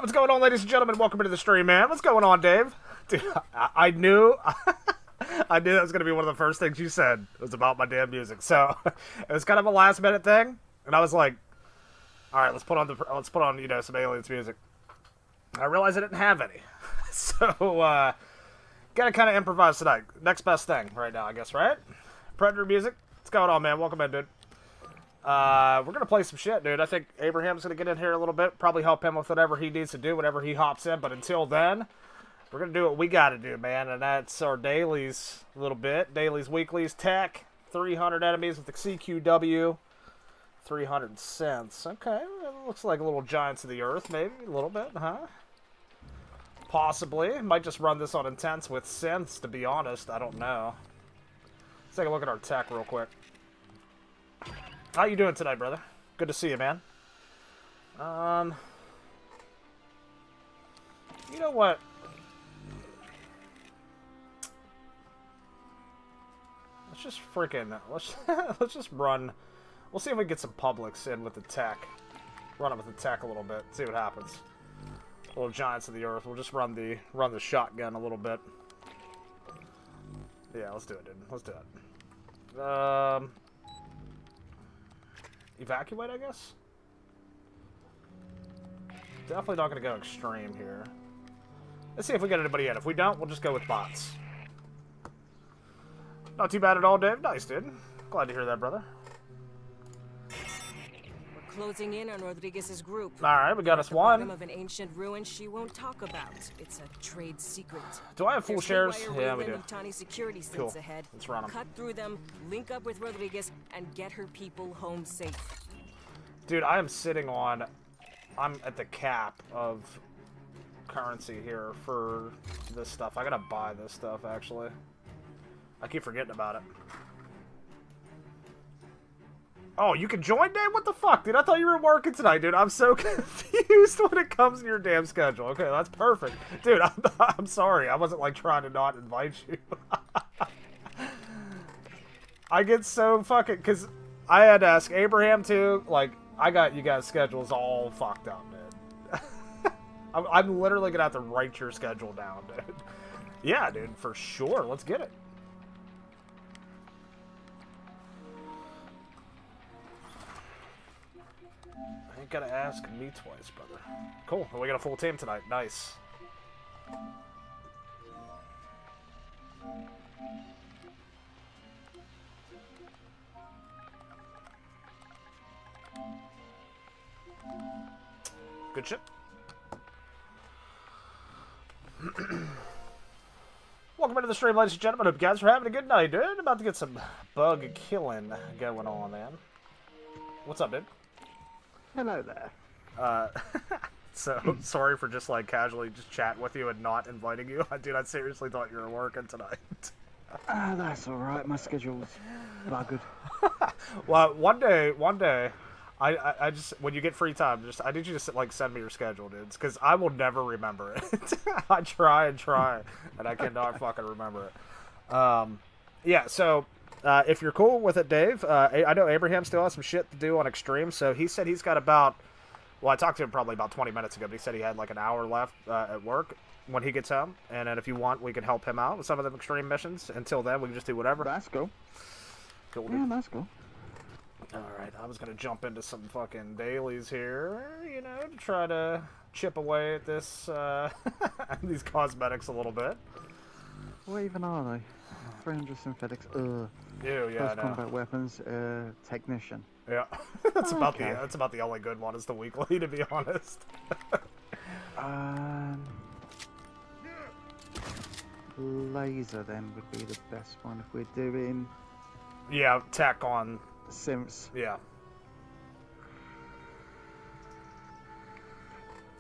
What's going on, ladies and gentlemen? Welcome into the stream, man. What's going on, Dave? Dude, I knew... I knew that was going to be one of the first things you said. It was about my damn music. So, it was kind of a last-minute thing. And I was like, alright, let's put on, you know, some Aliens music. I realized I didn't have any. So, gotta kind of improvise tonight. Next best thing right now, I guess, right? Predator music. What's going on, man? Welcome in, dude. We're gonna play some shit, dude. I think Abraham's gonna get in here a little bit. Probably help him with whatever he needs to do, whenever he hops in. But until then, we're gonna do what we gotta do, man. And that's our dailies a little bit. Dailies, weeklies, tech. 300 enemies with the CQW. 300 cents. Okay, it looks like a little Giants of the Earth, maybe. A little bit, huh? Possibly. Might just run this on intense with synths, to be honest. I don't know. Let's take a look at our tech real quick. How you doing tonight, brother? Good to see you, man. You know what? Let's just freaking... Let's just run... We'll see if we can get some publics in with the tech. Run it with the tech a little bit. See what happens. Little Giants of the Earth. We'll just run the shotgun a little bit. Yeah, let's do it, dude. Let's do it. Evacuate, I guess? Definitely not going to go extreme here. Let's see if we get anybody in. If we don't, we'll just go with bots. Not too bad at all, Dave. Nice, dude. Glad to hear that, brother. We're closing in on Rodriguez's group. Alright, we got us one. Of an ancient ruin she won't talk about. It's a trade secret. Do I have full shares? Yeah, we do. Security Cool. Ahead. Let's run them. Cut through them, link up with Rodriguez, and get her people home safe. Dude, I am sitting on... I'm at the cap of currency here for this stuff. I gotta buy this stuff, actually. I keep forgetting about it. Oh, you can join, Dave? What the fuck, dude? I thought you were working tonight, dude. I'm so confused when it comes to your damn schedule. Okay, that's perfect. Dude, I'm sorry. I wasn't, like, trying to not invite you. I get so fucking... Because I had to ask Abraham, too. Like, I got you guys' schedules all fucked up, dude. I'm literally gonna have to write your schedule down, dude. Yeah, dude, for sure. Let's get it. I ain't gotta ask me twice, brother. Cool. We got a full team tonight. Nice. Good shit. Welcome into the stream, ladies and gentlemen. Hope you guys are having a good night, dude. About to get some bug killing going on, man. What's up, dude? Hello there. So, sorry for just, like, casually just chatting with you and not inviting you. Dude, I seriously thought you were working tonight. That's alright. My schedule's buggered. Well, one day, I just, when you get free time, I need you to, like, send me your schedule, dudes, because I will never remember it. I try, and I cannot fucking remember it. Yeah, so, if you're cool with it, Dave, I know Abraham still has some shit to do on Extreme, so he said he's got about, well, I talked to him probably about 20 minutes ago, but he said he had, like, an hour left at work when he gets home, and then if you want, we can help him out with some of them Extreme missions. Until then, we can just do whatever. That's cool. Cool, yeah, that's cool. Alright, I was going to jump into some fucking dailies here, you know, to try to chip away at this, these cosmetics a little bit. What even are they? 300 synthetics, ugh. Ew, yeah, Close combat weapons, technician. Yeah, that's about the only good one is the weekly, to be honest. Laser then would be the best one if we're doing... Yeah, tech on... Sims. Yeah.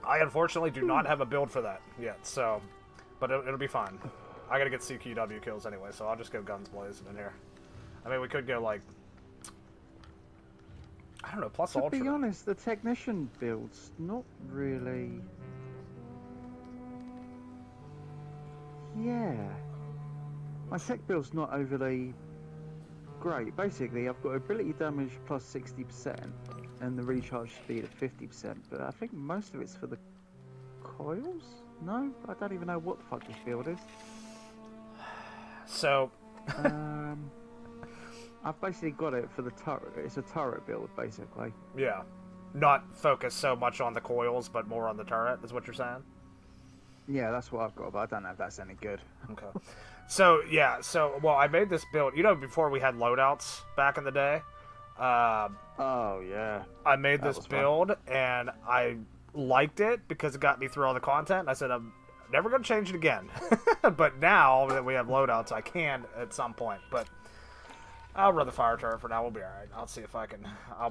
I unfortunately do not have a build for that yet, so... But it'll be fine. I gotta get CQW kills anyway, so I'll just go guns blazing in here. I mean, we could go, like... I don't know, plus ultra. To be honest, the technician build's not really... Yeah. My tech build's not overly great. Basically, I've got ability damage plus 60% and the recharge speed at 50%, but I think most of it's for the coils? No, I don't even know what the fuck this build is. So, I've basically got it for the turret. It's a turret build, basically. yeah. Not focused so much on the coils, but more on the turret, is what you're saying? Yeah, that's what I've got, but I don't know if that's any good. Okay. So, yeah, well, I made this build, you know, before we had loadouts back in the day, Oh, yeah. I made That this was fun. build, and I liked it because it got me through all the content, and I said, I'm never going to change it again. But now that we have loadouts, I can at some point, but I'll run the fire turret for now, we'll be alright. I'll see if I'll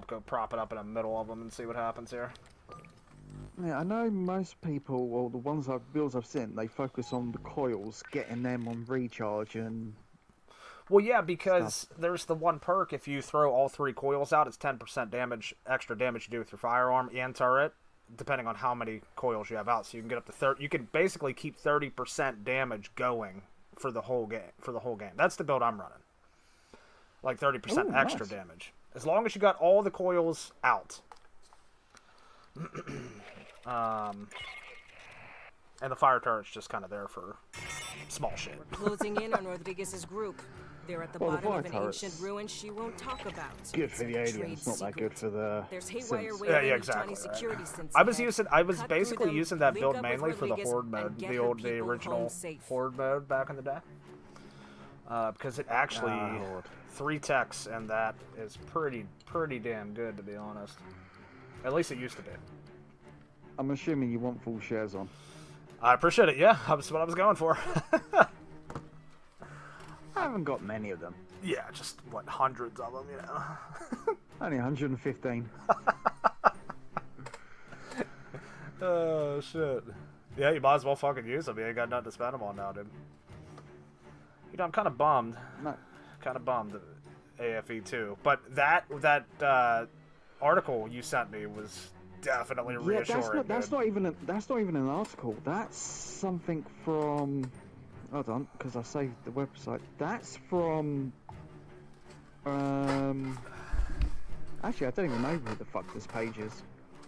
go prop it up in the middle of them and see what happens here. Yeah, I know most people, well, the builds I've seen, they focus on the coils, getting them on recharge and... Well, yeah, because there's the one perk, if you throw all 3 coils out, it's 10% damage, extra damage you do with your firearm and turret, depending on how many coils you have out. So you can get up to 30, you can basically keep 30% damage going for the whole game. That's the build I'm running. Like 30% extra damage. As long as you got all the coils out. And the fire turret's just kind of there for small shit. We're closing in on Rodriguez's group. They're at the Well, the bottom of fire an ancient turret's ruin she won't talk about. good for the It's a aliens, trade not that good secret. for the There's haywire Sims. waiting Exactly. Johnny security synths I was ahead. Cut basically through them, using that link build up with mainly for the Rodriguez, horde and mode, get the her the people original home safe. horde mode back in the day. Because it actually Horde. 3 techs, and that is pretty damn good, to be honest. At least it used to be. I'm assuming you want full shares on. I appreciate it. Yeah, that's what I was going for. I haven't got many of them. Yeah, just what, hundreds of them, you know. Only 115. Oh shit. Yeah, you might as well fucking use them. You ain't got nothing to spend them on now, dude. You know, I'm kind of bummed. No. Kind of bummed AFE too. But that article you sent me was definitely reassuring. Yeah, that's not even an article. That's something from. Hold on, because I saved the website. That's from. Actually, I don't even know who the fuck this page is.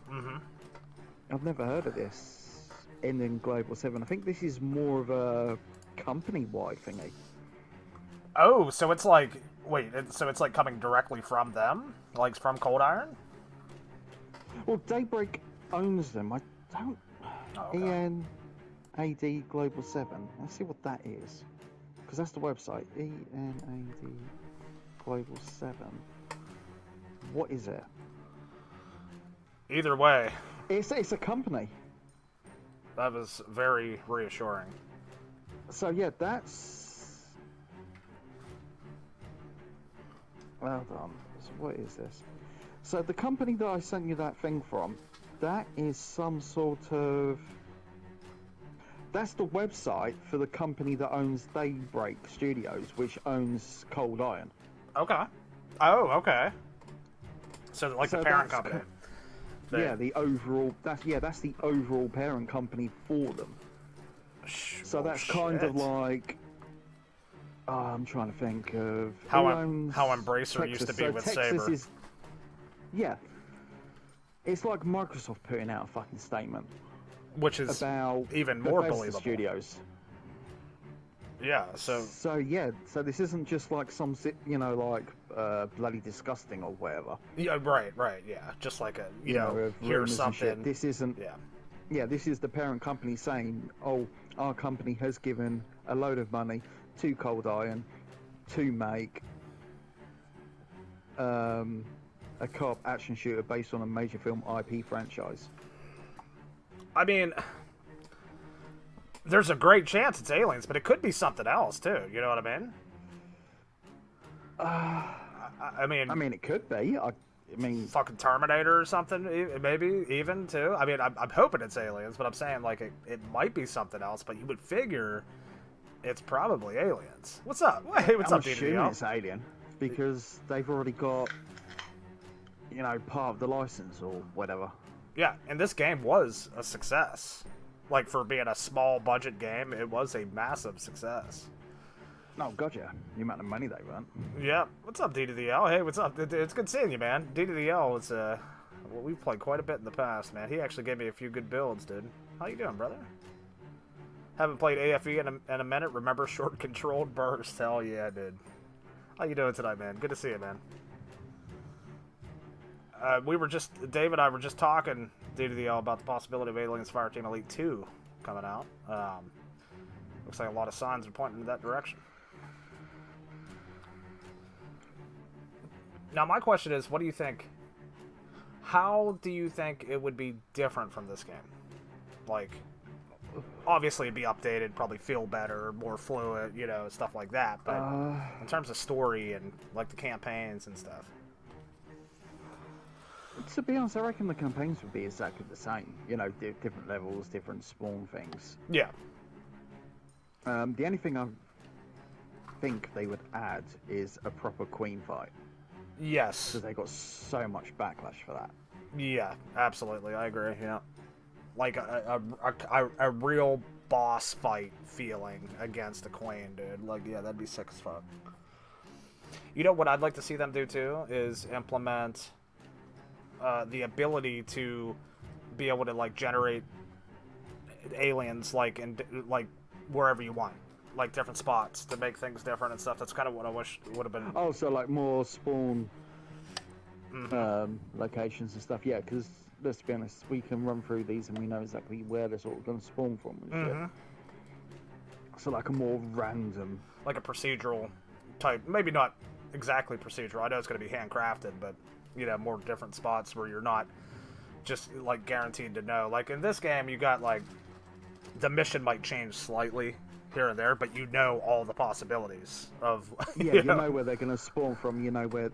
Mm-hmm. I've never heard of this. Ending Global 7. I think this is more of a company-wide thingy. Oh, so it's like, wait, so it's like coming directly from them? Like from Cold Iron? Well, Daybreak owns them. I don't. Oh, okay. ENAD Global 7. Let's see what that is. Because that's the website. ENAD Global 7. What is it? Either way, It's a company. that was very reassuring. So yeah, that's. Hold on. So what is this? So the company that I sent you that thing from, that is some sort of. That's the website for the company that owns Daybreak Studios, which owns Cold Iron. Okay. Oh, okay. So like So the parent that's company. Yeah, the overall. That's the overall parent company for them. So Oh, that's kind shit. of like. I'm trying to think of How who owns Embracer used to be with Texas Saber. is, yeah, it's like Microsoft putting out a fucking statement Which is about even more Bethesda believable. Studios. Yeah, so So yeah, so this isn't just like some like bloody disgusting or whatever. yeah, right, yeah. Just like a you know, of here's rumours and shit. something. This isn't. Yeah. Yeah, this is the parent company saying, "Oh, our company has given a load of money to Cold Iron to make a co-op action shooter based on a major film IP franchise." I mean, there's a great chance it's aliens, but it could be something else too. You know what I mean? I mean, it could be. I mean, fucking Terminator or something, maybe even too. I mean, I'm hoping it's aliens, but I'm saying like it might be something else. But you would figure it's probably aliens. What's up? Hey, what's I'm up, assuming DDL? it's Alien because they've already got, part of the license or whatever. Yeah, and this game was a success. Like for being a small budget game, it was a massive success. Oh, gotcha. The amount of money they run. Yeah. What's up, D to the L? Hey, what's up? It's good seeing you, man. D to the L is well, we've played quite a bit in the past, man. He actually gave me a few good builds, dude. How you doing, brother? Haven't played AFE in a minute. Remember short controlled burst? Hell yeah, dude. How you doing tonight, man? Good to see you, man. Dave and I were just talking, DDL, about the possibility of Aliens Fireteam Elite 2 coming out. Looks like a lot of signs are pointing in that direction. Now, my question is, what do you think? How do you think it would be different from this game? Like, obviously it'd be updated, probably feel better, more fluid, you know, stuff like that. But in terms of story and, like, the campaigns and stuff. To be honest, I reckon the campaigns would be exactly the same. You know, different levels, different spawn things. Yeah. The only thing I think they would add is a proper queen fight. Yes. Because they got so much backlash for that. Yeah, absolutely. I agree, yeah. Like a real boss fight feeling against a queen, dude. Like, yeah, that'd be sick as fuck. You know what I'd like to see them do, too, is implement the ability to be able to, like, generate aliens, like, in, like, wherever you want. Like, different spots to make things different and stuff. That's kind of what I wish would have been... Oh, so, like, more spawn locations and stuff. Yeah, because, let's be honest, we can run through these and we know exactly where they're sort of going to spawn from and shit. So, like, a more random... Like a procedural type. Maybe not exactly procedural. I know it's going to be handcrafted, but, you know, more different spots where you're not just, like, guaranteed to know. Like, in this game, you got, like... The mission might change slightly here and there, but you know all the possibilities of... Yeah, you know where they're going to spawn from, you know where...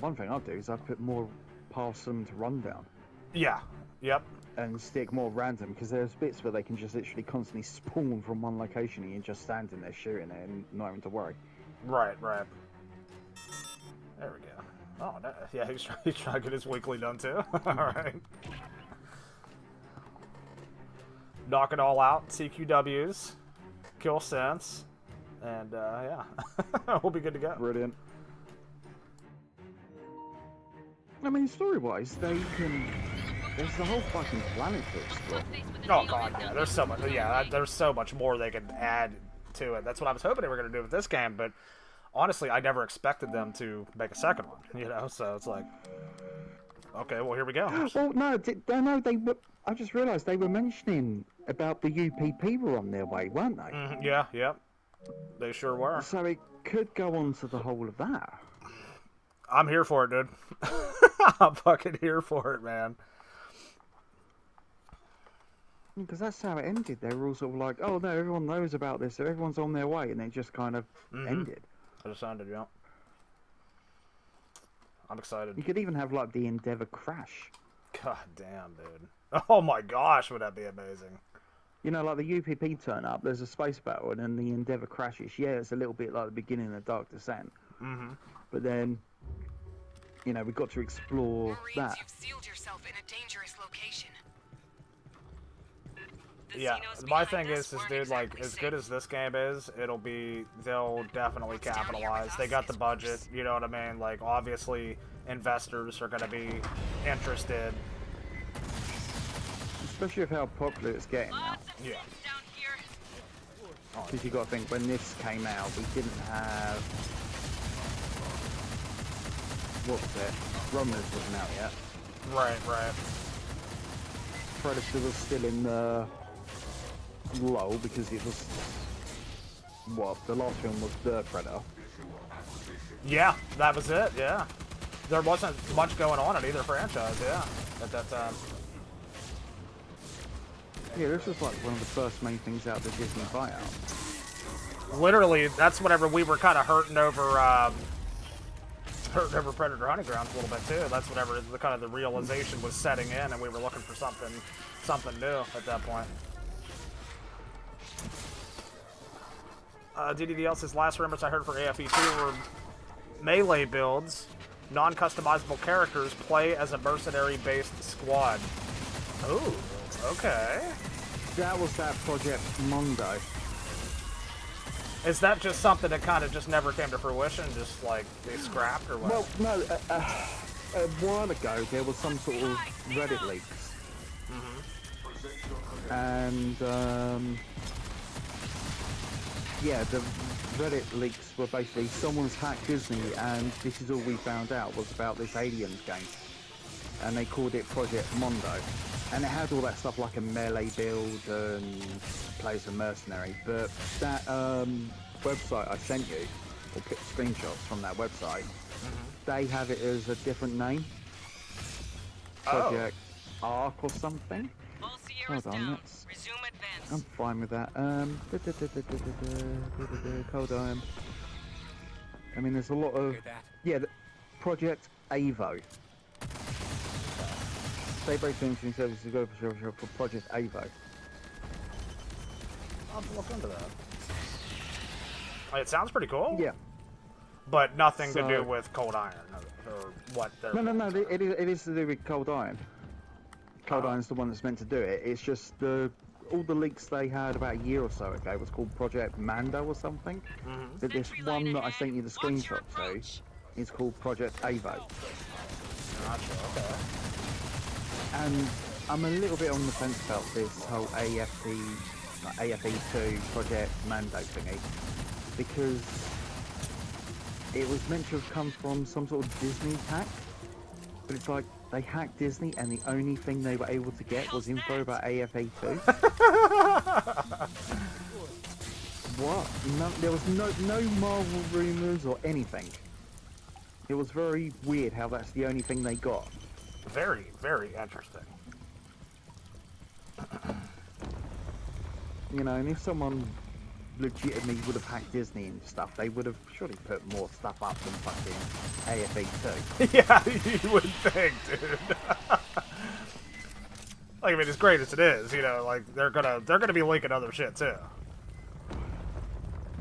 One thing I'll do is I'll put more past them to rundown. Yeah, yep. And stick more random, because there's bits where they can just literally constantly spawn from one location and you're just standing there shooting it and not having to worry. Right, right. There we go. Oh, no, yeah, he's trying to get his weekly done too. Alright. Knock it all out, CQWs, kill sense, and yeah, we'll be good to go. Brilliant. I mean, story-wise, they can... There's the whole fucking planet to explore. Oh god, yeah, there's so much. Yeah, there's so much more they can add to it. That's what I was hoping they were going to do with this game, but honestly, I never expected them to make a second one. You know, so it's like, okay, well here we go. Well, no, they were. I just realised they were mentioning about the UPP were on their way, weren't they? Yeah, yep, they sure were. So it could go on to the whole of that. I'm here for it, dude. I'm fucking here for it, man. Because that's how it ended. They were all sort of like, oh no, everyone knows about this, so everyone's on their way, and it just kind of ended. I just ended, yeah. I'm excited. You could even have like the Endeavour crash. God damn, dude. Oh my gosh, would that be amazing. You know, like the UPP turn up, there's a space battle, and then the Endeavour crashes. Yeah, it's a little bit like the beginning of Dark Descent. But then, you know, we've got to explore that. You've sealed yourself in a dangerous location. Yeah, my thing is dude, like, as good as this game is, they'll definitely capitalize. They got the budget, you know what I mean? Like, obviously, investors are going to be interested. Especially with how popular it's getting now. Yeah. Because you got to think, when this came out, we didn't have... What was it? Romulus wasn't out yet. Right, right. Predator was still in the... low, because it was... What? The last film was The Predator. Yeah, that was it, yeah. There wasn't much going on in either franchise, yeah, at that time. Yeah, this was like one of the first main things out of the Disney buyout. Literally, that's whenever we were kind of hurting over Predator Hunting Grounds a little bit too. That's whenever the kind of the realization was setting in, and we were looking for something new at that point. DDDL says last rumors I heard for AFE2 were melee builds, non-customizable characters play as a mercenary-based squad. Ooh, okay. That was that Project Mondo. Is that just something that kind of just never came to fruition, just like they scrapped or what? Well, no, a while ago there was some sort of Reddit leaks And yeah, the Reddit leaks were basically someone's hacked Disney, and this is all we found out was about this Aliens game, and they called it Project Mondo, and it had all that stuff like a melee build and play as a mercenary. But that website I sent you, or screenshots from that website, they have it as a different name, Project Arc or something. All Sierra's Hold on, down. let's- Resume advance. I'm fine with that. Hold on. I mean, there's a lot of Project Avo. State-based engineering services go for Project Avo. I'll have to look into that. It sounds pretty cool. Yeah. But nothing to So- do with Cold Iron or what they're. No. It is to do with Cold Iron. Cold Iron's the one that's meant to do it. It's just all the leaks they had about a year or so ago was called Project Mando or something. But this Sentry line one that I ahead. sent you the Watch your screenshot to approach. is called Project Avo. Gotcha. Okay. And I'm a little bit on the fence about this whole AFE2 Project Mando thingy, because it was meant to have come from some sort of Disney hack, but it's like they hacked Disney and the only thing they were able to get was info about AFE2. What? No, there was no Marvel rumors or anything. It was very weird how that's the only thing they got. Very, very interesting. You know, and if someone legitimately would have hacked Disney and stuff, they would have surely put more stuff up than fucking AFE2. Yeah, you would think, dude. Like, I mean, as great as it is, you know, like they're gonna be leaking other shit too.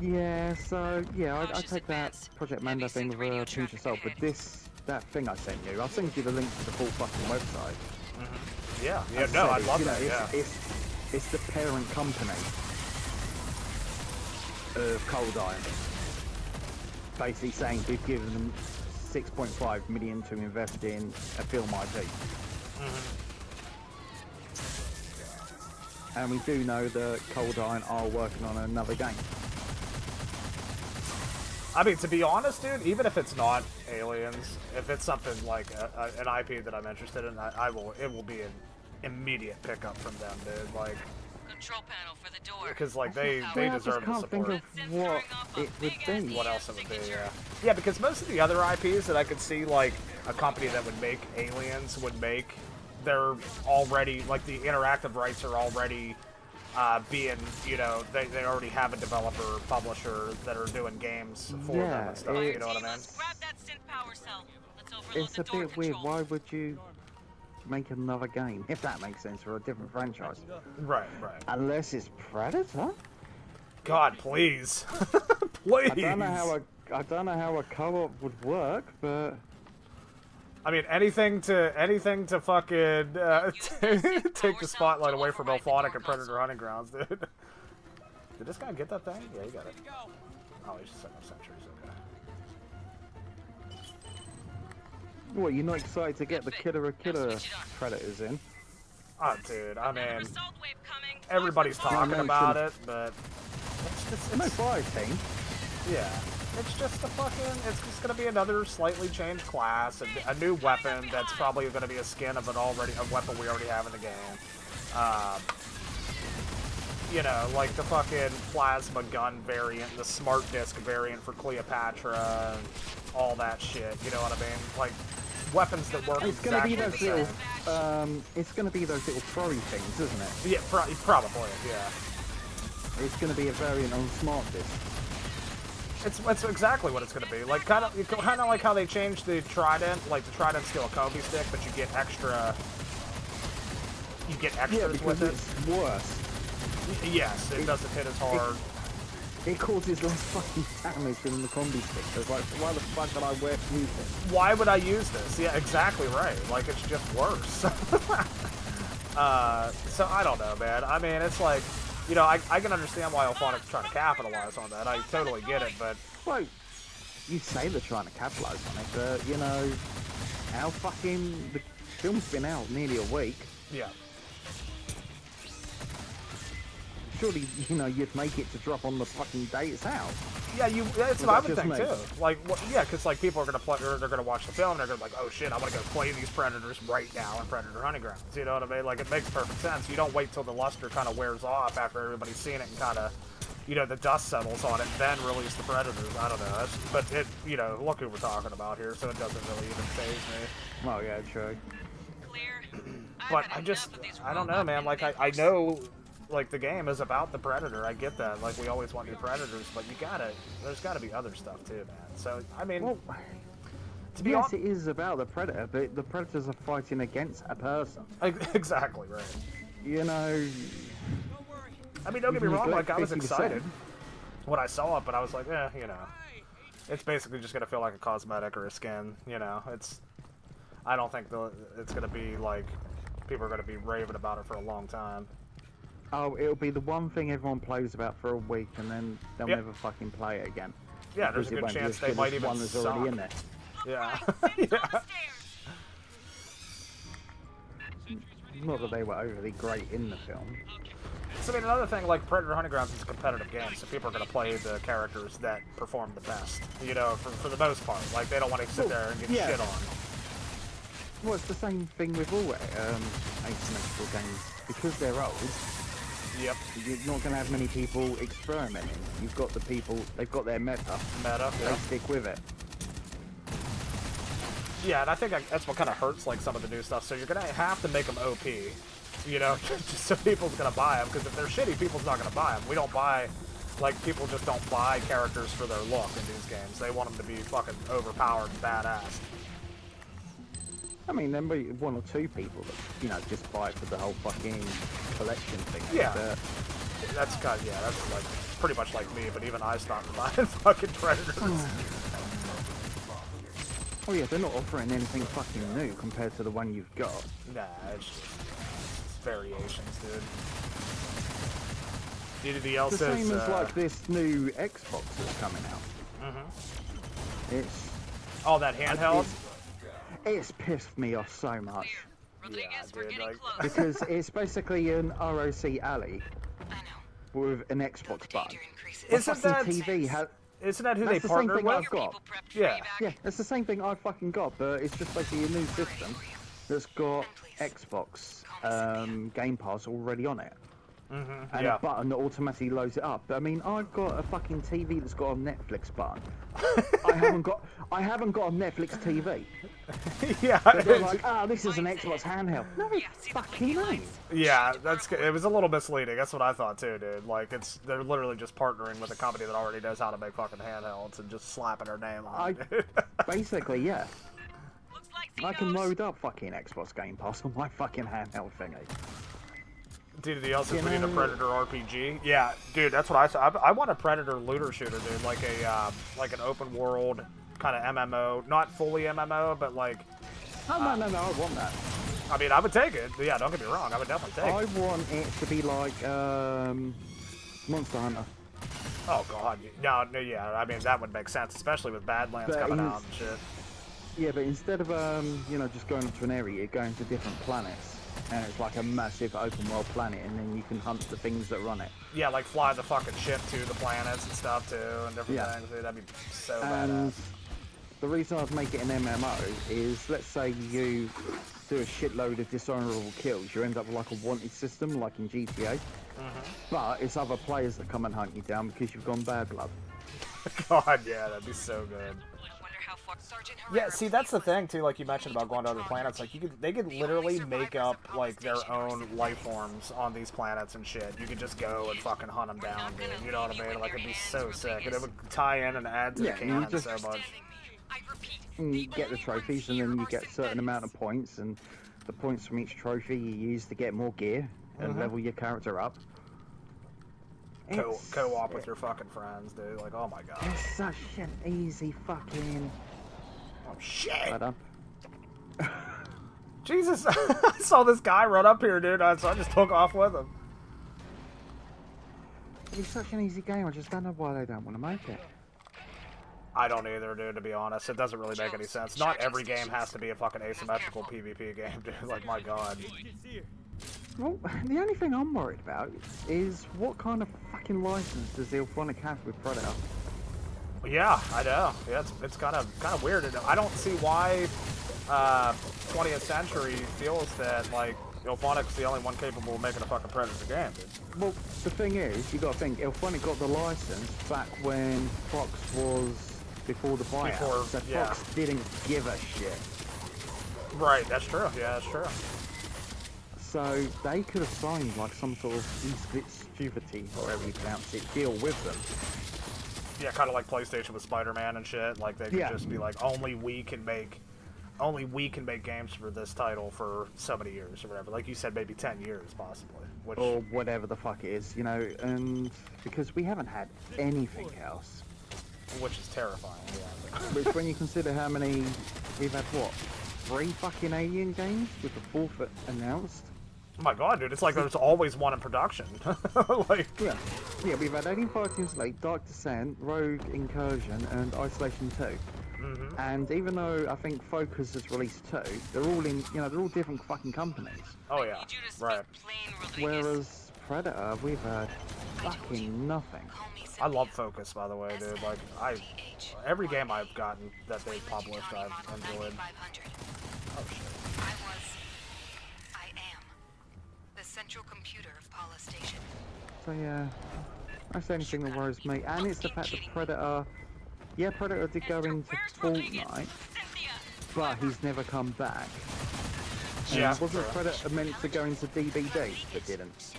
Yeah, so yeah, I Cautious take that advance. Project Heavy Mando thing sync with radio a pinch of salt, traffic but that thing I sent you, I'll send you the link to the full fucking website. Yeah, As no, said, I'd love you know, that. Yeah. It's the parent company of Cold Iron, basically saying we've given them 6.5 million to invest in a film IP. And we do know that Cold Iron are working on another game. I mean, to be honest, dude, even if it's not Aliens, if it's something like an IP that I'm interested in, it will be an immediate pickup from them, dude. Like, Control panel for the door. because like they I just deserve the can't think support. of what it would be. What else it would be? Yeah. Yeah, because most of the other IPs that I could see, like a company that would make Aliens would make, they're already like the interactive rights are already being, you know, they already have a developer, publisher that are doing games for them and stuff. You know what I mean? Let's grab that synth power cell. Let's overload It's the a door bit weird. control. Why would you make another game, if that makes sense, for a different franchise? Right, right. Unless it's Predator? God, please, please. I don't know how a co-op would work, but I mean, anything to fucking take the spotlight away from Elphonic and Predator Hunting Grounds, dude. Did this guy get that thing? Yeah, he got it. Oh, he's just setting up sentries, okay. what, you're not excited to get the killer Predators in? Oh, dude, I mean, Assault wave coming. everybody's talking no, about shouldn't- it, but No Fireteam. yeah, it's just it's just gonna be another slightly changed class, a new weapon that's probably gonna be a skin of a weapon we already have in the game. You know, like the fucking plasma gun variant, the smart disc variant for Cleopatra, and all that shit. You know what I mean? Like weapons that work It's gonna exactly be the those same. little, it's gonna be those little throwy things, isn't it? Yeah, probably. Yeah. It's gonna be a variant on Smart Disc. It's exactly what it's going to be. Like kind of like how they changed the Trident. Like the Trident's still a Kobe stick, but you get extra. You get Yeah, extras because with it's worse. it. Yes, it doesn't hit as hard. It causes less fucking damage than the combi stick. So it's like, why the fuck did I use it? Why would I use this? Yeah, exactly right. Like it's just worse. So I don't know, man. I mean, it's like, you know, I can understand why Elphonic's trying to capitalize on that. I totally get it, but Well, you say they're trying to capitalize on it, but you know, the film's been out nearly a week. yeah. surely, you'd make it to drop on the fucking day it's out. Yeah, that's what I would just think me? too. Like, yeah, because like people are gonna play, or they're gonna watch the film, and they're gonna be like, oh shit, I want to go play these predators right now in Predator Hunting Grounds. You know what I mean? Like, it makes perfect sense. You don't wait till the luster kind of wears off after everybody's seen it and kind of, the dust settles on it, and then release the predators. I don't know. But it, look who we're talking about here, so it doesn't really even faze me. Oh yeah, true. Clear. But I don't know, man. Like, I know, like, the game is about the Predator. I get that. Like, we always want new Predators, but there's gotta be other stuff too, man. So, I mean, Well, to be yes, honest, it is about the Predator, but the Predators are fighting against a person. exactly right. I mean, don't get me wrong. Like, I was 50%. excited when I saw it, but I was like, it's basically just gonna feel like a cosmetic or a skin. I don't think it's gonna be like people are gonna be raving about it for a long time. Oh, it'll be the one thing everyone plays about for a week, and then they'll never fucking play it again. Yeah, there's a good chance they might even one that's suck. already in there. Yeah. Downstairs. Not that they were overly great in the film. So, I mean, another thing, like, Predator Hunting Grounds is a competitive game, so people are going to play the characters that perform the best, for the most part. Like, they don't want to sit there and get shit on. Well, it's the same thing with all asymmetrical games. Because they're old, Yep. you're not going to have many people experimenting. You've got the people, they've got their meta. Meta, They yeah. stick with it. Yeah, and I think that's what kind of hurts, like, some of the new stuff. So you're going to have to make them OP, just so people's going to buy them. Because if they're shitty, people's not going to buy them. We don't buy, like, people just don't buy characters for their look in these games. They want them to be fucking overpowered and badass. I mean, there may be one or two people that, just buy it for the whole fucking collection thing. Yeah. But, That's like pretty much like me, but even I stopped buying fucking Predators. oh yeah, they're not offering anything fucking new compared to the one you've got. Nah, it's just variations, dude. Anything else? The same as like this new Xbox that's coming out. It's that handheld. it's pissed me off so much Rodriguez, Yeah, we're dude, getting like- close. because it's basically an ROC alley I know. with an The Xbox button. danger increases. Isn't that TV has. isn't that who That's they the same partnered thing with? I've got. People prepped for Yeah. you back. Yeah, it's the same thing I fucking got, but it's just basically a new system that's got Xbox Game Pass already on it. And Yeah. a button that automatically loads it up. But I mean, I've got a fucking TV that's got a Netflix button. I haven't got a Netflix TV. Yeah. But they're like, this is an Xbox handheld. No, Yeah, see the fucking blinking no. lights? Yeah, it was a little misleading. That's what I thought too, dude. Like they're literally just partnering with a company that already knows how to make fucking handhelds and just slapping their name on it. Dude. Basically, yeah. Looks like I can Zeno's. load up fucking Xbox Game Pass on my fucking handheld thingy. Dude, the else is You we need a know- Predator RPG. Yeah, dude, that's what I saw. I want a Predator looter shooter, dude. Like like an open world kind of MMO, not fully MMO, but like, Oh, no, I want that. I mean, I would take it. Yeah, don't get me wrong, I would definitely take I it. want it to be like Monster Hunter. Oh god, no, yeah. I mean, that would make sense, especially with Badlands But coming he's- out and shit. Yeah, but instead of just going to an area, you're going to different planets, and it's like a massive open world planet, and then you can hunt the things that run it. Yeah, like fly the fucking ship to the planets and stuff too, and different Yeah. things. Dude, that'd be so And badass. the reason I'd make it an MMO is, let's say you do a shitload of dishonorable kills, you end up with like a wanted system, like in GTA. But it's other players that come and hunt you down because you've gone bad blood. God, yeah, that'd be so good. Wonder how far Sergeant Yeah, Herrera see, that's the thing too. Like you mentioned about going to other planets, like they could literally make up like their own life forms on these planets and shit. You could just go and fucking hunt them down, dude. You know what I mean? Like it'd be so sick, and it would tie in and add to the Yeah, you canon just- so much. understanding me. I repeat, And you people get the who trophies, and here then you are get a certain amount of civilians. points, and the points from each trophy you use to get more gear and level your character up. It's- Co-op with your fucking friends, dude. Like, oh my god. It's such an easy fucking. Oh shit. Right up. Jesus, I saw this guy run up here, dude. So I just took off with him. It's such an easy game. I just don't know why they don't want to make it. I don't either, dude, to be honest. It doesn't really make any sense. Not every game has to be a fucking asymmetrical PvP game, dude. Like, my god. Well, the only thing I'm worried about is what kind of fucking license does Ilphonic have with Predator? Yeah, I know. Yeah, it's kind of weird. And I don't see why 20th Century feels that like Ilphonic's the only one capable of making a fucking Predator game, dude. Well, the thing is, you got to think, Ilphonic got the license back when Fox was before the buyout. Before, so yeah. Fox didn't give a shit. Right, that's true. Yeah, that's true. So they could have signed like some sort of exclusivity, or whatever you pronounce it, deal with them. Yeah, kind of like PlayStation with Spider-Man and shit. Like they could Yeah. just be like, only we can make games for this title for so many years or whatever. Like you said, maybe 10 years possibly. Which, Or whatever the fuck it is, you know, and because we haven't had anything else. which is terrifying. Yeah. Which, when you consider how many we've had, what, 3 fucking Alien games with the 4th announced? Oh my god, dude! It's like there's always one in production. Like, Yeah, we've had Alien Fireteam Slate, Dark Descent, Rogue Incursion, and Isolation 2. mm-hmm. And even though I think Focus has released 2, they're all in, you know, they're all different fucking companies. Oh yeah, Need you to speak right. plain, Rodriguez. Whereas Predator, we've had fucking nothing. Call me I love Cynthia. Focus, by the way, dude. Like, every game I've gotten that they've published, I've enjoyed. 9500. Oh shit. I am the central computer of Paula Station. So yeah, that's the only thing that worries me. And it's the fact that Predator, yeah, Predator did go into Fortnite, Cynthia! but he's never come back. Yeah, Wasn't true. Predator meant to go into DVD, but didn't?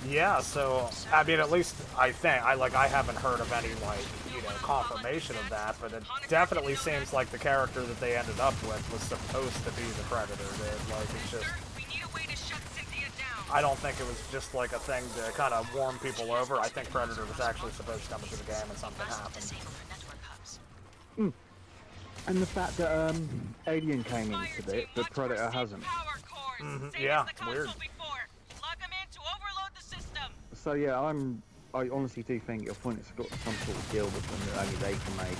Yeah, so I mean, at least I think I haven't heard of any like confirmation of that, but it definitely seems like the character that they ended up with was supposed to be the Predator. Dude. Like it's just, Sir, we need a way to shut Cynthia down. I don't think it was just like a thing to kind of warm people over. I think Predator was actually supposed to come into the game and something happened. And the fact that Alien came into it, but Predator hasn't. Power cores. Mhm, Same yeah, as the it's weird. console before. Plug 'em in to overload the system. So yeah, I honestly do think Ilphonic's got some sort of deal with them that only they can make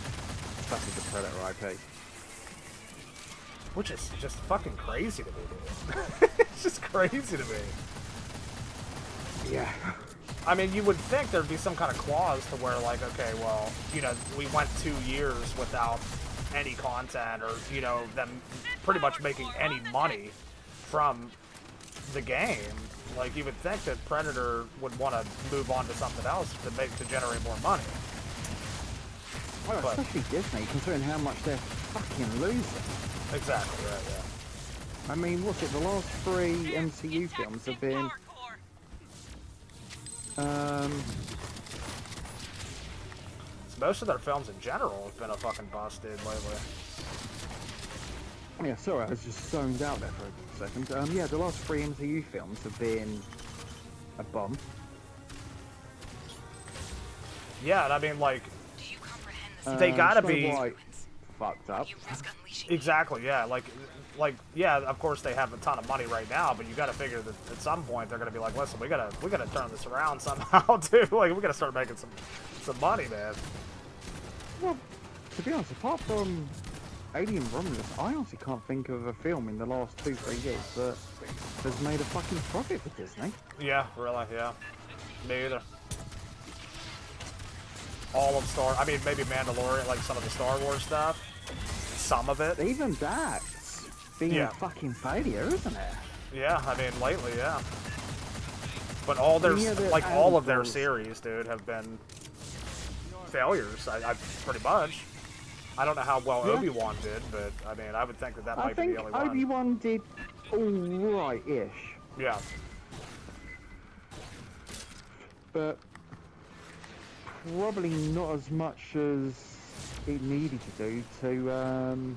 stuff with the Predator IP. Which is just fucking crazy to me, dude. It's just crazy to me. Yeah. I mean, you would think there'd be some kind of clause to where, like, okay, well, we went 2 years without any content, or them pretty much making any money from the game. Like, you would think that Predator would want to move on to something else to generate more money. Well, But- especially Disney, considering how much they're fucking losing. Exactly, right, yeah. I mean, what's it? The last 3 MCU Attack films have Sync been, power core. Most of their films in general have been a fucking bust, dude, lately. yeah, sorry, I was just zoned out there for a second. Yeah, the last 3 MCU films have been a bomb. Yeah, and I mean, like, Do you comprehend the They gotta Snow be- White fucked up. You risk unleashing exactly, yeah. Like, yeah, of course they have a ton of money right now, but you got to figure that at some point they're gonna be like, listen, we gotta turn this around somehow, too. Like, we gotta start making some money, man. Well, to be honest, apart from Alien Romulus, I honestly can't think of a film in the last 2-3 years that has made a fucking profit for Disney. Yeah, really, yeah. Me either. All of I mean, maybe Mandalorian, like some of the Star Wars stuff. Some of it. Even that's been Yeah. a fucking failure, isn't it? Yeah, I mean, lately, yeah. But all their, Yeah, the like, all of their animals. series, dude, have been failures. I pretty much. I don't know how well Yeah. Obi-Wan did, but, I mean, I would think that I might be think the only one. Obi-Wan did alright-ish, Yeah. but probably not as much as it needed to do to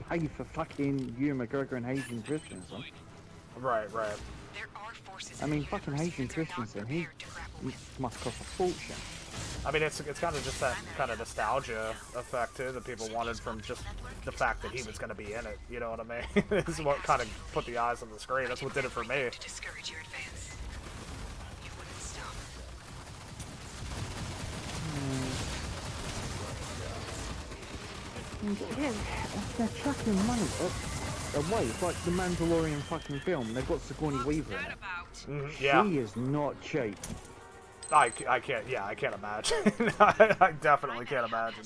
pay for fucking Ewan McGregor and Hayden Christensen. Right, right. There are forces I in mean, the fucking universe Hayden that are not Christensen, he prepared to grapple with. must cost a fortune. I mean, it's kind of just that kind of nostalgia effect, too, that people wanted from just the fact that he was going to be in it. You know what I mean? This is what kind of put the eyes on the screen. That's what did it for me. To discourage your advance. You wouldn't stop. Yeah, they're chucking money, but away. It's like the Mandalorian fucking film. They've got Sigourney Weaver in it. Yeah. She is not cheap. I can't. Yeah, I can't imagine. I definitely can't imagine.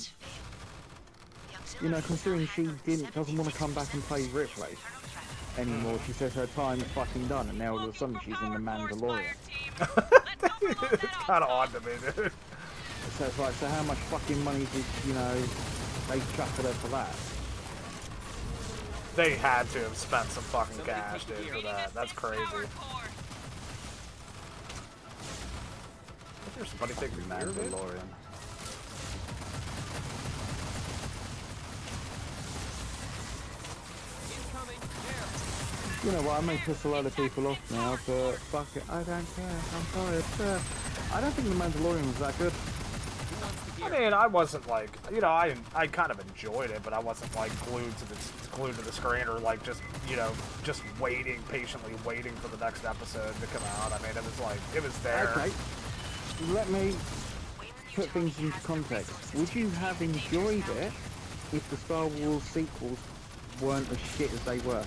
You know, considering she doesn't want to come back and play Ripley anymore. She says her time's fucking done, and now all of a sudden she's in the Mandalorian. It's kind of odd to me, dude. So it's like, so how much fucking money did, you know, they chuck at her for that? They had to have spent some fucking cash, dude, for that. That's crazy. There's somebody taking me there, dude. Mandalorian. You know what, I may piss a lot of people off now, but fuck it, I don't care, I'm sorry, I don't think The Mandalorian was that good. I mean, I wasn't like, you know, I kind of enjoyed it, but I wasn't like glued to the screen or like just, you know, just patiently waiting for the next episode to come out. I mean, it was like, it was there. Okay, let me put things into context. Would you have enjoyed it if the Star Wars sequels weren't as shit as they were?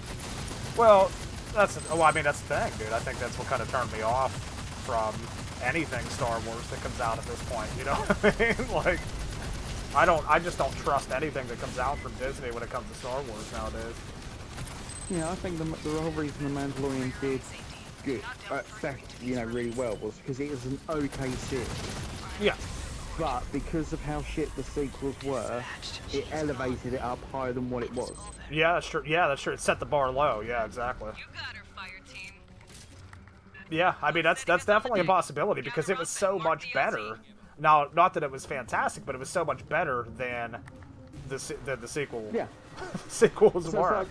Well, I mean, that's the thing, dude. I think that's what kind of turned me off from anything Star Wars that comes out at this point, you know what I mean? Like, I just don't trust anything that comes out from Disney when it comes to Star Wars nowadays. Yeah, I think the whole reason The Mandalorian did good, you know, really well was because it was an okay series. Yeah. But because of how shit the sequels were, it elevated it up higher than what it was. Yeah, that's true. Yeah, that's true. It set the bar low. Yeah, exactly. You got her, Fireteam. Yeah, I mean, that's definitely a possibility because it was so much better. Now, not that it was fantastic, but it was so much better than the sequel. Yeah. Sequels So were.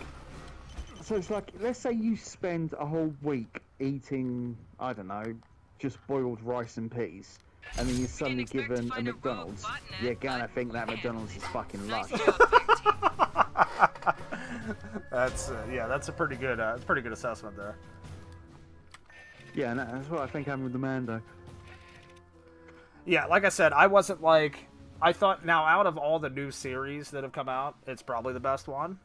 it's like, let's say you spend a whole week eating, I don't know, just boiled rice and peas, and then you're suddenly given a McDonald's. You're gonna think that McDonald's is fucking lush. That's that's a pretty good assessment there. Yeah, and that's what I think happened with the Mando. Yeah, like I said, I wasn't like, I thought, now out of all the new series that have come out, it's probably the best one.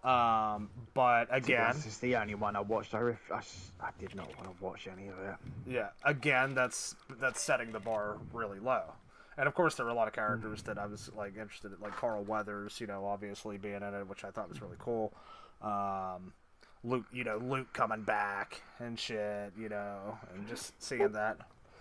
But again, This is the only one I watched. I did not want to watch any of it. yeah, again, that's setting the bar really low. And of course, there were a lot of characters that I was like interested in, like Carl Weathers, you know, obviously being in it, which I thought was really cool. Luke coming back and shit, you know, and just seeing that.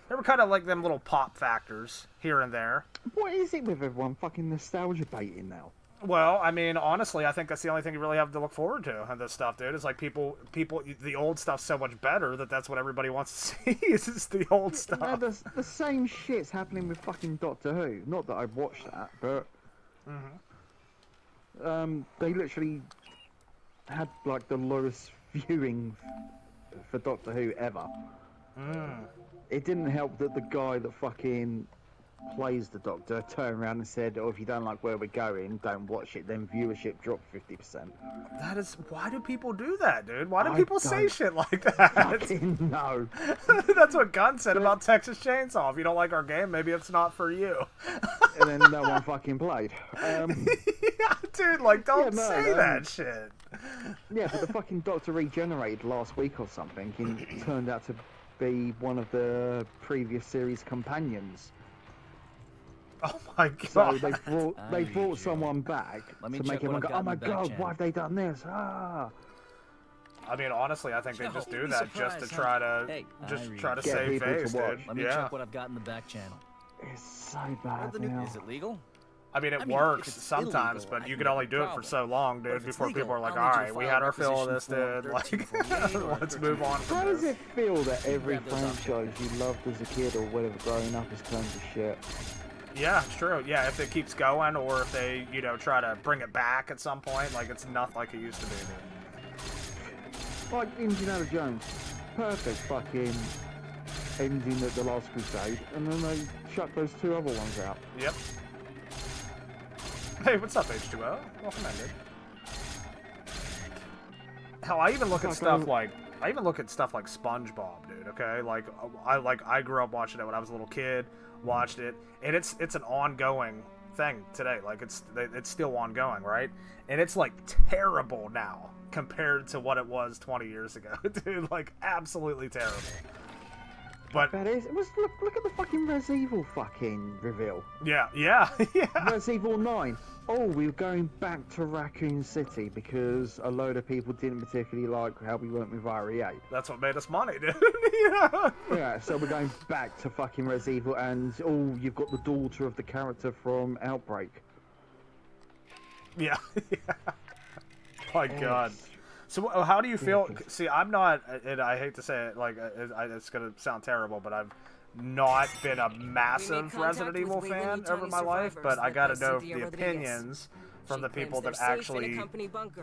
They were kind of like them little pop factors here and there. What is it with everyone fucking nostalgia baiting now? Well, I mean, honestly, I think that's the only thing you really have to look forward to in this stuff, dude. It's like people, the old stuff's so much better that's what everybody wants to see is just the old stuff. No, the same shit's happening with fucking Doctor Who. Not that I've watched that, but they literally had like the lowest viewing for Doctor Who ever. It didn't help that the guy that fucking plays the Doctor turned around and said, "Oh, if you don't like where we're going, don't watch it." Then viewership dropped 50%. That is, why do people do that, dude? Why do I people say don't shit like that? Fucking no. That's what Gunn said about Texas Chainsaw. If you don't like our game, maybe it's not for you. And then no one fucking played. Yeah, dude, like, don't say that shit. Yeah, but the fucking Doctor regenerated last week or something and turned out to be one of the previous series companions. Oh my god. So they brought someone back to make everyone go, "Oh my god, why have they done this?" Ah. I mean, honestly, I think they just do that just to try to Get save people to face, watch. dude. Let me Yeah. check what I've got in the back channel. It's so bad now. Is it legal? I mean, it I mean, works if it's sometimes, illegal, but I you can can only have do no it for problem. so long, But dude, if it's before legal, people are like, I'll need you to alright, we file had a our fill of this, requisition dude. form Like, 1348 let's or move on How from does this. it feel that every grab those off franchise you loved as a kid or whatever growing up has turned to shit? Yeah, it's true. Yeah, if it keeps going, or if they, you know, try to bring it back at some point, like, it's not like it used to be, dude. Like Indiana Jones. Perfect fucking ending at the Last Crusade, and then they shut those two other ones out. Yep. Hey, what's up, H2O? Welcome in, dude. Hell, I even look at stuff like SpongeBob, dude. Okay, like I grew up watching it when I was a little kid. Watched it, and it's an ongoing thing today. Like it's still ongoing, right? And it's like terrible now compared to what it was 20 years ago, dude. Like absolutely terrible. But That is. Look at the fucking Res Evil fucking reveal. yeah, yeah. Res Evil 9. Oh, we were going back to Raccoon City because a load of people didn't particularly like how we went with RE8. That's what made us money, dude. Yeah, so we're going back to fucking Res Evil, and oh, you've got the daughter of the character from Outbreak. Yeah. My God. So how do you feel? See, I'm not, and I hate to say it, like it's gonna sound terrible, but I've not been a massive Resident Evil fan over my life, but I gotta know the opinions from the people that actually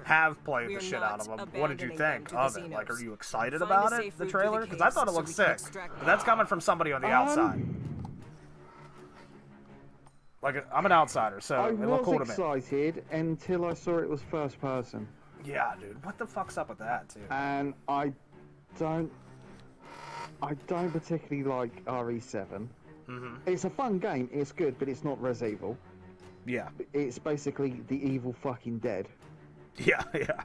have played the shit out of them. What did you think of it? Like, are you excited about it, the trailer? Because I thought it looked sick, but that's coming from somebody on the outside. Like, I'm an outsider, so it looked cool to me. I was excited until I saw it was first person. Yeah, dude. What the fuck's up with that, too? And I don't particularly like RE7. Mm-hmm. It's a fun game, it's good, but it's not Res Evil. Yeah. It's basically the Evil fucking Dead. Yeah, yeah.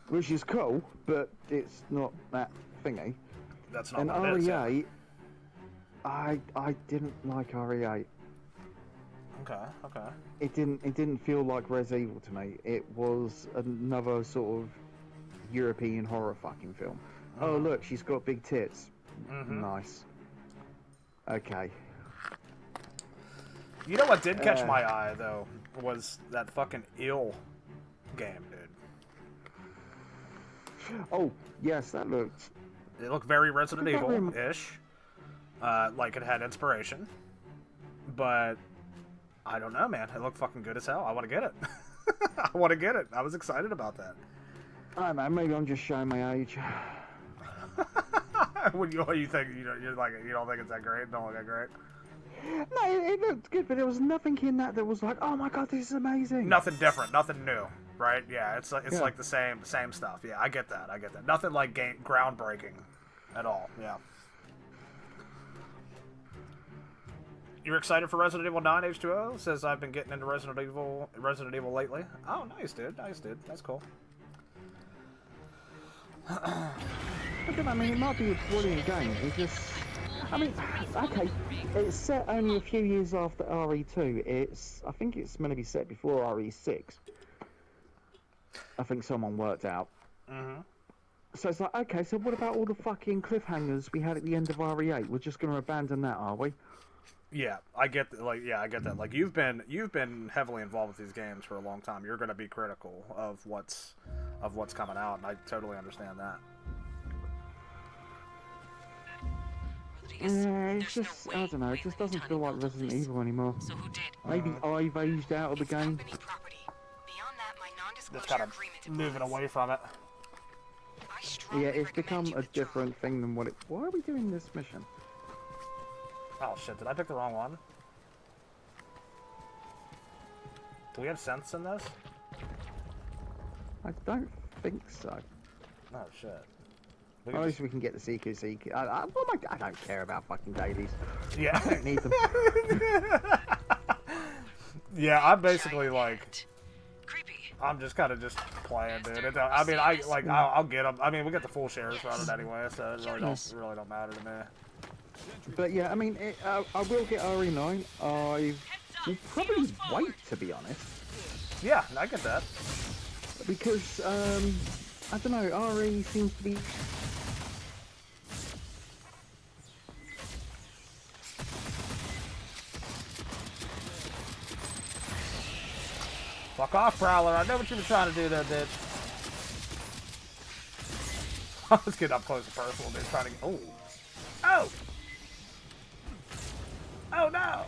Which is cool, but it's not that thingy. That's not and what it is. RE8, I didn't like RE8. Okay, okay. It didn't feel like Res Evil to me. It was another sort of European horror fucking film. Oh look, she's got big tits. Nice. Okay. You know what did catch my eye though was that fucking ill game, dude. Oh yes, that looked. It looked very Resident Evil-ish. Like it had inspiration, but I don't know, man. It looked fucking good as hell. I want to get it. I want to get it. I was excited about that. I don't know. Maybe I'm just showing my age. What do you think? You're like, you don't think it's that great? Don't look that great? No, it looked good, but there was nothing in that was like, oh my god, this is amazing. Nothing different, nothing new, right? Yeah, it's like the same stuff. Yeah, I get that. Nothing like groundbreaking at all. Yeah. You're excited for Resident Evil 9, H2O? Says I've been getting into Resident Evil lately. Oh, nice, dude. Nice, dude. That's cool. I mean, it might be a brilliant game. It just, I mean, okay, it's set only a few years after RE2. I think it's meant to be set before RE6. I think someone worked out. So it's like, okay, so what about all the fucking cliffhangers we had at the end of RE8? We're just going to abandon that, are we? Yeah, I get that. Like you've been heavily involved with these games for a long time. You're going to be critical of what's coming out, and I totally understand that. Yeah, it's just, I don't know, it just doesn't feel like Resident Evil anymore. So who did? Maybe I've aged out of the game. Company property. Beyond that, my Just non-disclosure kind of agreement moving applies. away from it. I strongly Yeah, it's recommend become you a withdraw. different thing than what it... Why are we doing this mission? Oh shit! Did I pick the wrong one? Do we have sense in this? I don't think so. Oh shit. We At can least we can get the CQC. I don't care about fucking dailies. Yeah. I don't need them. Yeah, I'm basically like, Creepy. I'm just kind of just playing, dude. I mean, I'll get them. I mean, we get the full shares from it anyway, so it really don't matter to me. But yeah, I mean, I will get RE9. I will probably wait, to be honest. Yeah, I get that. Because, I don't know, RE seems to be... Fuck off, Prowler. I know what you were trying to do there, bitch. I was getting up close and personal, dude. Trying to get... Oh! Oh! Oh, no!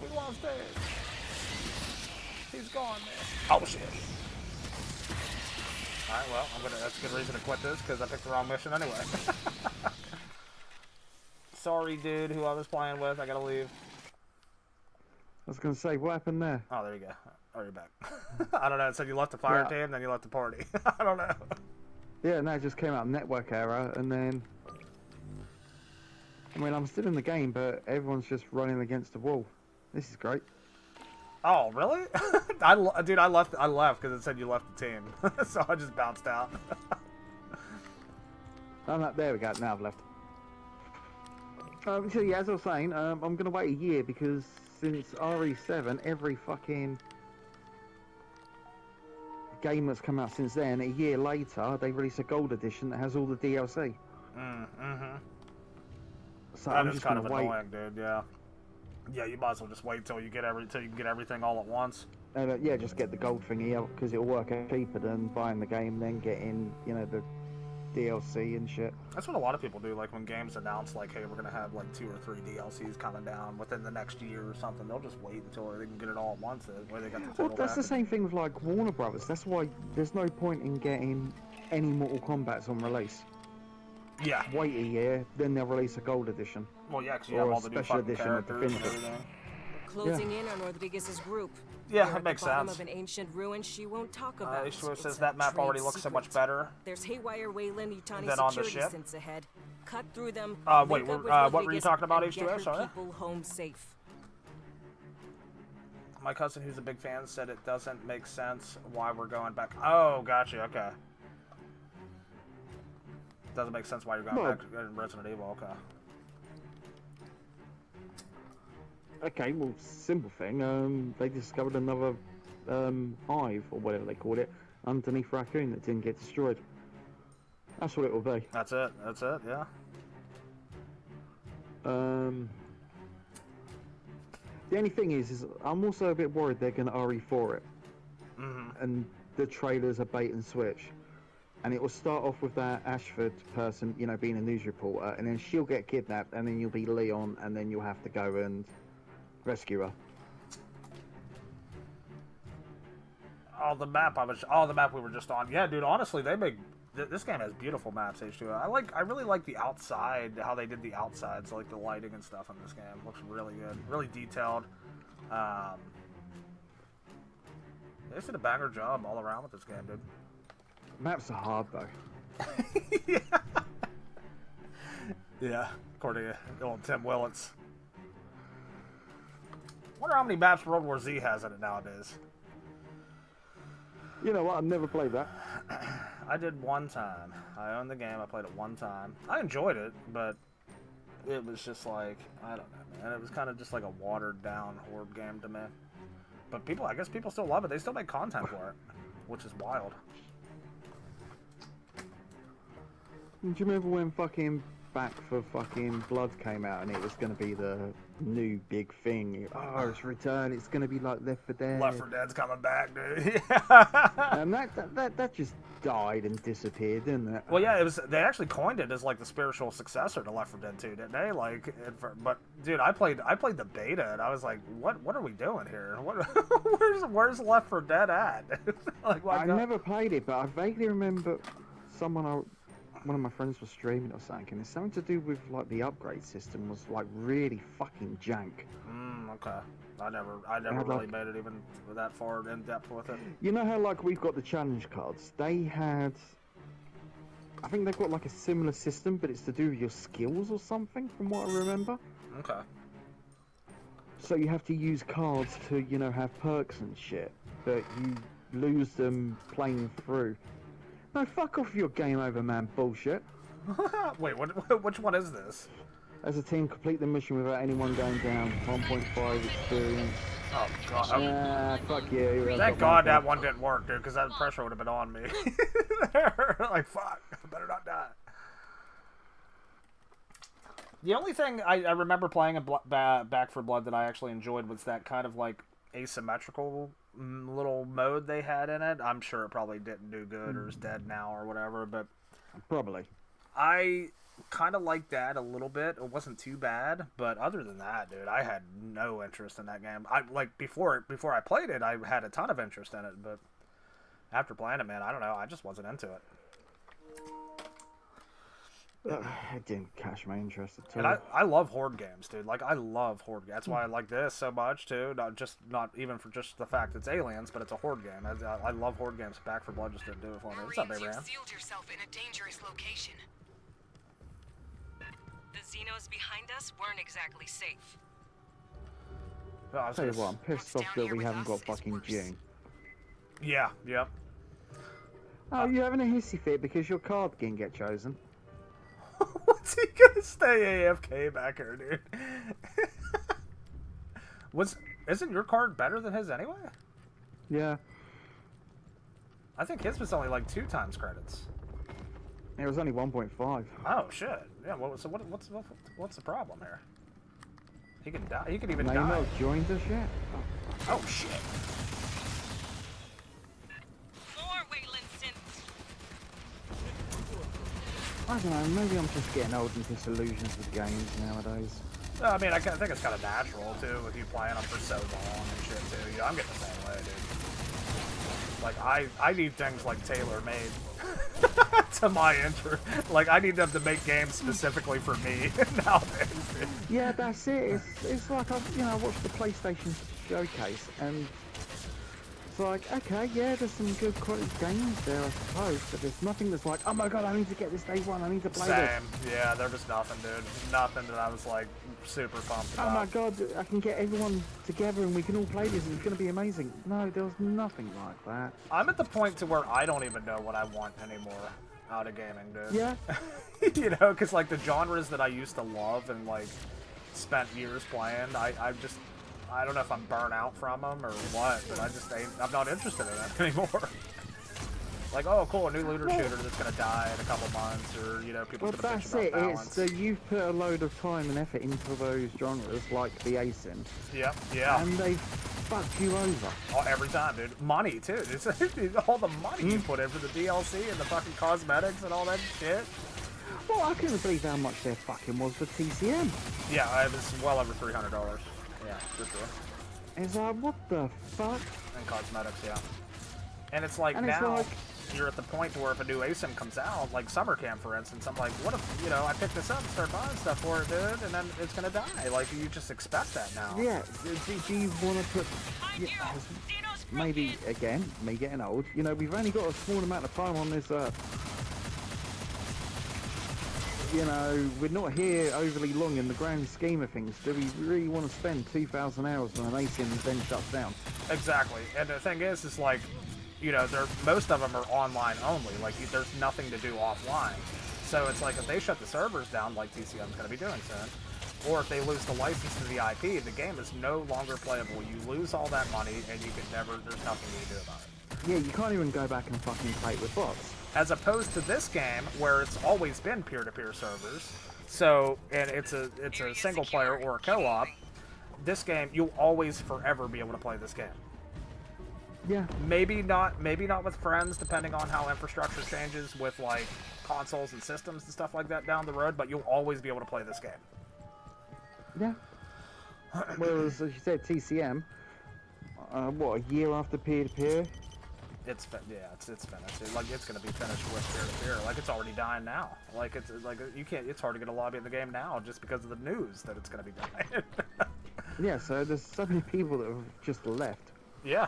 We lost it. He's gone, man. Oh, shit. Alright, well, that's a good reason to quit this, because I picked the wrong mission anyway. Sorry, dude, who I was playing with. I gotta leave. I was going to say, what happened there? Oh, there you go. Oh, you're back. I don't know. It said you left the fire team, then you left the party. I don't know. Yeah, no, it just came out network error, and then... I mean, I'm still in the game, but everyone's just running against the wall. This is great. Oh, really? Dude, I left because it said you left the team, so I just bounced out. Oh, no, there we go. Now I've left. So yeah, as I was saying, I'm gonna wait a year because since RE7, every fucking game that's come out since then, a year later, they release a gold edition that has all the DLC. Mm-hmm. So That I'm is just kind gonna of wait. annoying, dude. Yeah. Yeah, you might as well just wait till you get everything all at once. And yeah, just get the gold thingy because it'll work out cheaper than buying the game and then getting, you know, the DLC and shit. That's what a lot of people do. Like when games announce, like, hey, we're gonna have like 2 or 3 DLCs coming down within the next year or something. They'll just wait until they can get it all at once. That way they got the total Well, that's the package. same thing with like Warner Brothers. That's why there's no point in getting any Mortal Kombat's on release. Yeah. Wait a year, then they'll release a gold edition. Well, yeah, because you Or have a all the new special fucking edition of characters and Definitive. everything. Closing in on Rodriguez's group. Yeah, They're that at makes the bottom sense. of an ancient ruin she won't talk about. Ishua It's says a that map trade already looks so much secret. better. There's Haywire Wayland Yutani Than on the security ship? synths ahead. Cut through them. Wait, link up with what were you Rodriguez, talking about, and get H2O? her Sorry? people home safe. My cousin, who's a big fan, said it doesn't make sense why we're going back. Oh, gotcha. Okay. Doesn't make sense why you're going Well- back in Resident Evil. Okay. Okay, well, simple thing. They discovered another hive or whatever they called it underneath Raccoon that didn't get destroyed. That's what it will be. That's it. That's it. Yeah. The only thing is I'm also a bit worried they're going to RE4 it, and the trailers are bait and switch, and it will start off with that Ashford person, you know, being a news reporter, and then she'll get kidnapped, and then you'll be Leon, and then you'll have to go and rescue her. Oh, the map we were just on. Yeah, dude. Honestly, they make this game has beautiful maps. H2O. I really like the outside, how they did the outsides, like the lighting and stuff in this game. Looks really good, really detailed. They did a banger job all around with this game, dude. Maps are hard though. Yeah. Yeah, according to old Tim Willits. Wonder how many maps World War Z has in it nowadays. You know what? I've never played that. I did one time. I owned the game. I played it one time. I enjoyed it, but it was just like, I don't know, man. It was kind of just like a watered down horde game to me. But I guess people still love it. They still make content for it, which is wild. Do you remember when fucking Back for fucking Blood came out and it was going to be the new big thing? Oh, it's Return. It's going to be like Left 4 Dead. Left 4 Dead's coming back, dude. Yeah. And that just died and disappeared, didn't it? Well, yeah, they actually coined it as like the spiritual successor to Left 4 Dead 2, didn't they? Like, but dude, I played the beta and I was like, what are we doing here? Where's Left 4 Dead at? Like, I never played it, but I vaguely remember one of my friends was streaming or something, and it's something to do with like the upgrade system was like really fucking jank. Okay. I never really made it even that far in depth with it. You know how like we've got the challenge cards? They had, I think they've got like a similar system, but it's to do with your skills or something, from what I remember. Okay. So you have to use cards to, you know, have perks and shit, but you lose them playing through. No, fuck off your game over, man, bullshit. Wait, which one is this? As a team, complete the mission without anyone going down. 1.5 experience. Oh god. Fuck you. Thank God that one didn't work, dude, because that pressure would have been on me. Like, fuck, I better not die. The only thing I remember playing in Back 4 Blood that I actually enjoyed was that kind of like asymmetrical little mode they had in it. I'm sure it probably didn't do good or is dead now or whatever, but Probably. I kind of liked that a little bit. It wasn't too bad, but other than that, dude, I had no interest in that game. I like before I played it, I had a ton of interest in it, but after playing it, man, I don't know, I just wasn't into it. It didn't catch my interest at all. And I love horde games, dude. Like, I love horde games. That's why I like this so much, too. Not even for just the fact it's aliens, but it's a horde game. I love horde games. Back 4 Blood just didn't do it for me. What's up, Marines, Abraham? you've sealed yourself in a dangerous location. The Xenos behind us weren't exactly safe. Oh, I was Tell you gonna what, I'm pissed off that we haven't got fucking June. Yeah, yep. Oh, you having a hissy fit because your card didn't get chosen? What's he gonna stay AFK back here, dude? Isn't your card better than his anyway? Yeah. I think his was only like 2 times credits. It was only 1.5. Oh shit! Yeah. What's the problem here? He can die. He could even Now die. you not joined us yet? Oh shit! I don't know, maybe I'm just getting old and disillusioned with games nowadays. I mean, I think it's kind of natural too with you playing them for so long and shit too. Yeah, I'm getting the same way, dude. Like I need things like tailor made to my interest. Like I need them to make games specifically for me nowadays. Dude. Yeah, that's it. It's like I watched the PlayStation showcase and it's like, okay, yeah, there's some good quality games there, I suppose, but there's nothing that's like, oh my god, I need to get this day one, I need to play this. Same, yeah, there was nothing, dude. Nothing that I was like super pumped about. Oh my god, I can get everyone together and we can all play this and it's going to be amazing. No, there was nothing like that. I'm at the point to where I don't even know what I want anymore out of gaming, dude. Yeah. You know, because like the genres that I used to love and like spent years playing, I don't know if I'm burnt out from them or what, but I'm not interested in it anymore. Like, oh, cool, a new looter shooter that's gonna die in a couple months, or you know, people gonna bitch about balance. It's that you've put a load of time and effort into those genres, like the ASIN. Yep, yeah. And they fuck you over. Oh, every time, dude. Money too. It's all the money you put in for the DLC and the fucking cosmetics and all that shit. Well, I couldn't believe how much there fucking was for TCM. Yeah, it was well over $300. Yeah, for sure. It's like, what the fuck? And cosmetics, yeah. And it's like And now it's like, you're at the point to where if a new ASIM comes out, like Summer Camp for instance, I'm like, what if, you know, I pick this up and start buying stuff for it, dude, and then it's gonna die. Like, you just expect that now. yeah, do you want to put... Yeah, maybe, again, me getting old, you know, we've only got a small amount of time on this earth. You know, we're not here overly long in the grand scheme of things. Do we really want to spend 2,000 hours on an ASIN and then shuts down? Exactly. And the thing is like, you know, most of them are online only. Like, there's nothing to do offline. So it's like if they shut the servers down, like TCM's going to be doing soon, or if they lose the license to the IP, the game is no longer playable. You lose all that money, and you can there's nothing you can do about it. Yeah, you can't even go back and fucking play it with bots. As opposed to this game, where it's always been peer-to-peer servers. So, and it's a single player or a co-op. This game, you'll always forever be able to play this game. Yeah. Maybe not with friends, depending on how infrastructure changes with like consoles and systems and stuff like that down the road, but you'll always be able to play this game. Yeah. Whereas, as you said, TCM, what, a year after peer-to-peer? It's finished. Like, it's gonna be finished with peer-to-peer. Like, it's already dying now. Like, it's like you can't. It's hard to get a lobby in the game now just because of the news that it's gonna be dying. Yeah. So there's so many people that have just left. Yeah.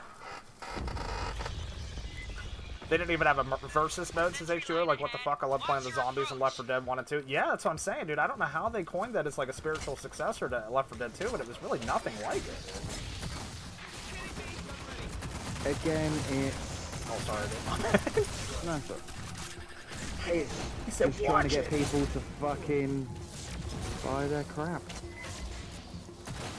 They didn't even have a versus mode since H2O. Like, what the fuck? I love playing the zombies in Left 4 Dead 1 and 2. Yeah, that's what I'm saying, dude. I don't know how they coined that as like a spiritual successor to Left 4 Dead 2, but it was really nothing like it. Again, it's... Oh, sorry, dude. No, sorry. It's trying to get people to fucking buy their crap.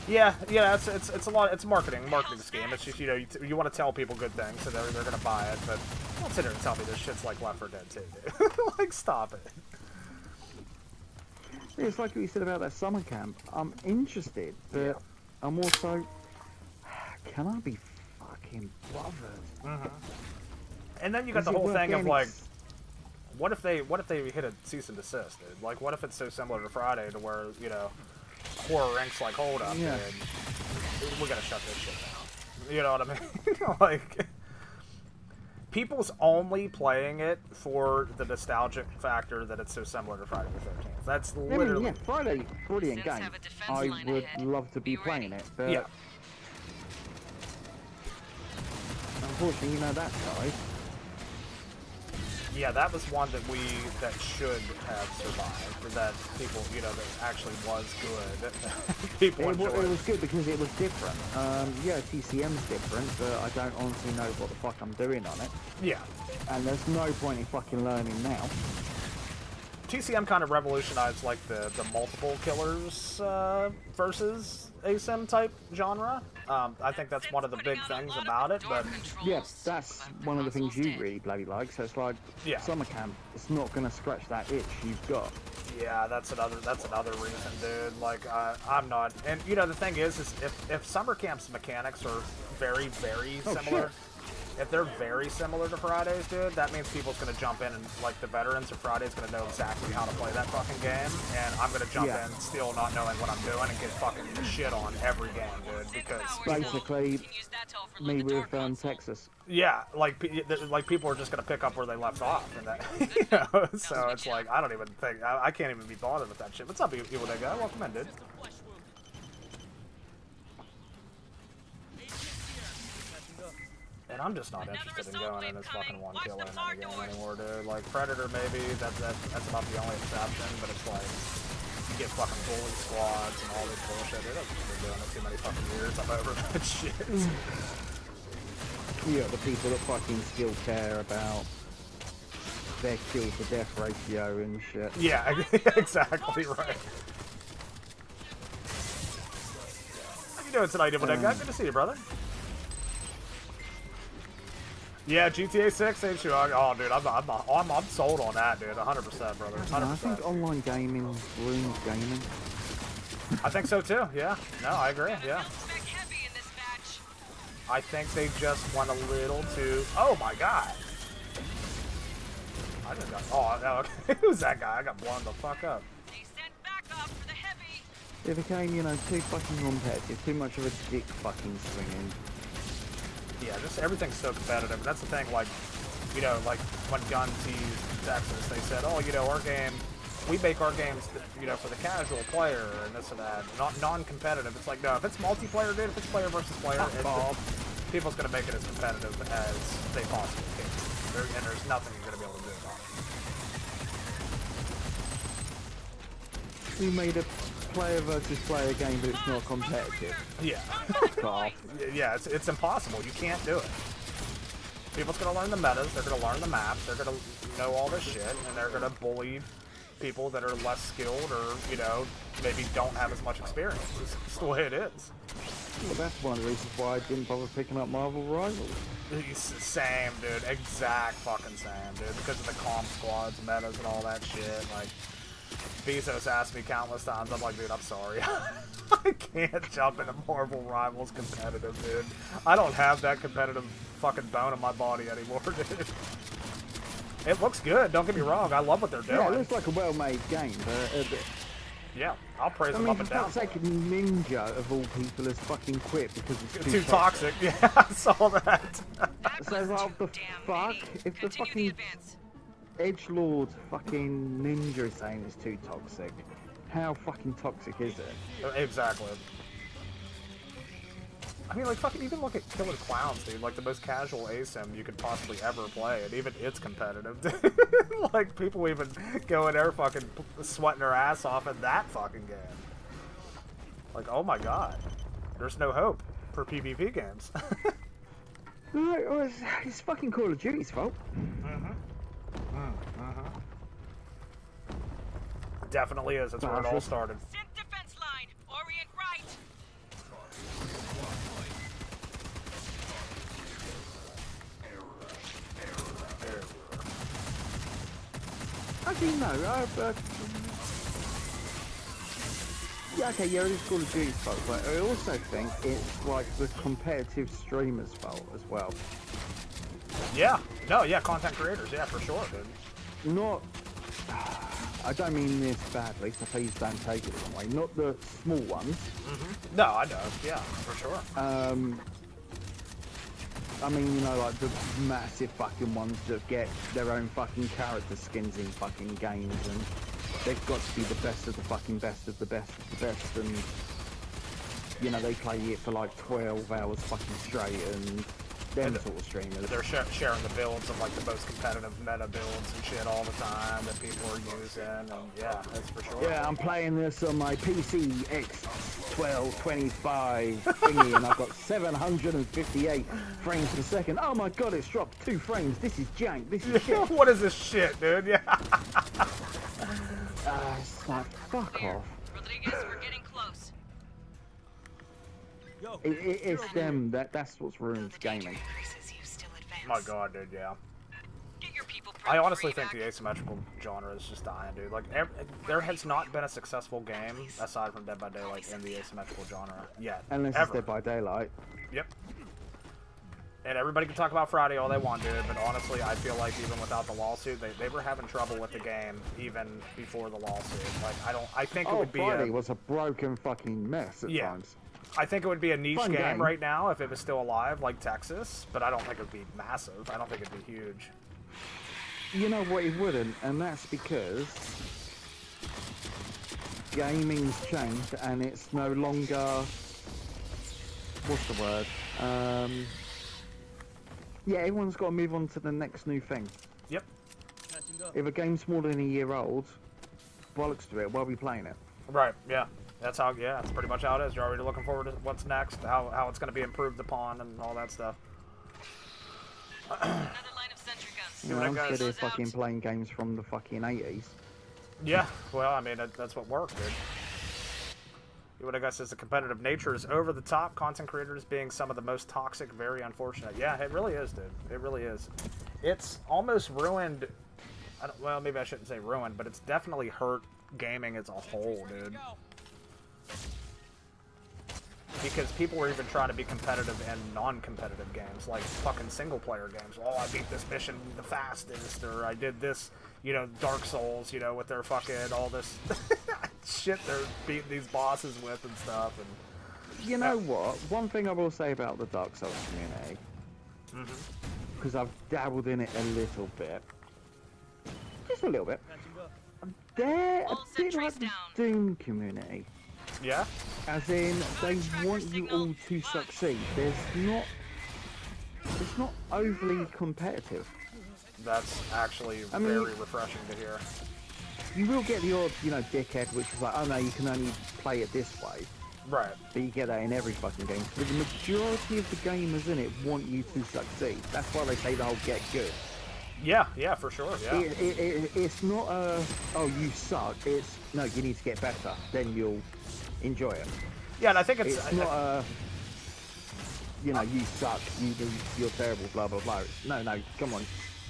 Yeah, it's a lot. It's a marketing scheme. It's just, you know, you want to tell people good things, so they're gonna buy it. But don't sit here and tell me this shit's like Left 4 Dead 2, dude. Like, stop it. Yeah, it's like what you said about that summer camp. I'm interested, but Yeah. I'm also... Can I be fucking bothered? Mm-hmm. And then you got Is the it whole worth thing of getting like, what if they hit a cease and desist, dude? Like, what if it's so similar to Friday to where, you know, Horror Inc.'s like, hold up, Yeah. dude, we're gonna shut this shit down. You know what I mean? Like, people's only playing it for the nostalgic factor that it's so similar to Friday the 13th. That's literally... I mean, yeah, Friday, brilliant game. Have a defense I line would ahead. love to be Be playing ready. it, but Yeah. unfortunately, you know that side. Yeah, that was one that should have survived, or that people, you know, that actually was good. People enjoyed. It was good because it was different. Yeah, TCM's different, but I don't honestly know what the fuck I'm doing on it. Yeah. And there's no point in fucking learning now. TCM kind of revolutionized like the multiple killers versus ASIM type genre. I think that's one of the big things about it, but Yes, that's one of the things you really bloody like. So it's like, Yeah. summer camp, it's not gonna scratch that itch you've got. yeah, that's another reason, dude. Like I'm not, and you know the thing is if summer camp's mechanics are very similar. Shit. If they're very similar to Fridays, dude, that means people's gonna jump in and, like, the veterans of Fridays gonna know exactly how to play that fucking game, and I'm gonna jump in still not knowing what I'm doing and get fucking shit on every game, dude, because Basically, me with Texas. yeah, like people are just gonna pick up where they left off, and that, you know, so it's like I don't even think I can't even be bothered with that shit. What's up, Evil Day Guy? Welcome in, dude. And I'm just not interested in going in this fucking one kill in any game anymore, dude. Like, Predator maybe, that's about the only exception, but it's like, you get fucking bully squads and all this bullshit. Dude, I've been doing it too many fucking years. I'm over that shit. You got the people that fucking still care about their kill to death ratio and shit. Yeah, exactly right. How you doing tonight, Evil Day Guy? Good to see you, brother. Yeah, GTA 6 ain't you? Oh, dude, I'm sold on that, dude. 100%, brother. 100%. I think online gaming ruins gaming. I think so too. Yeah. No, I agree. Yeah. I think they just went a little too. Oh my god. I just got. Oh, no, okay. Who's that guy? I got blown the fuck up. It became, you know, too fucking competitive, too much of a dick fucking swinging. Yeah, just everything's so competitive. And that's the thing, like, you know, like when Gun teased Texas, they said, oh, you know, our game, we make our games, you know, for the casual player and this and that, not non-competitive. It's like, no, if it's multiplayer, dude, if it's player versus player, people's going to make it as competitive as they possibly can. And there's nothing you're going to be able to do about it. We made a player versus player game, but it's not competitive. Yeah. God. Yeah, it's impossible. You can't do it. People's gonna learn the metas, they're gonna learn the maps, they're gonna know all this shit, and they're gonna bully people that are less skilled or, you know, maybe don't have as much experience. It's the way it is. Well, that's one of the reasons why I didn't bother picking up Marvel Rivals. Same, dude. Exact fucking same, dude. Because of the comp squads, metas, and all that shit. Like, Bezos asked me countless times. I'm like, dude, I'm sorry. I can't jump into Marvel Rivals competitive, dude. I don't have that competitive fucking bone in my body anymore, dude. It looks good, don't get me wrong. I love what they're doing. Yeah, it looks like a well-made game, but... yeah, I'll praise them up and down. I mean, for fuck's sake, Ninja, of all people, has fucking quit because it's too toxic. Yeah, I saw that. So, what the fuck? If the fucking edgelord fucking Ninja is saying it's too toxic, how fucking toxic is it? Exactly. I mean, like, fucking even look at Killer Clowns, dude. Like, the most casual ASIM you could possibly ever play, and even it's competitive, dude. Like, people even go in there fucking sweating their ass off in that fucking game. Like, oh my god. There's no hope for PvP games. Right, well, it's fucking Call of Duty's fault. Definitely is. That's where it all started. Defense line, orient right. Actually, no. Yeah, okay, yeah, it is Call of Duty's fault, but I also think it's like the competitive streamers' fault as well. Yeah. No, yeah, content creators. Yeah, for sure, dude. Not... I don't mean this badly, so please don't take it the wrong way. Not the small ones. No, I know. Yeah, for sure. I mean, you know, like the massive fucking ones that get their own fucking character skins in fucking games, and they've got to be the best of the fucking best of the best of the best, and, you know, they play it for like 12 hours fucking straight, and them sort of streamers. They're sharing the builds of like the most competitive meta builds and shit all the time that people are using, and yeah, that's for sure. Yeah, I'm playing this on my PC X1225 thingy, and I've got 758 frames per second. Oh my god, it's dropped 2 frames. This is jank. This is shit. What is this shit, dude? Yeah. It's like, fuck off. Rodriguez, we're getting close. It's them that's what's ruined gaming. My god, dude, yeah. Get your people I prepped honestly for think the asymmetrical genre is just dying, dude. Like, there has not been a successful game aside from Dead by Daylight in the asymmetrical genre yet. Unless ever. it's Dead by Daylight. Yep. And everybody can talk about Friday all they want, dude, but honestly, I feel like even without the lawsuit, they were having trouble with the game even before the lawsuit. Like, I think it would be Friday was a broken fucking mess at times. I think it would be a niche Fun game game right now if it was still alive, like Texas, but I don't think it would be massive. I don't think it'd be huge. You know what, it wouldn't, and that's because gaming's changed and it's no longer, what's the word? Yeah, everyone's got to move on to the next new thing. Yep. If a game's more than a year old, bollocks to it, why are we playing it? Right, yeah. That's pretty much how it is. You're already looking forward to what's next, how it's going to be improved upon, and all that stuff. Another line of sentry guns. You know, I'm still here fucking playing games from the fucking 80s. Yeah, well, I mean, that's what works, dude. What I guess is the competitive nature is over the top, content creators being some of the most toxic, very unfortunate. Yeah, it really is, dude. It really is. It's almost ruined, well, maybe I shouldn't say ruined, but it's definitely hurt gaming as a whole, dude. Because people were even trying to be competitive in non-competitive games, like fucking single-player games. Oh, I beat this mission the fastest, or I did this, you know, Dark Souls, you know, with their fucking, all this shit they're beating these bosses with and stuff. And you know what? One thing I will say about the Dark Souls community, because I've dabbled in it a little bit, just a little bit, they're a bit like the Doom community. Yeah? As in, they want you all to succeed. It's not overly competitive. That's actually very refreshing to hear. You will get the odd, you know, dickhead, which is like, oh no, you can only play it this way. Right. But you get that in every fucking game. But the majority of the gamers in it want you to succeed. That's why they say the whole get good. Yeah, yeah, for sure, yeah. It's not a, oh, you suck. It's, no, you need to get better. Then you'll enjoy it. Yeah, and I think it's not a, you know, you suck, you're terrible, blah, blah, blah. No, come on,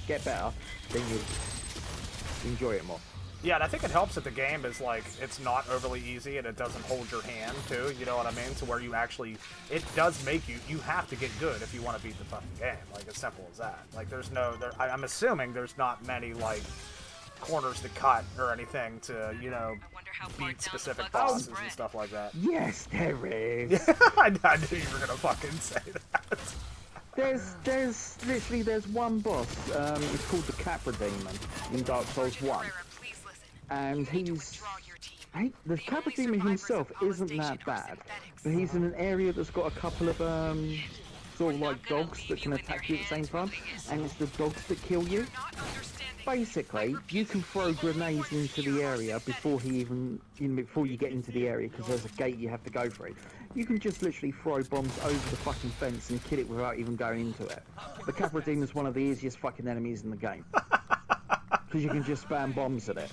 get better, then you'll enjoy it more. Yeah, and I think it helps that the game is, like, it's not overly easy and it doesn't hold your hand, too, you know what I mean? To where you actually, it does make you have to get good if you want to beat the fucking game. Like, as simple as that. Like, there's no, I'm assuming there's not many, like, corners to cut or anything to, you know, beat specific bosses and stuff like that. Yes, there is. I knew you were gonna fucking say that. There's one boss, it's called the Capra Demon in Dark Souls 1. And the Capra Demon himself isn't that bad, but he's in an area that's got a couple of, sort of like dogs that can attack you at the same time, and it's the dogs that kill you. Basically, you can throw grenades into the area before before you get into the area, because there's a gate you have to go through. You can just literally throw bombs over the fucking fence and kill it without even going into it. The Capra Demon is one of the easiest fucking enemies in the game, because you can just spam bombs at it.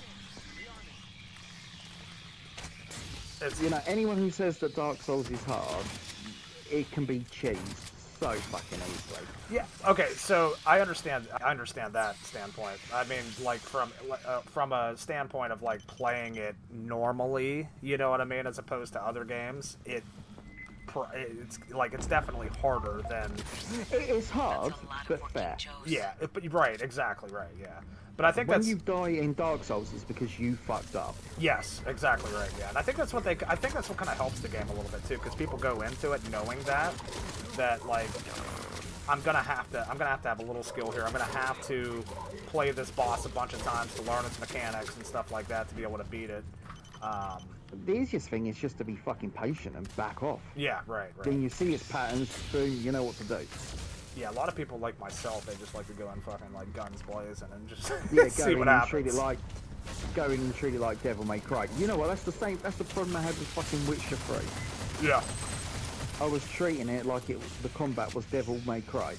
You know, anyone who says that Dark Souls is hard, it can be cheesed so fucking easily. Yeah. Okay. So I understand that standpoint. I mean, like from a standpoint of like playing it normally, you know what I mean, as opposed to other games. It's definitely harder than. It's hard, but fair. Yeah. But right. Exactly right. Yeah. But I think when you die in Dark Souls, it's because you fucked up. Yes, exactly right. Yeah, and I think that's what kind of helps the game a little bit too, because people go into it knowing that like I'm gonna have to have a little skill here. I'm gonna have to play this boss a bunch of times to learn its mechanics and stuff like that to be able to beat it. The easiest thing is just to be fucking patient and back off. Yeah, right. Then you see its patterns, boom, you know what to do. Yeah, a lot of people like myself, they just like to go and fucking like guns blazing and just Yeah, see what and treat happens. it like going and treat it like Devil May Cry. You know what? That's the same. That's the problem I had with fucking Witcher 3. Yeah. I was treating it like the combat was Devil May Cry.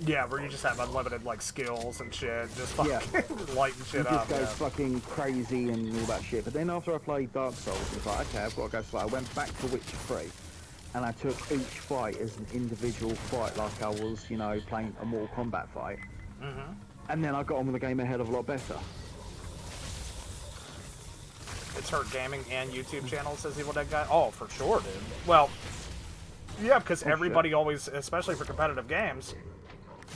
Yeah, where you just have unlimited like skills and shit, just fucking Yeah. lighting shit It up. just goes Yeah. fucking crazy and all that shit. But then after I played Dark Souls, it was like, okay, I've got to go slow. I went back to Witcher 3, and I took each fight as an individual fight, like I was, you know, playing a Mortal Kombat fight. Mm-hmm. And then I got on with the game a hell of a lot better. It's hurt gaming and YouTube channel, says Evil Dead Guy. Oh, for sure, dude. Well, yeah, because everybody always, especially for competitive games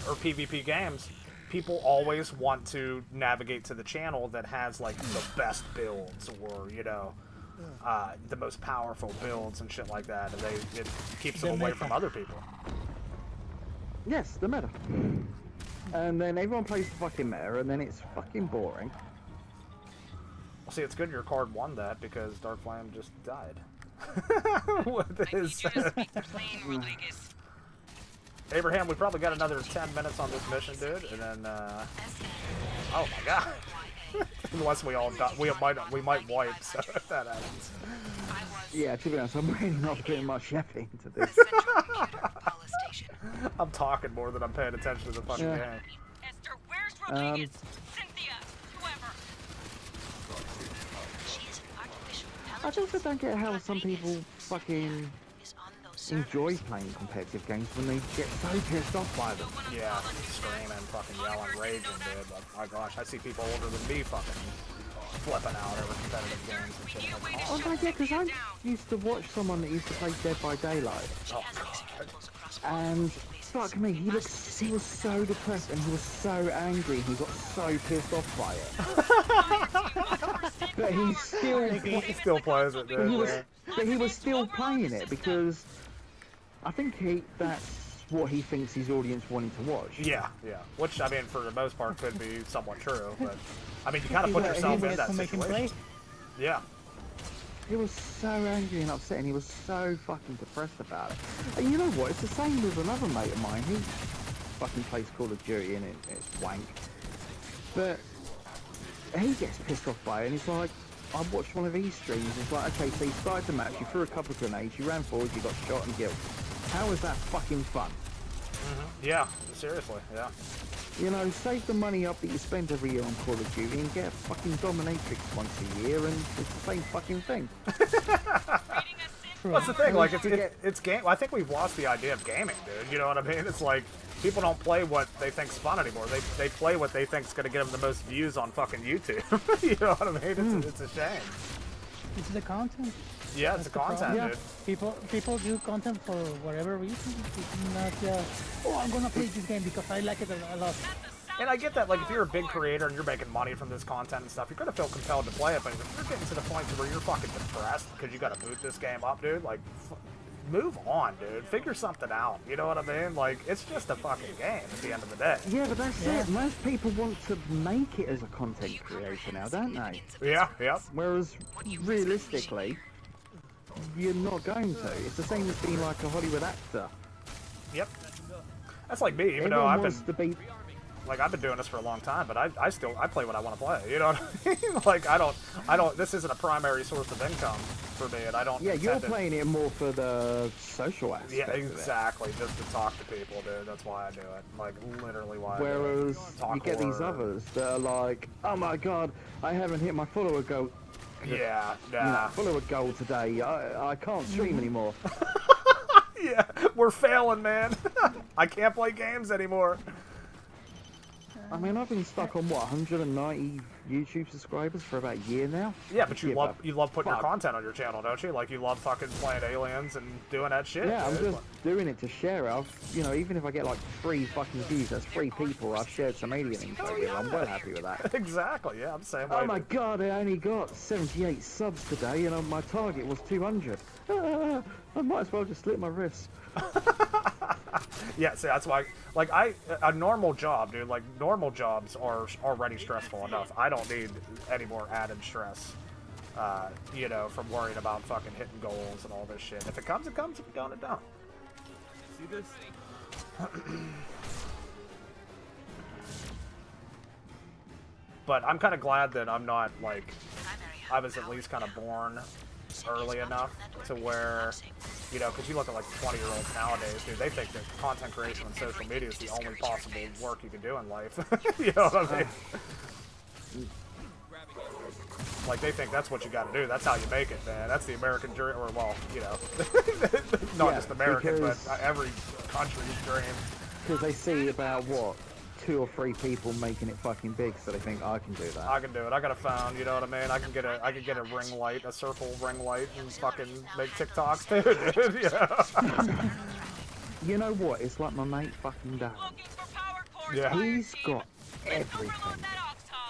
or PvP games, people always want to navigate to the channel that has like the best builds or, you know, the most powerful builds and shit like that, and it keeps them away from other people. Yes, the meta. And then everyone plays the fucking meta, and then it's fucking boring. Well, see, it's good your card won that because Dark Flame just died. With his... Abraham, we probably got another 10 minutes on this mission, dude, and then, oh my god. Unless we all die, we might wipe, so if that happens. Yeah, to be honest, I'm really not putting much shipping into this. I'm talking more than I'm paying attention to the fucking game. Esther, where's Rodriguez? Cynthia, whoever. I just don't get how some people fucking enjoy playing competitive games when they get so pissed off by them. Yeah, screaming, fucking yelling, raging, dude. Like, my gosh, I see people older than me fucking flipping out over competitive games and shit. I'm like, Oh, yeah, because I used to watch someone that used to play Dead by Daylight. oh god. And fuck me, he was so depressed and he was so angry. He got so pissed off by it. But he Still plays it, dude. but he was still playing it because I think that's what he thinks his audience wanted to watch. Yeah, yeah. Which, I mean, for the most part could be somewhat true, but I mean, you kind of put yourself in that situation. Yeah. He was so angry and upset, and he was so fucking depressed about it. And you know what? It's the same with another mate of mine. He fucking plays Call of Duty, and it's wank. But he gets pissed off by it, and he's like, I watched one of his streams. It's like, okay, so you started the match, you threw a couple of grenades, you ran forward, you got shot and killed. How is that fucking fun? Yeah, seriously, yeah. You know, save the money up that you spend every year on Call of Duty and get a fucking dominatrix once a year, and it's the same fucking thing. What's the thing? Like, it's game. I think we've lost the idea of gaming, dude. You know what I mean? It's like people don't play what they think's fun anymore. They play what they think's gonna get them the most views on fucking YouTube. You know what I mean? It's a shame. It's the content. Yeah, it's the content, Yeah. dude. People do content for whatever reason. It's not just, oh, I'm gonna play this game because I like it a lot. And I get that, like, if you're a big creator and you're making money from this content and stuff, you're gonna feel compelled to play it. But if you're getting to the point to where you're fucking depressed because you gotta boot this game up, dude, like, move on, dude. Figure something out. You know what I mean? Like, it's just a fucking game at the end of the day. Yeah, but that's it. Most people want to make it as a content creator now, don't they? Yeah, yeah. Whereas, realistically, you're not going to. It's the same as being like a Hollywood actor. Yep. That's like me, even though Everyone I've wants been... to be. Like, I've been doing this for a long time, but I play what I want to play. You know what I mean? Like, I don't, this isn't a primary source of income for me, and I don't. Yeah, you're intend to- playing it more for the social aspect. Yeah, of it. exactly. Just to talk to people, dude. That's why I do it. Like, literally why I do Whereas it. Talk you get these horror. others that are like, oh my god, I haven't hit my follower goal. Yeah, You know, nah. follower goal today. I can't stream anymore. Yeah, we're failing, man. I can't play games anymore. I mean, I've been stuck on what 190 YouTube subscribers for about a year now. Yeah, but you love putting your fuck. content on your channel, don't you? Like, you love fucking playing aliens and doing that shit. Yeah, I'm dude. just doing it to share. You know, even if I get like 3 fucking views, that's 3 people I've shared some alien info with. I'm well happy with that. Exactly. Yeah, I'm the same way. Oh my dude. god, I only got 78 subs today, and my target was 200. I might as well just slit my wrists. Yeah, see, that's why, like, a normal job, dude, like, normal jobs are already stressful enough. I don't need any more added stress, you know, from worrying about fucking hitting goals and all this shit. If it comes, it comes. If it don't, it don't. See this? But I'm kind of glad that I'm not, like, I was at least kind of born early enough to where, you know, because you look at, like, 20-year-olds nowadays, dude, they think that content creation on social media is the only possible work you can do in life. You know what I mean? Like, they think that's what you gotta do. That's how you make it, man. That's the American dream, or, well, you know, not just American, but every country's dream. Because they see about, what, 2 or 3 people making it fucking big, so they think, I can do that. I can do it. I got a phone, you know what I mean? I can get a ring light, a circle ring light, and fucking make TikToks too, dude. You know? You know what? It's like my mate fucking Dan. Yeah. He's got everything.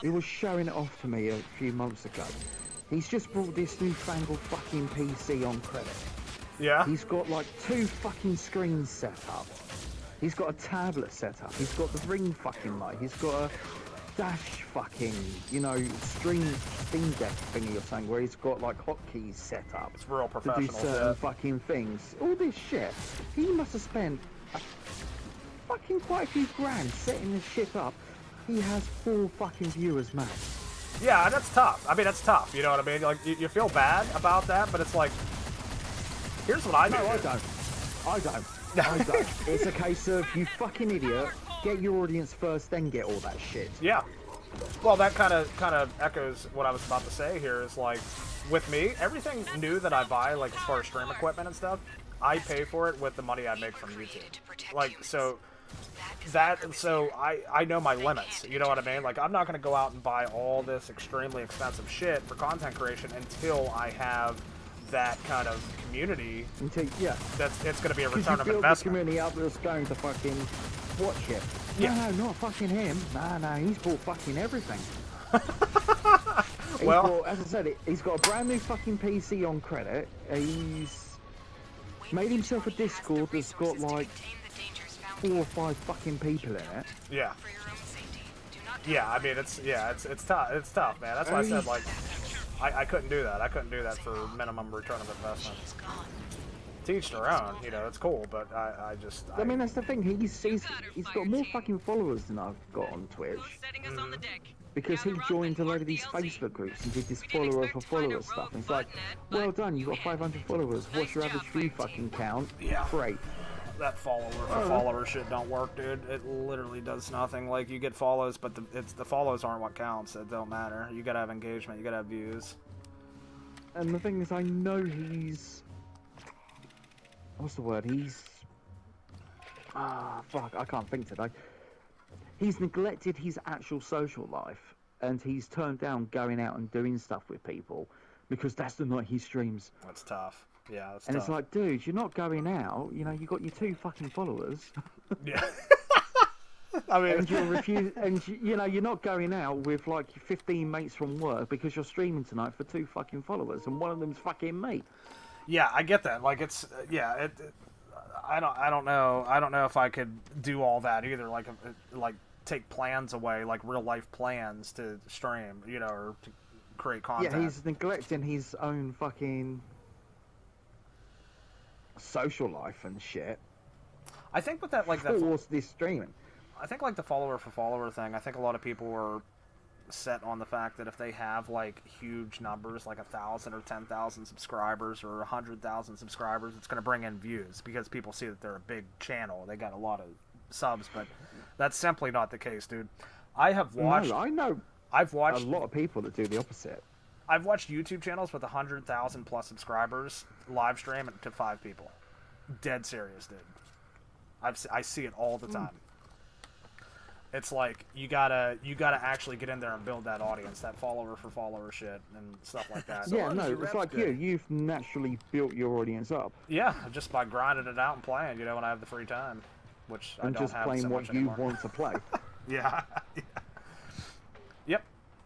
He was showing it off to me a few months ago. He's just brought this newfangled fucking PC on credit. Yeah. He's got like 2 fucking screens set up. He's got a tablet set up. He's got the ring fucking light. He's got a dash fucking, you know, Steam Deck thingy or something where he's got like hotkeys set up. It's real to professional do certain shit. fucking things. All this shit. He must have spent fucking quite a few grand setting this shit up. He has 4 fucking viewers max. Yeah, that's tough. I mean, that's tough. You know what I mean? Like, you feel bad about that, but it's like, here's what I do. No, I don't. I don't. It's a case of, you fucking idiot, get your audience first, then get all that shit. Yeah. Well, that kind of echoes what I was about to say here. Is like, with me, everything new that I buy, like as far as stream equipment and stuff, I pay for it with the money I make from YouTube. Like, so I know my limits. You know what I mean? Like, I'm not going to go out and buy all this extremely expensive shit for content creation until I have that kind of community. Until, yeah. It's going to be a return of build investment. the community up that's going to fucking watch it. Yeah. No, not fucking him. No, he's bought fucking everything. Well, bought, as I said, he's got a brand new fucking PC on credit. He's made himself a Discord that's got like 4 or 5 fucking people in it. yeah. Yeah, I mean, it's tough. It's tough, man. That's why I said, like, I couldn't do that. I couldn't do that for minimum return of investment. To each their own, you know, it's cool, but I mean, that's the thing. He's got more fucking followers than I've got on Twitch. Because he joined a load of these Facebook groups and did this follower for follower stuff. And it's like, well done, you got 500 followers. What's your average view fucking count? Yeah. Great. That follower for follower shit don't work, dude. It literally does nothing. Like, you get follows, but the follows aren't what counts. It don't matter. You gotta have engagement. You gotta have views. And the thing is, I know he's... What's the word? He's... fuck, I can't think today. He's neglected his actual social life, and he's turned down going out and doing stuff with people, because that's the night he streams. That's tough. Yeah, that's and tough. It's like, dude, you're not going out. You know, you got your 2 fucking followers. Yeah. I mean, and you know, you're not going out with like 15 mates from work because you're streaming tonight for 2 fucking followers, and one of them's fucking me. Yeah, I get that. Like, it's I don't know if I could do all that either. Like take plans away, like real life plans to stream, you know, or to create content. Yeah, he's neglecting his own fucking social life and shit. I think with that, like that. Towards this streaming. I think like the follower for follower thing. I think a lot of people are set on the fact that if they have like huge numbers, like 1,000 or 10,000 subscribers or 100,000 subscribers, it's going to bring in views because people see that they're a big channel. They got a lot of subs, but that's simply not the case, dude. I have watched. No, I know. I've watched a lot of people that do the opposite. I've watched YouTube channels with 100,000 plus subscribers live stream to 5 people. Dead serious, dude. I see it all the time. It's like you gotta actually get in there and build that audience, that follower for follower shit and stuff like that. Yeah, no, it's like you've naturally built your audience up. Yeah, just by grinding it out and playing, you know, when I have the free time, which I don't have just playing so what much you anymore. want to play. Yeah. Yep.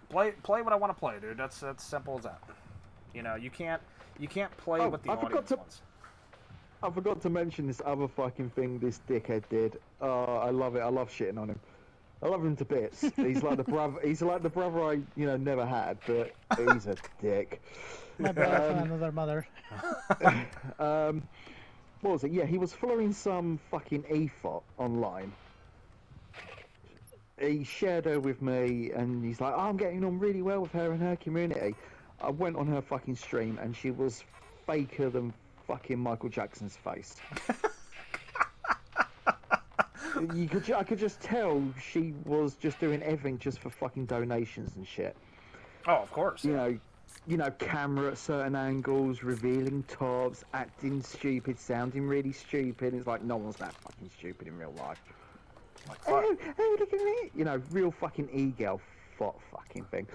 Play what I want to play, dude. That's simple as that. You know, you can't play what the audience wants. I forgot to mention this other fucking thing this dickhead did. I love it. I love shitting on him. I love him to bits. He's like the brother. He's like the brother I, never had, but he's a dick. My brother from another mother. What was it? Yeah, he was following some fucking EFOT online. he shared her with me, and he's like, oh, I'm getting on really well with her and her community. I went on her fucking stream, and she was faker than fucking Michael Jackson's face. I could just tell she was just doing everything just for fucking donations and shit. Oh, of course. You know, camera at certain angles, revealing tops, acting stupid, sounding really stupid. It's like no one's that fucking stupid in real life. Like, Oh, look at me! You know, real fucking e-girl fucking thing.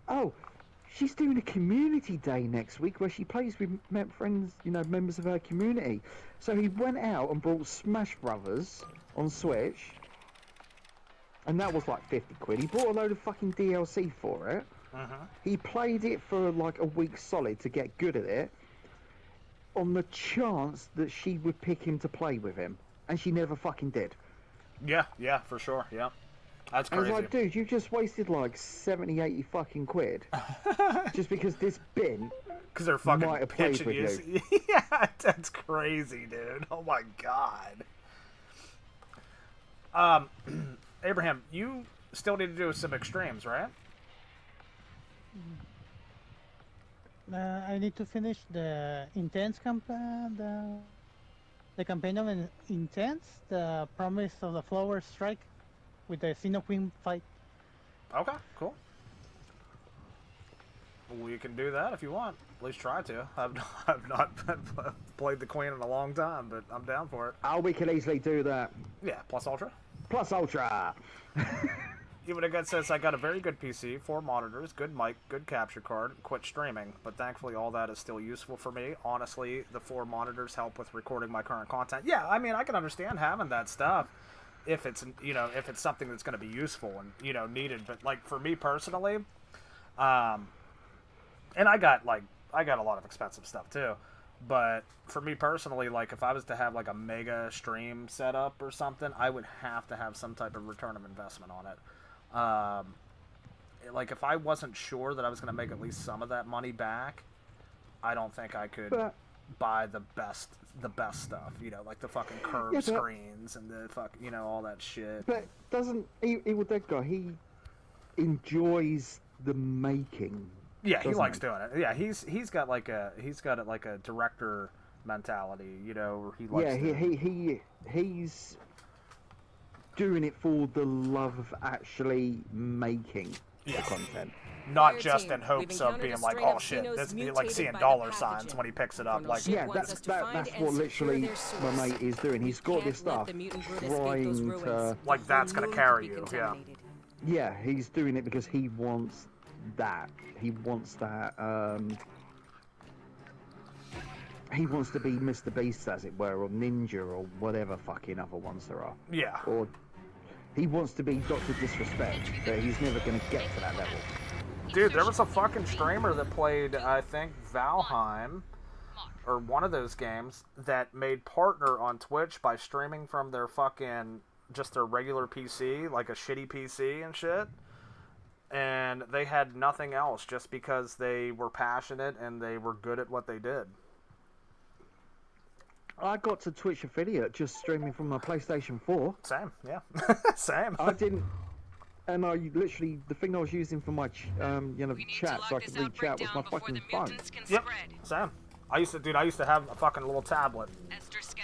Oh, she's doing a community day next week where she plays with friends, you know, members of her community. So he went out and bought Smash Brothers on Switch, and that was like 50 quid. He bought a load of fucking DLC for it. He played it for like a week solid to get good at it, on the chance that she would pick him to play with him, and she never fucking did. Yeah, for sure. Yeah, that's I was crazy. like, dude, you just wasted like 70, 80 fucking quid just because this bin Because they're fucking might have played pitching with you. Yeah, that's crazy, dude. Oh my god. Abraham, you still need to do some extremes, right? I need to finish the Intense campaign, the campaign of Intense, the Promise of the Flower Strike, with the Xeno Queen fight. Okay, cool. We can do that if you want. At least try to. I've not played the Queen in a long time, but I'm down for it. Oh, we can easily do that. Yeah, plus Ultra. Plus Ultra. Even a good says, I got a very good PC, 4 monitors, good mic, good capture card, quit streaming, but thankfully all that is still useful for me. Honestly, the 4 monitors help with recording my current content. Yeah, I mean, I can understand having that stuff if it's, you know, if it's something that's going to be useful and, you know, needed. But, like, for me personally, and I got a lot of expensive stuff too. But for me personally, like, if I was to have, like, a mega stream setup or something, I would have to have some type of return of investment on it. Like, if I wasn't sure that I was going to make at least some of that money back, I don't think I could buy the best stuff, you know, like the fucking curved screens and the you know, all that shit. But doesn't Evil Dead guy, he enjoys the making. Yeah, he likes doing it. Yeah, he's got a director mentality, you know, where he likes he's doing it for the love of actually making the content. Not just in hopes of being like, oh shit, this, like seeing dollar signs when he picks it up. Like, yeah, that's what literally my mate is doing. He's got this stuff trying to, like, that's gonna carry you. Yeah. Yeah, he's doing it because he wants that. He wants that. He wants to be Mr. Beast, as it were, or Ninja, or whatever fucking other ones there are. Yeah. Or he wants to be Dr. Disrespect, but he's never going to get to that level. Dude, there was a fucking streamer that played, I think, Valheim, or one of those games, that made partner on Twitch by streaming from their fucking, just their regular PC, like a shitty PC and shit. And they had nothing else just because they were passionate and they were good at what they did. I got to Twitch affiliate just streaming from my PlayStation 4. Same, yeah. Same. I didn't... And I literally, the thing I was using for my, chat, so I could read chat, was my fucking phone. Yep, same. I used to have a fucking little tablet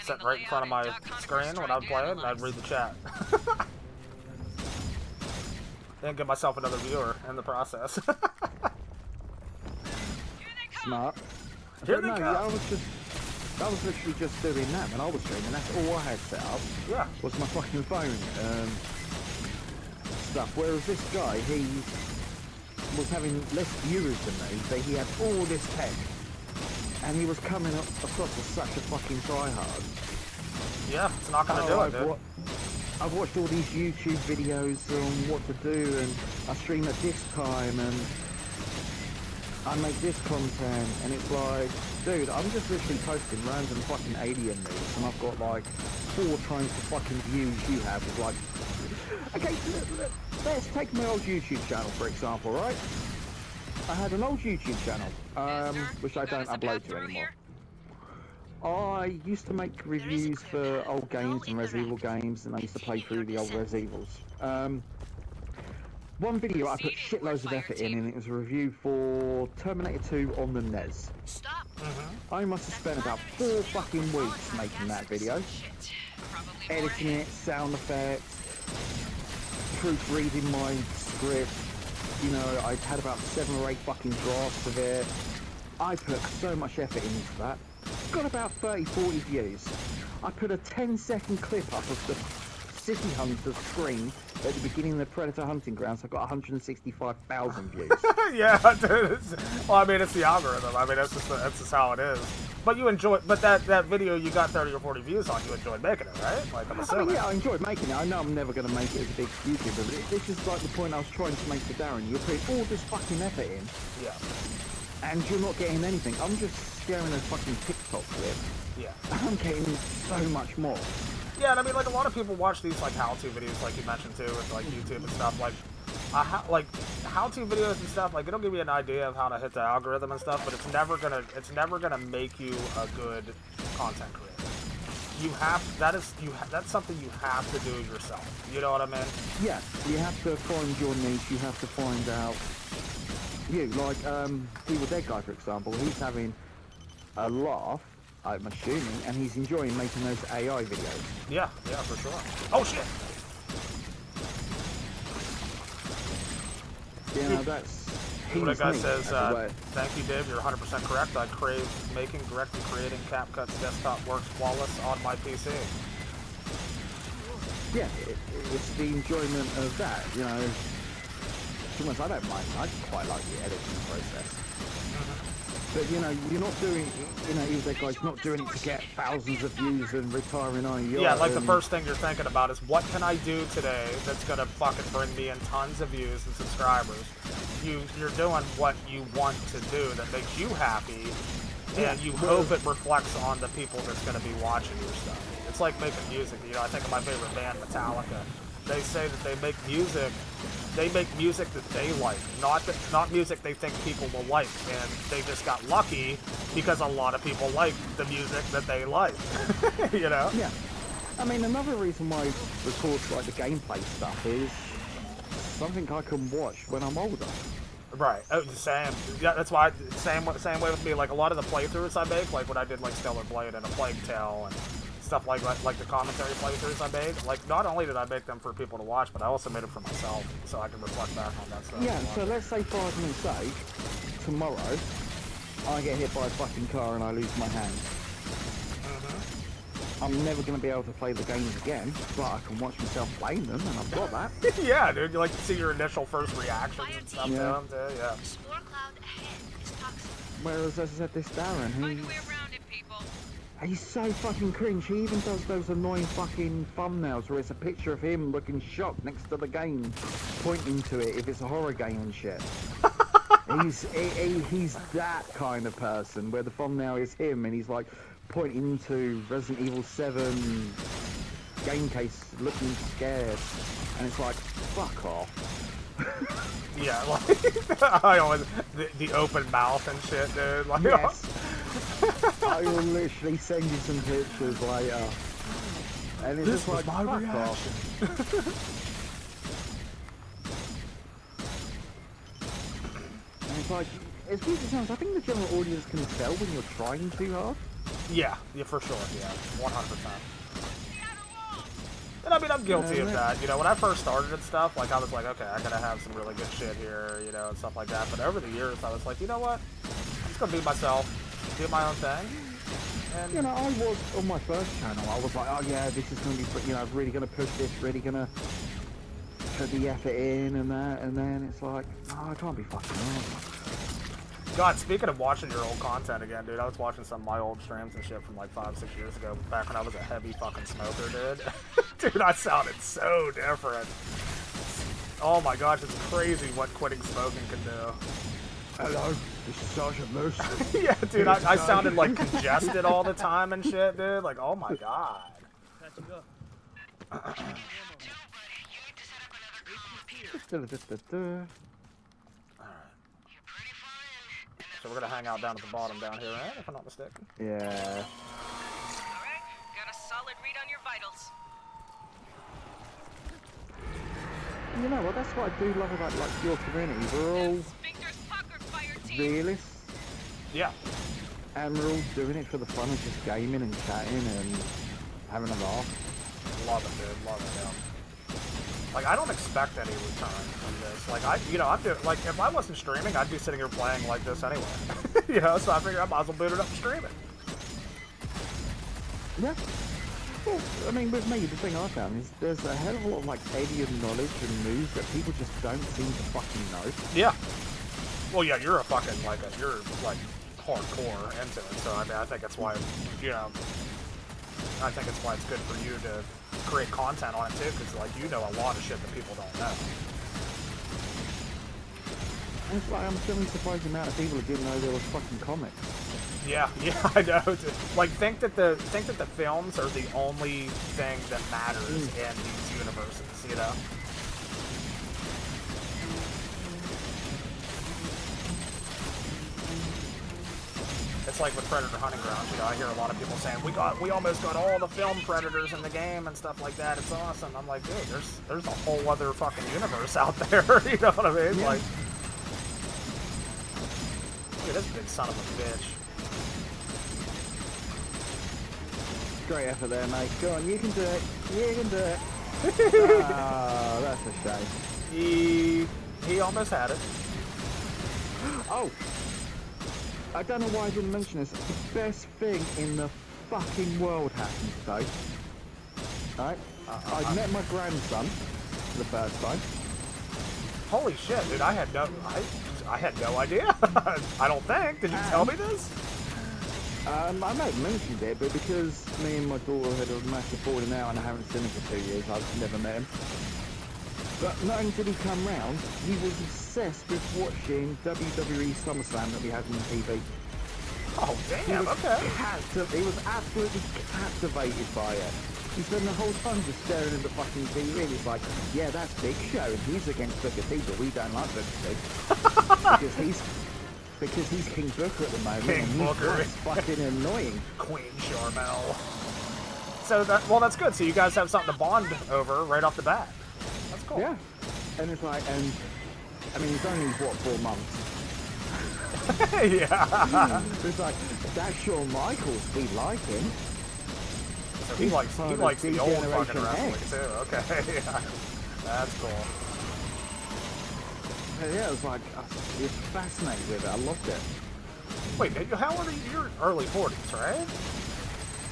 sitting right in front of my screen when I'd play it, and I'd read the chat. Then give myself another viewer in the process. Smart. Here they go. I was literally just doing that when I was streaming. That's all I had set up. Yeah. Was my fucking phone stuff. Whereas this guy, he was having less viewers than me, but he had all this tech, and he was coming up across as such a fucking tryhard. Yeah, it's not gonna do it, dude. I've watched all these YouTube videos on what to do, and I stream at this time, and I make this content, and it's like, dude, I'm just literally posting random fucking alien news, and I've got like 4 times the fucking views you have. It's like, okay, let's take my old YouTube channel for example, right? I had an old YouTube channel, which I don't upload to anymore. I used to make reviews for old games and Resident Evil games, and I used to play through the old Resident Evils. one video I put shitloads of effort in, and it was a review for Terminator 2 on the NES. Stop. I must have spent about 4 fucking weeks making that video. Editing it, sound effects, proofreading my script. You know, I had about 7 or 8 fucking drafts of it. I put so much effort into that. Got about 30, 40 views. I put a 10-second clip up of the City Hunter screen at the beginning of the Predator hunting grounds. I got 165,000 views. Yeah, dude. Well, I mean, it's the algorithm. I mean, that's just how it is. But you enjoy, but that video you got 30 or 40 views on, you enjoyed making it, right? Like, I'm I assuming. mean, yeah, I enjoyed making it. I know I'm never going to make it as a big YouTuber, but this is like the point I was trying to make to Darren. You're putting all this fucking effort in, Yeah. and you're not getting anything. I'm just sharing a fucking TikTok clip. Yeah. I'm getting so much more. Yeah, and I mean, like, a lot of people watch these, like, how-to videos, like you mentioned, too, with, like, YouTube and stuff. Like, how-to videos and stuff, like, it'll give you an idea of how to hit the algorithm and stuff, but it's never gonna make you a good content creator. That's something you have to do yourself. You know what I mean? Yeah, you have to find your niche. You have to find out you. Like, Evil Dead Guy, for example, he's having a laugh, I'm assuming, and he's enjoying making those AI videos. Yeah, for sure. Oh, shit! You know, that's... What a guy says, as a way. thank you, Dave, you're 100% correct. I crave making, directing, creating CapCut's desktop works flawless on my PC. Yeah, it's the enjoyment of that, you know. To be honest, I don't mind. I quite like the editing process. But, you know, you're not doing, you know, Evil Dead Guy's not doing it to get thousands of views and retiring on a yacht. Yeah, like the first thing you're thinking about is what can I do today that's gonna fucking bring me in tons of views and subscribers. You're doing what you want to do that makes you happy, and you hope it reflects on the people that's gonna be watching your stuff. It's like making music. You know, I think of my favorite band, Metallica. They say that they make music that they like, not music they think people will like, and they just got lucky because a lot of people like the music that they like. You know? Yeah. I mean, another reason why I record like the gameplay stuff is something I can watch when I'm older. Right. Oh, same. Yeah, that's why. Same way with me. Like a lot of the playthroughs I make, like when I did like Stellar Blade and A Plague Tale and stuff like the commentary playthroughs I made. Like, not only did I make them for people to watch, but I also made it for myself, so I can reflect back on that stuff. Yeah. So let's say, for argument's sake, tomorrow I get hit by a fucking car and I lose my hand. I'm never going to be able to play the games again, but I can watch myself playing them, and I've got that. Yeah, dude, you like to see your initial first reactions and stuff to them, too, yeah. Spore cloud ahead is toxic. Whereas, as I said, this Darren, Find a way around it, people. he's so fucking cringe. He even does those annoying fucking thumbnails where it's a picture of him looking shocked next to the game, pointing to it if it's a horror game and shit. He's that kind of person where the thumbnail is him and he's like pointing to Resident Evil 7 game case looking scared, and it's like, fuck off. Yeah, like, I always, the open mouth and shit, dude. Like, Yes. I will literally send you some pictures later. And it's This just was like, my fuck reaction. off. And it's like, as weird as it sounds, I think the general audience can tell when you're trying too hard. Yeah, for sure, yeah, 100%. And I mean, I'm guilty of that. You know, when I first started and stuff, like, I was like, okay, I gotta have some really good shit here, you know, and stuff like that. But over the years, I was like, you know what? I'm just gonna be myself, do my own thing. And, You know, I was, on my first channel, I was like, oh yeah, this is going to be, you know, really going to push this, really going to put the effort in and that, and then it's like, oh, I can't be fucking around. God, speaking of watching your old content again, dude, I was watching some of my old streams and shit from like 5-6 years ago, back when I was a heavy fucking smoker, dude. Dude, I sounded so different. Oh my gosh, it's crazy what quitting smoking can do. Hello, this is Sergeant Moose. Yeah, dude, I sounded like congested all the time and shit, dude. Like, oh my god. So we're gonna hang out down at the bottom down here, right? If I'm not mistaken. Yeah. Alright, got a solid read on your vitals. you know what? That's what I do love about like your community. We're all Sphincter's puckered, Fireteam. realists, Yeah. and we're all doing it for the fun of just gaming and chatting and having a laugh. Love it, dude. Love it, yeah. Like, I don't expect any return from this. Like, I'm doing, like, if I wasn't streaming, I'd be sitting here playing like this anyway. You know, so I figured I might as well boot it up and stream it. Yeah. Well, I mean, with me, the thing I found is there's a hell of a lot of like alien knowledge and news that people just don't seem to fucking know. Yeah. Well, yeah, you're a fucking, you're, like, hardcore into it, so, I mean, I think that's why, you know, I think it's why it's good for you to create content on it, too, because, like, you know a lot of shit that people don't know. And it's like, I'm still surprised the amount of people who didn't know there was fucking comics. Yeah, I know. Like, think that the films are the only thing that matters in these universes, you know? It's like with Predator Hunting Grounds, you know, I hear a lot of people saying, we almost got all the film Predators in the game and stuff like that, it's awesome. I'm like, dude, there's a whole other fucking universe out there, you know what I mean? Yeah. Like, look at this big son of a bitch. Great effort there, mate. Go on, you can do it. You can do it. Ah, that's a shame. He almost had it. Oh! I don't know why I didn't mention this. The best thing in the fucking world happened today. Alright? I met my grandson for the first time. Holy shit, dude! I had no idea. I don't think. Did you tell me this? I might have mentioned it, but because me and my daughter had a massive falling out and I haven't seen him for 2 years, I've never met him. But not only did he come round, he was obsessed with watching WWE SummerSlam that we had on TV. Oh damn! Okay. He was absolutely captivated by it. He spent the whole time just staring at the fucking TV and he's like, yeah, that's Big Show and he's against Booker T, but we don't like Booker T. because he's King Booker at the moment. King and Booker. It's fucking annoying. Queen Charmel. So that's good. So you guys have something to bond over right off the bat. That's cool. Yeah. And it's like, and I mean, he's only, what, 4 months? Yeah. It's like, that's Shawn Michaels, we like him. So he likes the old fucking wrestling too. Okay. Yeah. That's cool. Yeah, it was like, it's fascinating with it. I loved it. Wait, how old are you? You're early 40s, right?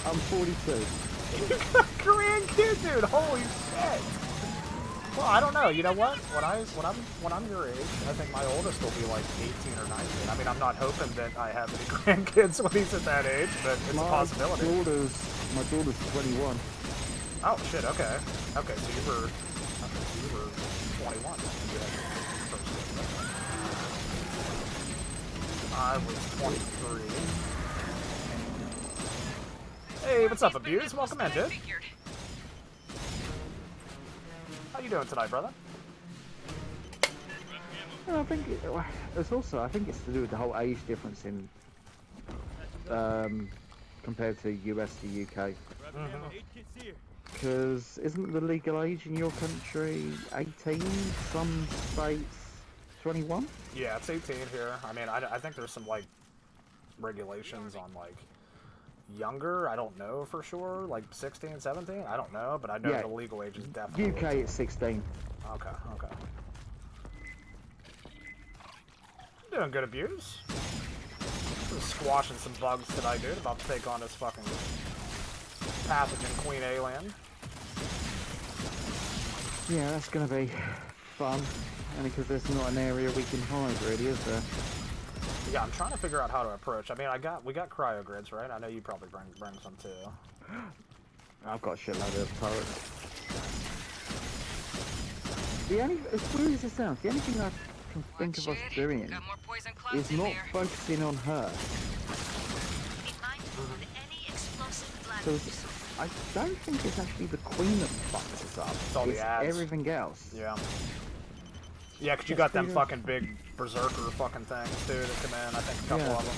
I'm 42. You got a grandkid, dude. Holy shit. Well, I don't know. You know what? When I'm your age, I think my oldest will be like 18 or 19. I mean, I'm not hoping that I have any grandkids when he's at that age, but it's a possibility. My daughter's 21. Oh shit. Okay. Okay. So you were 21. When you had your first kid. I was 23. Hey, what's up, Abuse? Welcome in, dude. How you doing tonight, brother? I think it's also, I think it's to do with the whole age difference in compared to US to UK. Because isn't the legal age in your country 18? Some states 21? Yeah, it's 18 here. I mean, I think there's some like regulations on like younger. I don't know for sure. Like 16, 17. I don't know, but I know the legal age is definitely UK it's 16. Okay. Doing good, Abuse. Just squashing some bugs today, dude. About to take on this fucking pathogen Queen Alien. Yeah, that's gonna be fun. Only because there's not an area we can hide, really, is there? Yeah, I'm trying to figure out how to approach. I mean, we got cryo grids, right? I know you probably bring some too. I've got a shitload of turrets. The only, as weird as it sounds, the only thing I can think of us doing Got more poison clouds is in not there. focusing on her. Be mindful of any explosive Because I don't think it's actually the Queen that fucks us up. It's all the ads. Everything else. Yeah. Yeah, 'cause you got them fucking big berserker fucking things, too, that come in. I think a couple of them.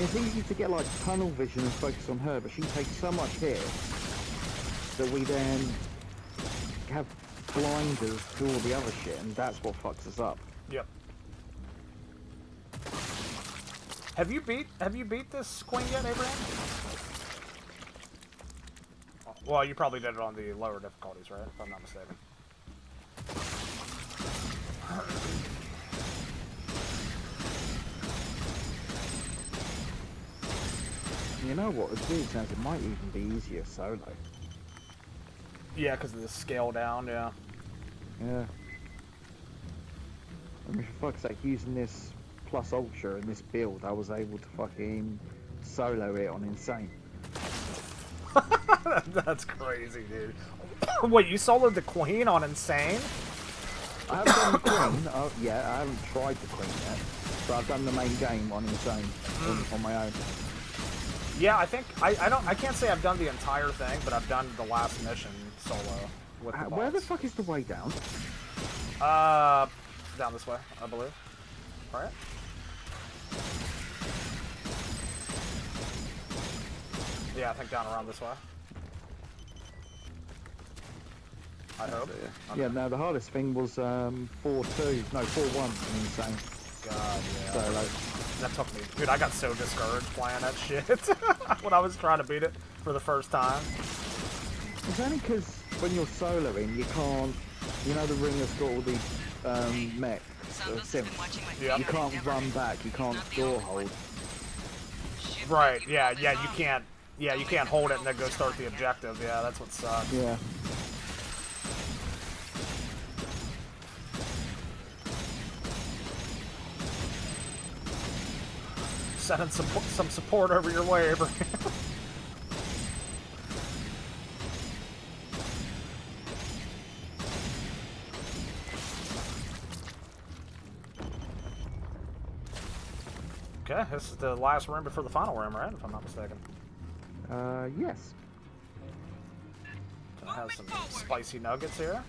It's easy to get like tunnel vision and focus on her, but she takes so much hit that we then have blinders to all the other shit, and that's what fucks us up. Yep. Have you beat this queen yet, Abraham? Well, you probably did it on the lower difficulties, right? If I'm not mistaken. You know what? As weird as it might even be easier solo. Yeah, because of the scale down, yeah. Yeah. I mean, for fuck's sake, using this plus ultra in this build, I was able to fucking solo it on insane. That's crazy, dude. Wait, you soloed the queen on insane? I haven't done the queen. Yeah, I haven't tried the queen yet, but I've done the main game on insane on my own. Yeah, I think I can't say I've done the entire thing, but I've done the last mission solo with the Where the bots. fuck is the way down? Down this way, I believe. Right? Yeah, I think down around this way. I hope. Okay. Yeah, no, the hardest thing was 4-2, no 4-1 in insane. God, yeah. Solo. That took me, dude. I got so discouraged playing that shit when I was trying to beat it for the first time. It's only because when you're soloing, you can't. You know the ring that's got all the mech synths. Yeah. You can't run back. You can't door hold. Right? Yeah, yeah. You can't. Yeah, you can't hold it and then go start the objective. Yeah, that's what sucks. Yeah. Sending some support over your way, Abraham. Okay, this is the last room before the final room, right? If I'm not mistaken. Yes. Gonna have some spicy nuggets here.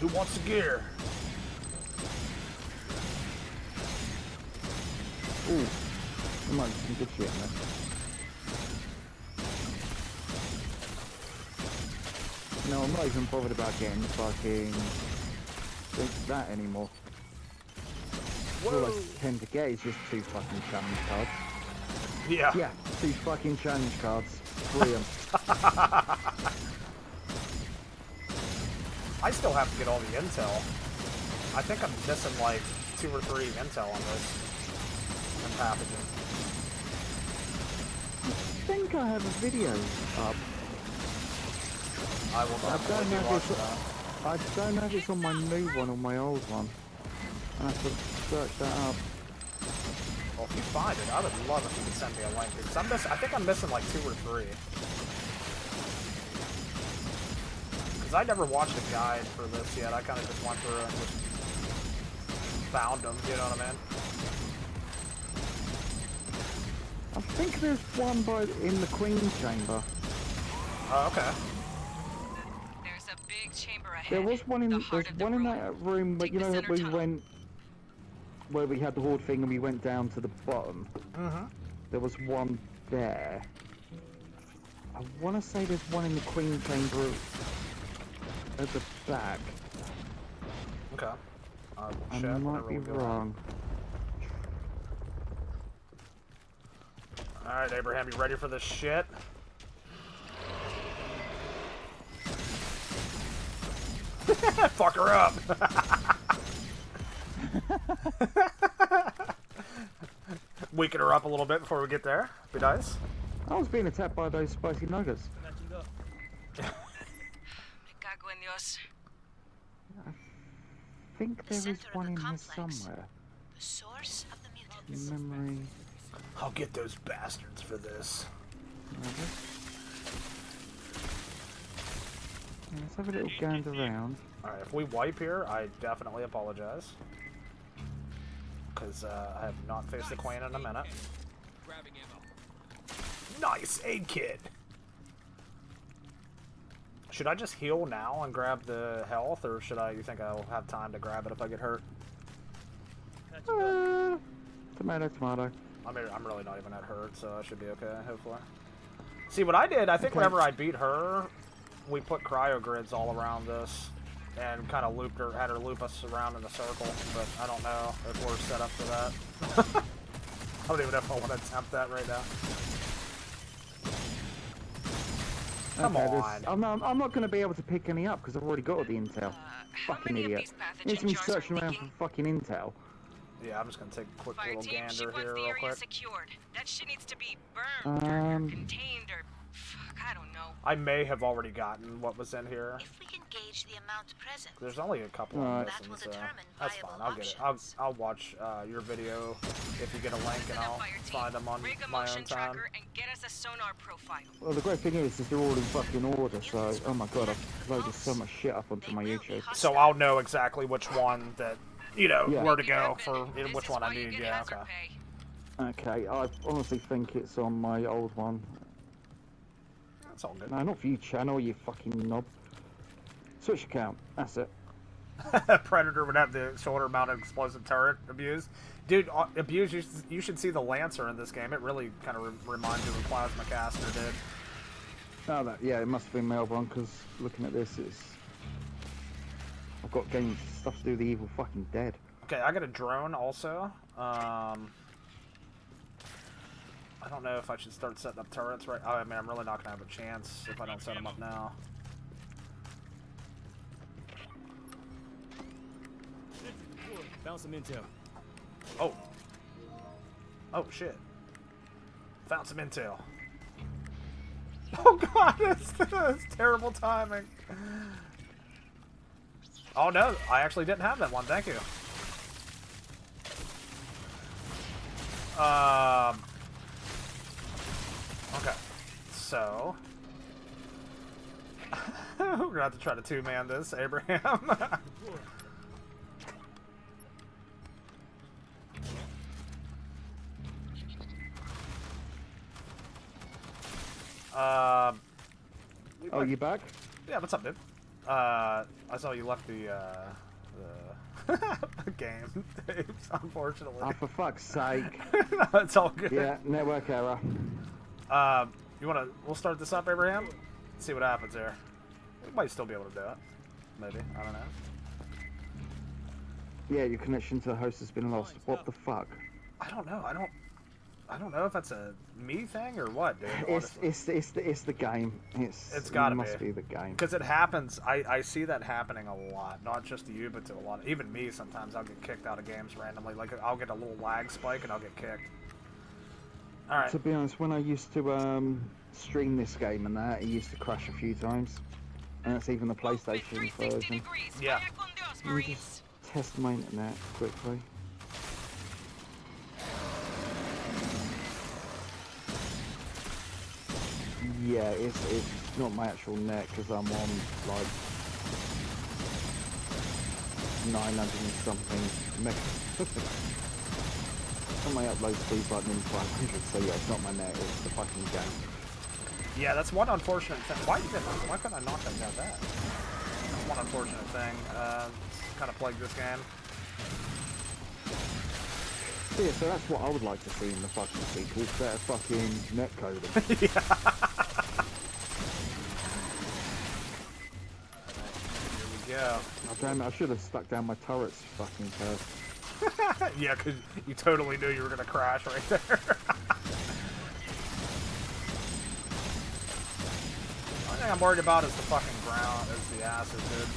Who wants the gear? Ooh. There might be some good shit in there. No, I'm not even bothered about getting the fucking that anymore. All I tend to get is just 2 fucking challenge cards. Yeah. Yeah, 2 fucking challenge cards. Brilliant. I still have to get all the intel. I think I'm missing like 2 or 3 intel on this. And pathogen. I think I have a video up. I will definitely be watching that. I don't know if it's on my new one or my old one. I have to search that up. Well, if you find it, I would love if you could send me a link. Because I think I'm missing like 2 or 3. Because I never watched a guide for this yet. I kind of just went through and just found them, you know what I mean? I think there's one in the Queen Chamber. Oh, okay. There's a big chamber ahead. There was one in the heart of the in ruin. that room, but Take you the know center we tunnel. went where we had the horde thing and we went down to the bottom. There was one there. I want to say there's one in the Queen Chamber at the back. Okay. I will I check might whenever be we go. wrong. Alright, Abraham, you ready for this shit? Fuck her up! Weaken her up a little bit before we get there. Be nice. I was being attacked by those spicy nuggets. Me cago en Dios. I think there is center of one the in here complex. somewhere. The source of the mutants. Memory. I'll get those bastards for this. Let's have a little gander around. Alright, if we wipe here, I definitely apologize. Because I have not faced the Queen in a minute. Nice! Aid kit! Should I just heal now and grab the health, or you think I'll have time to grab it if I get hurt? Tomato, tomato. I mean, I'm really not even at hurt, so I should be okay, hopefully. See, what I did, I think Okay. whenever I beat her, we put cryo grids all around this and kind of looped her, had her loop us around in a circle, but I don't know if we're set up for that. I don't even know if I want to attempt that right now. Come Okay, on. I'm not going to be able to pick any up because I've already got all the intel. How Fucking many of idiot. these pathogen Needs to be jars are searching around for leaking? fucking intel. Yeah, I'm just going to take a quick little Fireteam, gander ship wants here the real area quick. secured. That shit needs to be burned or contained or fuck, I don't know. I may have already gotten what was in here. If we can gauge the amount present, There's only a couple I'm Alright. missing, That will so determine that's fine. viable I'll get it. options. I'll watch your video if you get a link, and I'll find them on Rig a my motion own time. tracker and get us a sonar profile. Well, the great thing is they're all in fucking order, so... Oh my god, I've loaded so much shit up onto my YouTube. So I'll know exactly which one that, you know, Yeah. where to go for This which is one I why you need. get Yeah, hazard okay. pay. Okay, I honestly think it's on my old one. That's all good. No, not for you, channel, you fucking knob. Switch account, that's it. Predator would have the shoulder-mounted explosive turret abuse. Dude, abuse, you should see the Lancer in this game. It really kind of reminds you of what Plasma Caster did. Oh, yeah, it must have been Melbourne, because looking at this, it's... I've got games, stuff to do with the Evil fucking Dead. Okay, I got a drone also. I don't know if I should start setting up turrets right. I mean, I'm really not going to have a chance if I don't set them up now. Found some intel. Oh. Oh, shit. Found some intel. Oh, God, that's terrible timing. Oh, no, I actually didn't have that one. Thank you. Okay. So. We're going to have to try to two-man this, Abraham. Oh, you back? Yeah, what's up, dude? I saw you left the game, Dave, unfortunately. Oh, for fuck's sake. No, it's all good. Yeah, network error. We'll start this up, Abraham? See what happens here. We might still be able to do it. Maybe. I don't know. Yeah, your connection to the host has been lost. What the fuck? I don't know. I don't know if that's a me thing or what, dude. It's the game. It's gotta it must be the game. Because it happens. I see that happening a lot. Not just to you, but to a lot. Even me, sometimes I'll get kicked out of games randomly. Like, I'll get a little lag spike and I'll get kicked. Alright. To be honest, when I used to stream this game and that, it used to crash a few times. And that's even the PlayStation version. Yeah. Let me just test my internet quickly. Yeah, it's not my actual net because I'm on like 900 and something megabytes. And my upload speed's like nearly 500, so yeah, it's not my net, it's the fucking game. Yeah, that's one unfortunate thing. Why couldn't I not have got that? That's one unfortunate thing. Kind of plagued this game. Yeah, so that's what I would like to see in the fucking sequel, better fucking net coding. Here we go. Oh, damn it, I should have stuck down my turrets fucking first. Yeah, because you totally knew you were going to crash right there. Only thing I'm worried about is the fucking ground, is the acid, dude.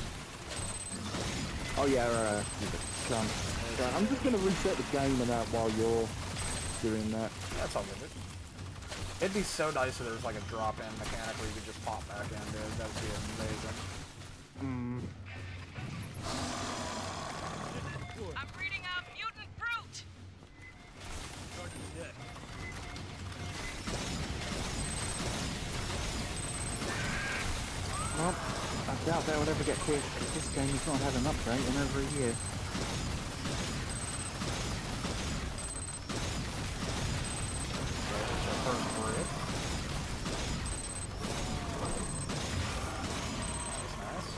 Oh yeah, you cunt. Right, I'm just gonna reset the game and that while you're doing that. That's all good, dude. It'd be so nice if there was like a drop-in mechanic where you could just pop back in, dude. That would be amazing. I'm breeding a mutant brute. Well, I doubt that would ever get fixed because this game has not had an update in over a year. There's our first bridge. That's nice.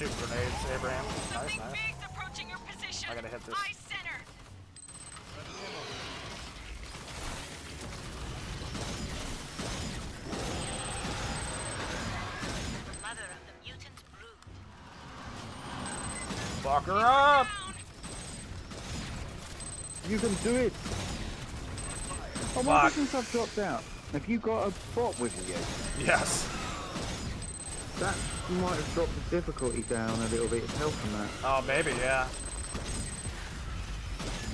shooting grenades, Abraham. Nice, nice. Big's approaching your position. I gotta hit this. Eye center. The mother of the mutant brood. Fuck her up! You can do it! Oh, my business I've dropped out. Have you got a bot with you? Yes. That might have dropped the difficulty down a little bit. It's helping that. Oh, maybe, yeah.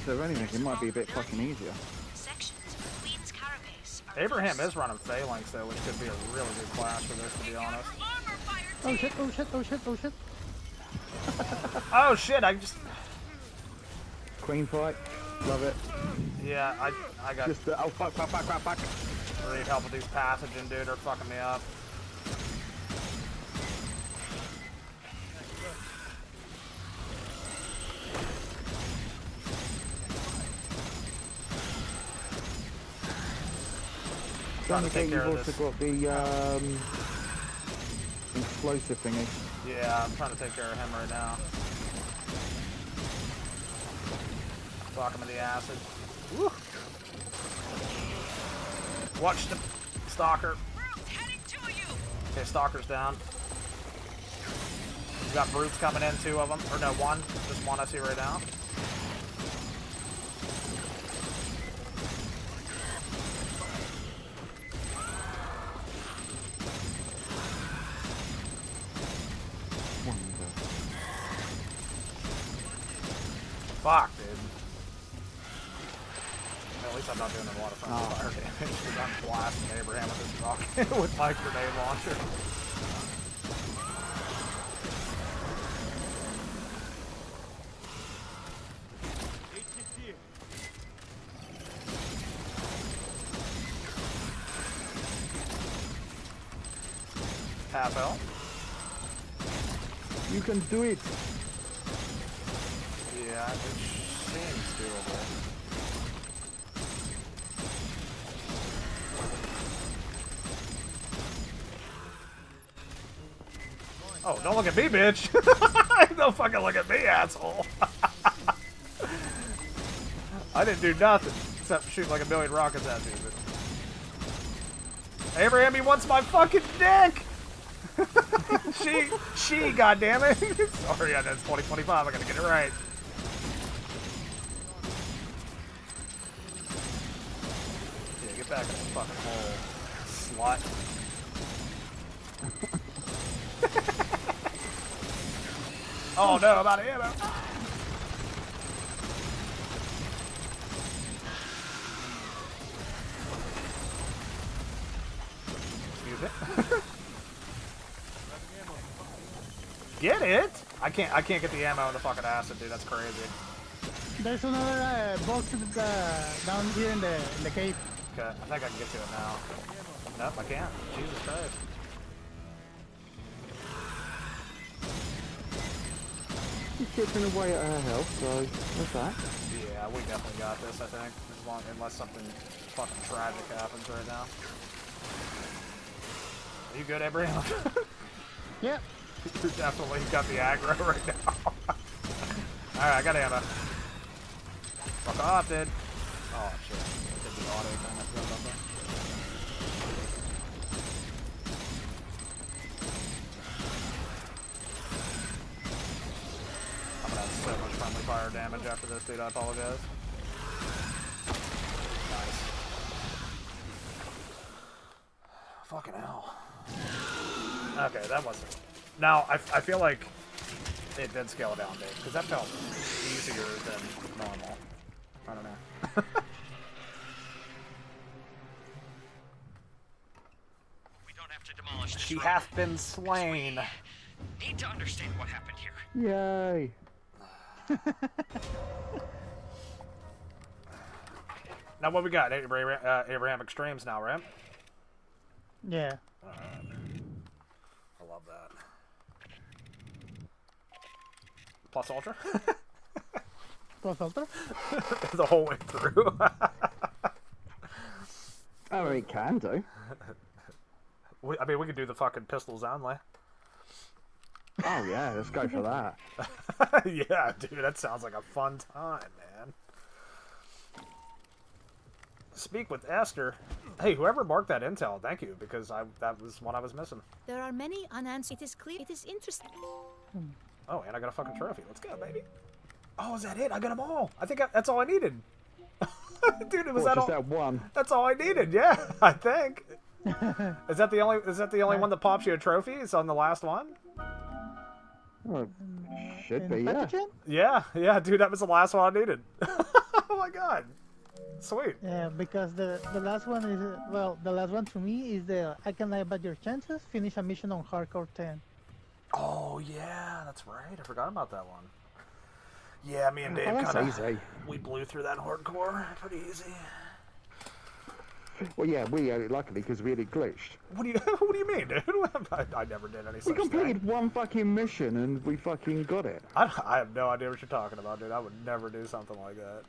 So if anything, it might be a bit fucking easier. Sections of the Queen's carapace are Abraham is running Phalanx, though, which could be a really good class for this, to be honest. Armor fire Oh shit, oh shit, oh shit, oh shit. Oh, shit, I just... Queen fight. Love it. Yeah, I got... Just, oh, fuck. I need help with these passaging, dude. They're fucking me up. Trying to take You've care of also this. got the explosive thingy. Yeah, I'm trying to take care of him right now. Fuck him in the acid. Woo. Watch the stalker. Brute heading to you. Okay, stalker's down. We got brutes coming in, 2 of them. Or no, 1. Just 1 I see right now. Fuck, dude. At least I'm not doing a lot of friendly fire damage because I'm blasting Abraham with this rocket with my grenade launcher. Half L. You can do it. Yeah, it seems doable. Oh, don't look at me, bitch! Don't fucking look at me, asshole! I didn't do nothing except shoot like a million rockets at you. But... Abraham, he wants my fucking dick! she, goddammit! Sorry, I know it's 2025, I gotta get it right. Yeah, get back in the fucking hole, slut. Oh no, I'm out of ammo. Excuse me. Get it? I can't get the ammo in the fucking acid, dude. That's crazy. There's another box down here in the cave. Okay, I think I can get to it now. Nope, I can't. Jesus Christ. She's chipping away at her health, so what's that? Yeah, we definitely got this, I think. As long, unless something fucking tragic happens right now. Are you good, Abraham? Yep. You definitely got the aggro right now. Alright, I got ammo. Fuck off, dude. Oh, shit. I did the auto thing. I forgot about that. I'm gonna have so much friendly fire damage after this, dude. I apologize. Nice. Fucking hell. Okay, that wasn't... Now, I feel like it did scale down, Dave, because that felt easier than normal. I don't know. We don't have to demolish this She road. hath been slain. Need to understand what happened here. Yay! Now, what we got? Abraham Extremes now, right? Yeah. I love that. Plus Ultra? Plus Ultra? The whole way through. Oh, it can do. I mean, we could do the fucking pistols only. Oh yeah, let's go for that. Yeah, dude, that sounds like a fun time, man. Speak with Esther. Hey, whoever marked that intel, thank you, because that was what I was missing. There are many unanswered. It is clear. It is interesting. Oh, and I got a fucking trophy. Let's go, baby. Oh, is that it? I got them all. I think that's all I needed. Dude, was that just all? that one? That's all I needed. Yeah, I think. Is that the only one that pops you a trophy? It's on the last one. Oh, should In be, yeah. packaging? Yeah, dude, that was the last one I needed. Oh my god, sweet. Yeah, because the last one is the last one to me is the I can lie about your chances. Finish a mission on hardcore 10. Oh yeah, that's right. I forgot about that one. Yeah, me and Dave that's kind easy. of we blew through that hardcore pretty easy. Well, yeah, we had it luckily because we had it glitched. What do you mean, dude? I never did any We such completed thing. one fucking mission and we fucking got it. I have no idea what you're talking about, dude. I would never do something like that.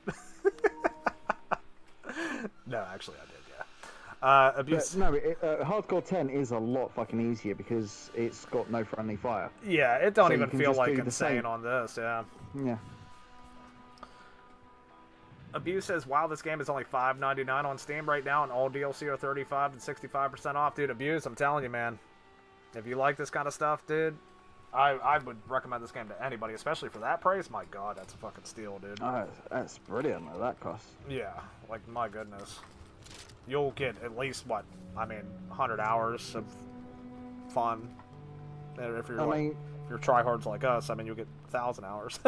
No, actually, I did. Yeah. Abuse. But no, hardcore 10 is a lot fucking easier because it's got no friendly fire. Yeah, it don't So you even can feel just like do the insane same. on this. Yeah. Yeah. Abuse says, "Wow, this game is only $5.99 on Steam right now, and all DLC are 35 and 65% off." Dude, Abuse, I'm telling you, man. If you like this kind of stuff, dude, I would recommend this game to anybody, especially for that price. My God, that's a fucking steal, dude. Oh, that's brilliant at that cost. Yeah, like my goodness, you'll get at least 100 hours of fun. And if you're if you're tryhards like us, you'll get 1,000 hours.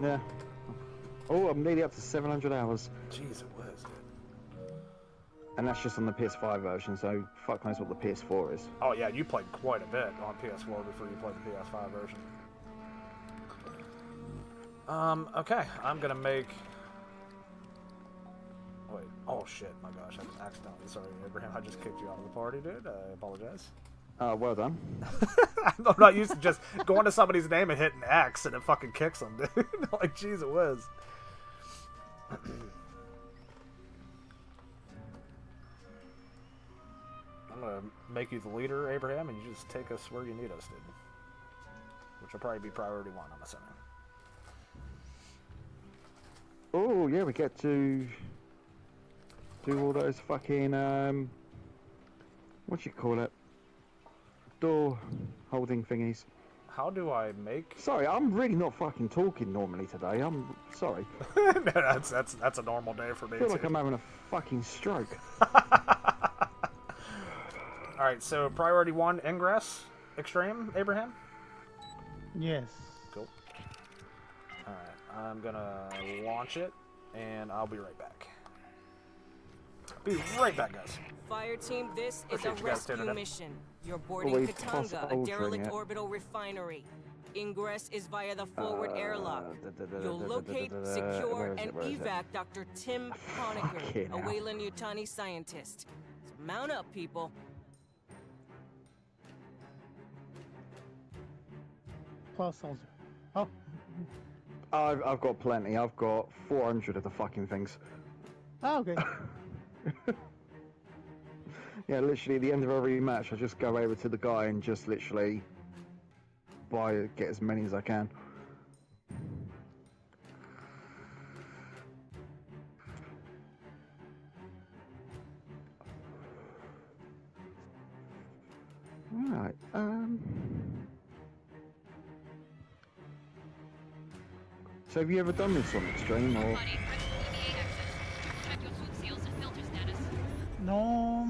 Yeah. Oh, I'm nearly up to 700 hours. Jeez, it was, dude. And that's just on the PS5 version, so fuck knows what the PS4 is. Oh yeah, you played quite a bit on PS4 before you played the PS5 version. Okay, I'm gonna make... Wait, oh shit, my gosh, I accidentally... Sorry, Abraham, I just kicked you out of the party, dude. I apologize. Well done. I'm not used to just going to somebody's name and hitting X and it fucking kicks them, dude. Like, jeez, it was. I'm gonna make you the leader, Abraham, and you just take us where you need us, dude. Which will probably be priority 1, I'm assuming. Oh, yeah, we get to do all those fucking, what you call it? Door holding thingies. How do I make... Sorry, I'm really not fucking talking normally today. I'm sorry. No, that's a normal day for me, I feel too. like I'm having a fucking stroke. Alright, so priority 1, Ingress, Extreme, Abraham? Yes. Cool. Alright, I'm gonna launch it, and I'll be right back. Be right back, guys. Fireteam, this is Okay, a you guys did rescue it. mission. You're boarding Wait, Katanga, a altering derelict it. orbital refinery. Ingress is via the forward airlock. You'll locate, secure, and where is it? evac Dr. Tim Honecker, Fucking a hell. Weyland-Yutani scientist. So mount up, people. Close soldier. Oh, I've got plenty. I've got 400 of the fucking things. okay. Yeah, literally at the end of every match, I just go over to the guy and just literally get as many as I can. Alright, so have you ever done this on Extreme, or? Buddy, critical EVA access. Check your suit seals and filter status. No,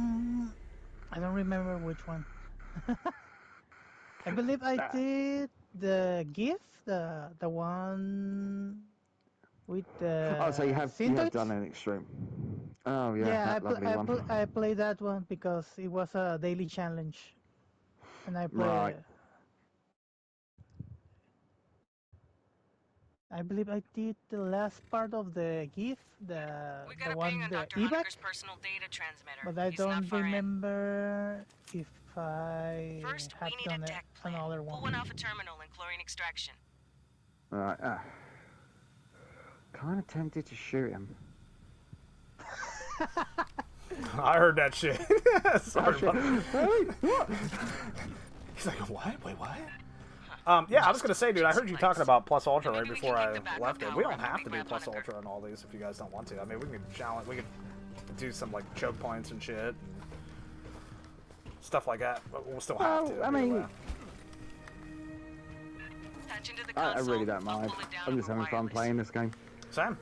I don't remember which one. I believe I did the gift, the one with the. Oh, so you have synthetics? done an Extreme. Oh yeah, Yeah, that lovely one. I played that one because it was a daily challenge, and I played. Right. I believe I did the last part of the gift, the We got a one ping on the Dr. evac, Honecker's personal data transmitter. but I He's not don't far in. remember if I First, had we need done a deck plan. another Pull one. one off a terminal and chlorine extraction. Right. Kind of tempted to shoot him. I heard that shit. Sorry, buddy. Hey, what? He's like, what? Wait, what? Yeah, I was gonna say, dude, I heard you talking about Plus Ultra right before I left it. We don't have to do Plus Ultra on all these if you guys don't want to. I mean, we can challenge, we can do some, like, choke points and shit. And stuff like that, but we'll still have to. I mean, I really don't mind. I'm just having fun playing this game. Sam?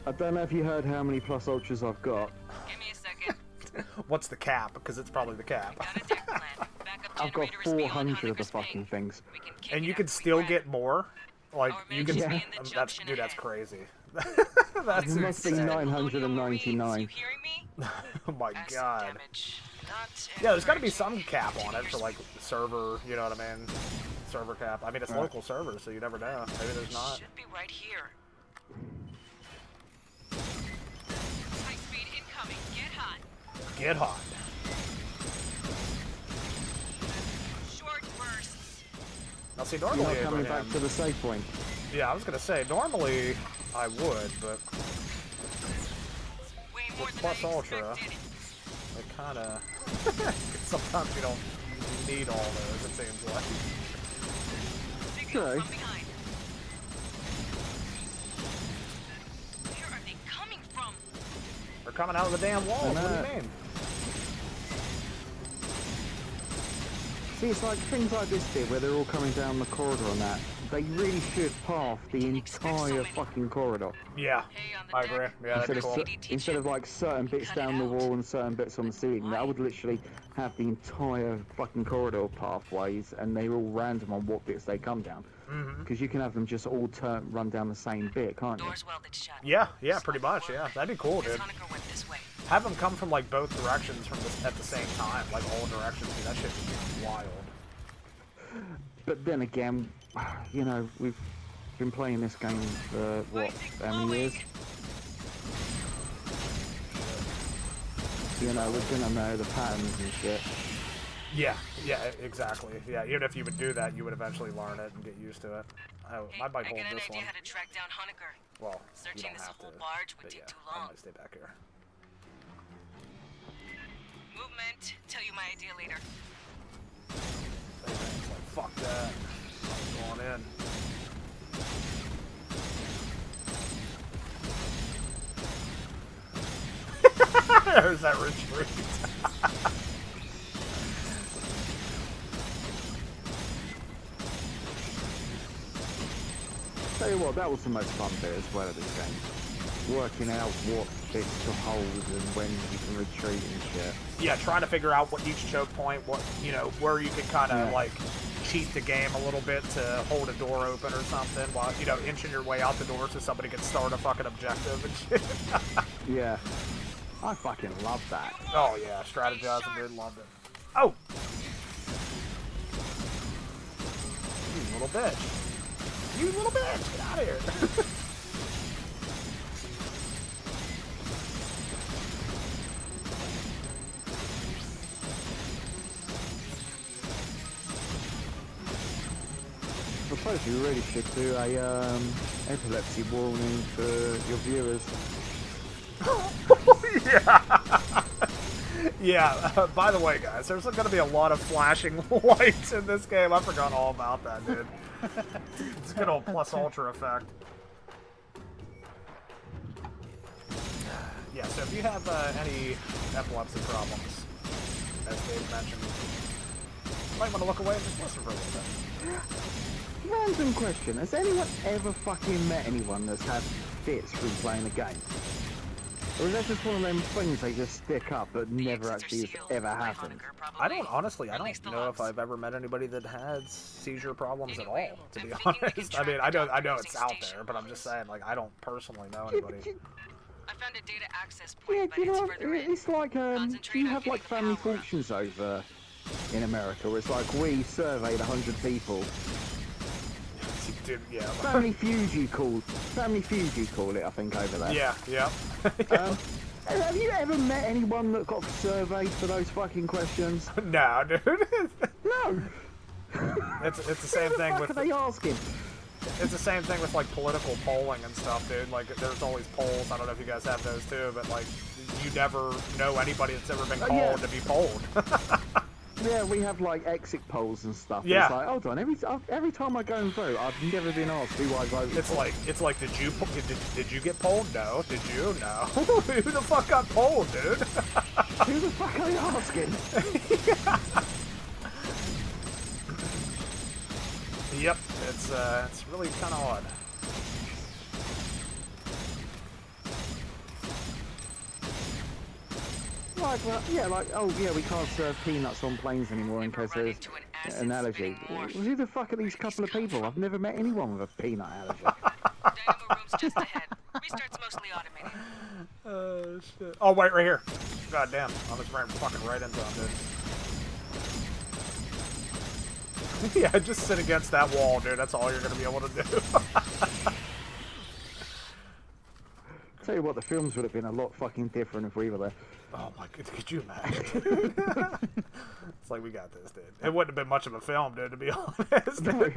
I don't know if you heard how many Plus Ultras I've got. Give me a second. What's the cap? Because it's probably the cap. Got a deck plan. Backup I've got generator is beyond 400 of the Honeker's fucking ping. things. We can kick And it you up can if we still grab get it. more? Like, Our you man can... just Yeah. be in the junction Dude, that's ahead. crazy. That's It must be insane. 999. You hearing me? Oh my Acid god. damage. Not Yeah, there's got to be some cap on it for, like, server, you know what I mean? Server cap. I mean, it's local servers, so you never know. Maybe there's not. Should be right here. High speed incoming. Get hot. Get hot. Short bursts. Now, see, You're normally, not coming Abraham, back to the save point. yeah, I was gonna say, normally I would, but Way more with than Plus I Ultra, expected. it kind of... sometimes you don't need all those, it seems like. Signal True. from behind. Where are they coming from? They're coming out of the damn walls, what do know. you mean? See, it's like things like this bit where they're all coming down the corridor and that. They really should path the entire fucking corridor. Yeah, Hey, on the I agree. deck. Yeah, that'd Instead be of, cool. instead of like certain bits Cut it down the out. wall and certain bits on the ceiling, I would literally have the entire fucking corridor pathways, and they're all random on what bits they come down. Because you can have them just all run down the same bit, can't you? Doors welded shut. Yeah, yeah, pretty much, yeah. That'd be cool, Guess dude. Honecker went this way. Have them come from, like, both directions from this, at the same time. Like, all directions, dude. That shit would be wild. But then again, you know, we've been playing this game for, what, how many years? You know, we're gonna know the patterns and shit. Yeah, yeah, exactly. Yeah, even if you would do that, you would eventually learn it and get used to it. Oh, Hey, I might I hold got an this idea one. how to track down Honecker. Well, you Searching don't this have to. whole barge would But take yeah, too I long. might stay back here. Movement. Tell you my idea later. It's like, fuck that. I'm going in. There's that retreat. Tell you what, that was the most fun bit as well of this game. Working out what bits to hold and when you can retreat and shit. Yeah, trying to figure out what each choke point, what, you know, where you can kind of, Yeah. like, cheat the game a little bit to hold a door open or something while, you know, inching your way out the door so somebody can start a fucking objective and shit. Yeah. I fucking love that. Oh, yeah, strategizing, dude, loved it. Oh! You little bitch. You little bitch, get out of here. I suppose you really should do a epilepsy warning for your viewers. Yeah, by the way, guys, there's going to be a lot of flashing lights in this game. I forgot all about that, dude. It's a good old Plus Ultra effect. Yeah, so if you have any epilepsy problems, as Dave mentioned, you might want to look away and just listen for a little bit. Random question, has anyone ever fucking met anyone that's had fits from playing a game? Or is that just one of them things they just stick up but never actually has ever happened? I don't, honestly, I don't know if I've ever met anybody that had seizure problems at all, to be honest. I mean, I know it's out there, but I'm just saying, like, I don't personally know anybody. I found a data access Yeah, point, but you it's know, further in. it's like, Concentrate you on have like getting the family power up. fortunes over in America, where it's like we surveyed 100 people. Dude, yeah. Family Feud you call it, I think, over there. Yeah, yeah. Have you ever met anyone that got surveyed for those fucking questions? No, dude. No. It's the same thing What with are they asking? it's the same thing with like political polling and stuff, dude. Like there's always polls. I don't know if you guys have those too, but like you never know anybody that's ever been called Yeah. to be polled. Yeah, we have like exit polls and stuff. Yeah. It's like, hold on, every time I go and vote, I've never been asked who I voted for. It's like, did you get polled? No. Did you? No. Who the fuck got polled, dude? Who the fuck are you asking? Yep, it's really kind of odd. Like, well, yeah, like, oh yeah, we can't serve peanuts on planes anymore in case there's an allergy. Well, who the fuck are these couple of people? I've never met anyone with a peanut allergy. Dynamo room's just ahead. Restart's mostly automated. Oh shit! Oh wait, right here. God damn, I was right fucking right into him, dude. Yeah, just sit against that wall, dude. That's all you're gonna be able to do. Tell you what, the films would have been a lot fucking different if we were there. Oh my god, could you imagine? It's like, we got this, dude. It wouldn't have been much of a film, dude, to be honest. No.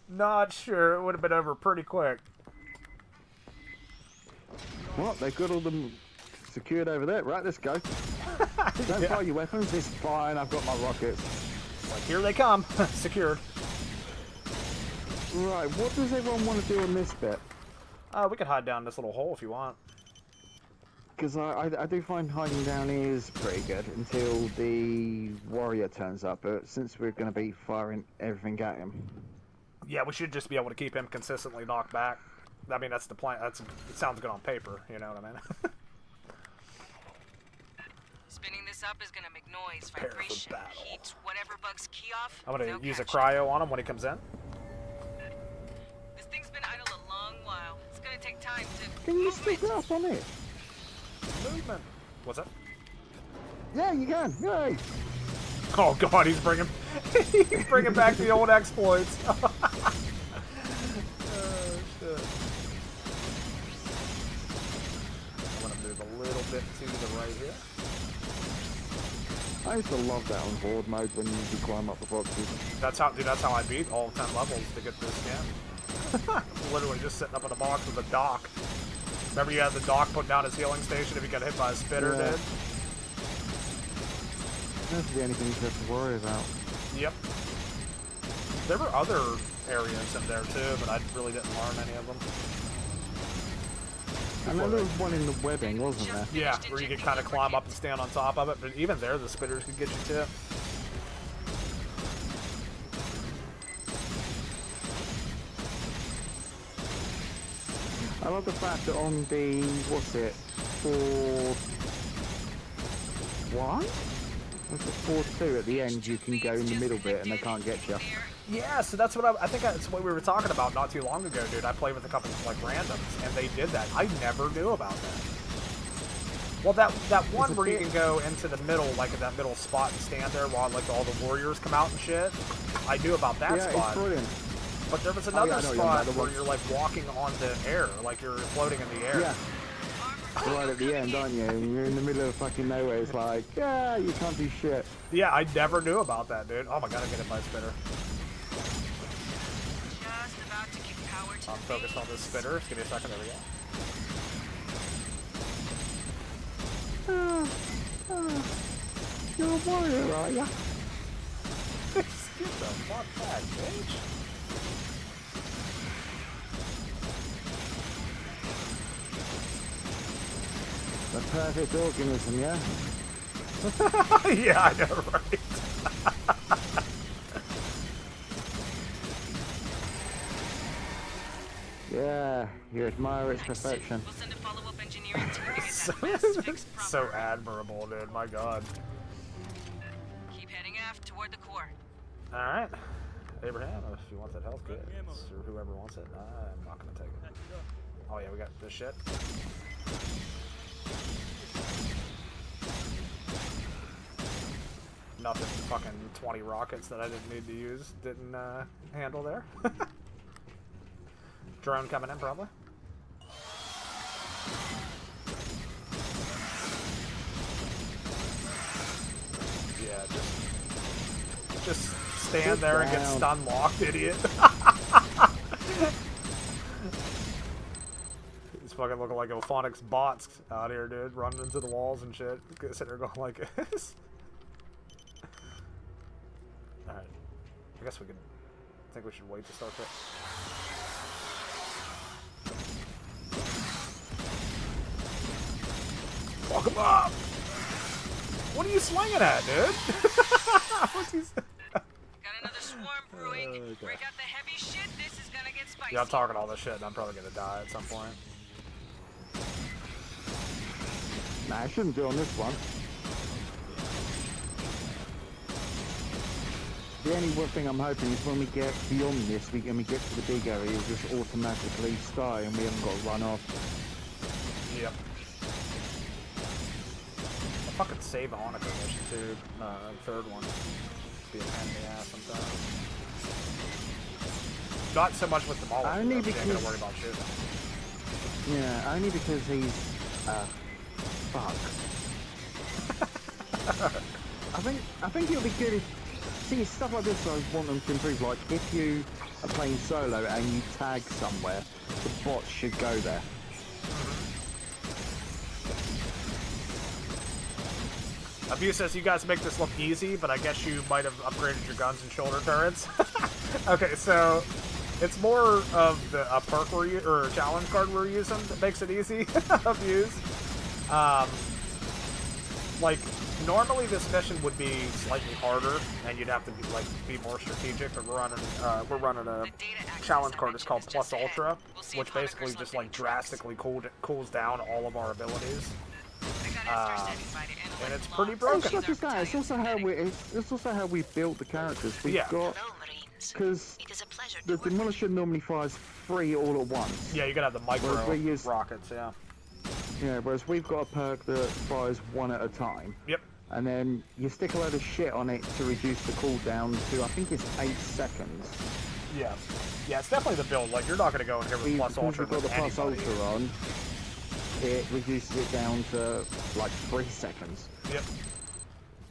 Not sure. It would have been over pretty quick. What? They've got all them secured over there. Right, let's go. Don't fire your weapons. It's fine. I've got my rockets. Like, here they come. Secured. Right, what does everyone want to do on this bit? We could hide down this little hole if you want. Because I do find hiding down here is pretty good until the warrior turns up, but since we're going to be firing everything at him. Yeah, we should just be able to keep him consistently knocked back. I mean, that's the plan. It sounds good on paper, you know what I mean? Spinning this up is gonna make noise, Prepare for vibration, battle. heat, whatever bugs key off. I'm gonna they'll use a catch it. cryo on him when he comes in. This thing's been idle a long while. It's gonna take time to Can you movement. stick up on it? Movement. What's that? Yeah, you can. Yay! Oh god, he's bringing back the old exploits. Oh, shit. I'm gonna move a little bit to the right here. I used to love that on horde mode when you climb up the boxes. That's how I beat all 10 levels to get this skin. Literally just sitting up in a box with a dock. Remember you had the dock putting down his healing station if you got hit by a spitter, Yeah. dude? That's the only thing you have to worry about. Yep. There were other areas in there too, but I really didn't learn any of them. I know there was one in the webbing, wasn't there? Yeah, where you could kind of climb up and stand on top of it, but even there the spitters could get you too. I love the fact that on the, what's it, 4-1? What's it, 4-2 at the end you can go in the middle bit and they can't get you. Yeah, so that's what I think that's what we were talking about not too long ago, dude. I played with a couple of like randoms, and they did that. I never knew about that. Well, that one where you can go into the middle, like in that middle spot and stand there while like all the warriors come out and shit. I knew about that Yeah, spot. it's brilliant. But there was another I know, spot yeah, where you're like walking on the air, like you're floating in the air. Yeah. Right at the end, aren't you? And you're in the middle of fucking nowhere. It's like, yeah, you can't do shit. Yeah, I never knew about that, dude. Oh my god, I get hit by a spitter. Just about to give power to I'm the focused on this base. spitter. Just give me a second. There we go. You're a warrior, are ya? Get the fuck back, bitch. The perfect organism, yeah? Yeah, I know, right? Yeah, you admire its Thanks. perfection. We'll send a follow-up engineering team to get So, that mess fixed so proper. admirable, dude. My god. Keep heading aft toward the core. All right, Abraham, if you want that health kit, or whoever wants it, I'm not gonna take it. Oh yeah, we got this shit. Nothing. Fucking 20 rockets that I didn't need to use didn't handle there. Drone coming in, probably. Yeah, just stand there and get down. stun locked, idiot. He's fucking looking like Ophonics bots out here, dude, running into the walls and shit. Sitting there going like this. I guess we can. I think we should wait to start it. Fuck him up! What are you swinging at, dude? What's he saying? Got another swarm brewing. Break out the heavy shit. This is gonna get spicy. Yeah, I'm talking all this shit, and I'm probably gonna die at some point. Nah, I shouldn't do on this one. The only one thing I'm hoping is when we get beyond this, when we get to the big area, we'll just automatically start and we haven't got to run off. Yep. I'll fucking save Hanukkah mission too. The third one. Be a pain in the ass sometimes. Not so much with the Molly. Only because you ain't because- gonna worry about shooting. Yeah, only because he's fuck. I think it'll be good if see stuff like this. I want them to improve. Like if you are playing solo and you tag somewhere, the bots should go there. Abuse says you guys make this look easy, but I guess you might have upgraded your guns and shoulder turrets. Okay, so it's more of the a perk or a challenge card we're using that makes it easy to abuse. Like normally this mission would be slightly harder, and you'd have to be more strategic. But we're running a challenge card. It's called Plus Ultra, which basically just like drastically cools down all of our abilities. And it's pretty It's broken. not just that. It's also how we built the characters. We've got because the Demolisher normally fires 3 all at once. Yeah, you gotta have the micro Whereas we use- rockets. Yeah. Yeah, whereas we've got a perk that fires 1 at a time. Yep. And then you stick a load of shit on it to reduce the cooldown to, I think it's 8 seconds. Yeah. Yeah, it's definitely the build. Like you're not gonna go in here with Plus Because Ultra we've got the with Plus anybody. Ultra on, it reduces it down to like 3 seconds. Yep.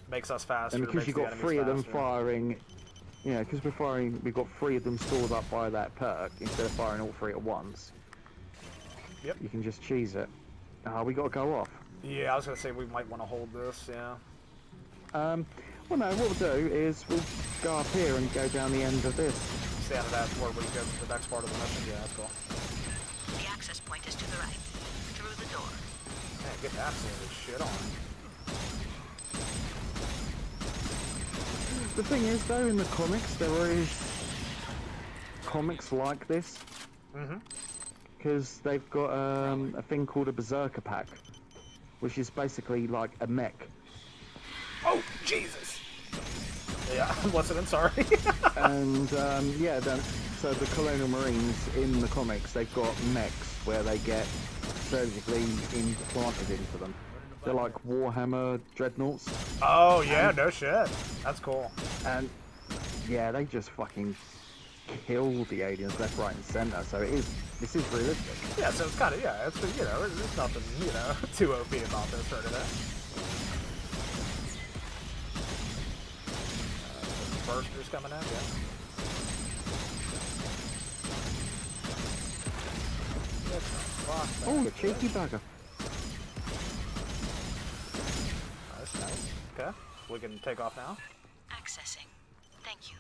Makes us faster. And because makes you've the got enemies 3 of them faster. firing, yeah, because we've got 3 of them stored up by that perk instead of firing all 3 at once. Yep. You can just cheese it. We got to go off. Yeah, I was gonna say we might want to hold this. Yeah. Well, no, what we'll do is we'll go up here and go down the end of this. Stand at that where we go to the next part of the mission. Yeah, that's cool. The access point is to the right. Through the door. Man, get absolutely shit on. The thing is, though, in the comics, there is comics like this. Mm-hmm. Because they've got a thing called a Berserker Pack, which is basically like a mech. Oh, Jesus! Yeah, I'm listening, sorry. And yeah, so the Colonial Marines in the comics, they've got mechs where they get surgically implanted into them. They're like Warhammer dreadnoughts. Oh, yeah, no shit. That's cool. And yeah, they just fucking kill the aliens left, right, and center. So this is realistic. Yeah, so it's kind of, yeah, it's, you know, there's nothing, you know, too OP about this or anything. Bursters coming in, yeah. Fuck, Oh, the cheeky bugger. Nice. Okay, we can take off now. Accessing. Thank you.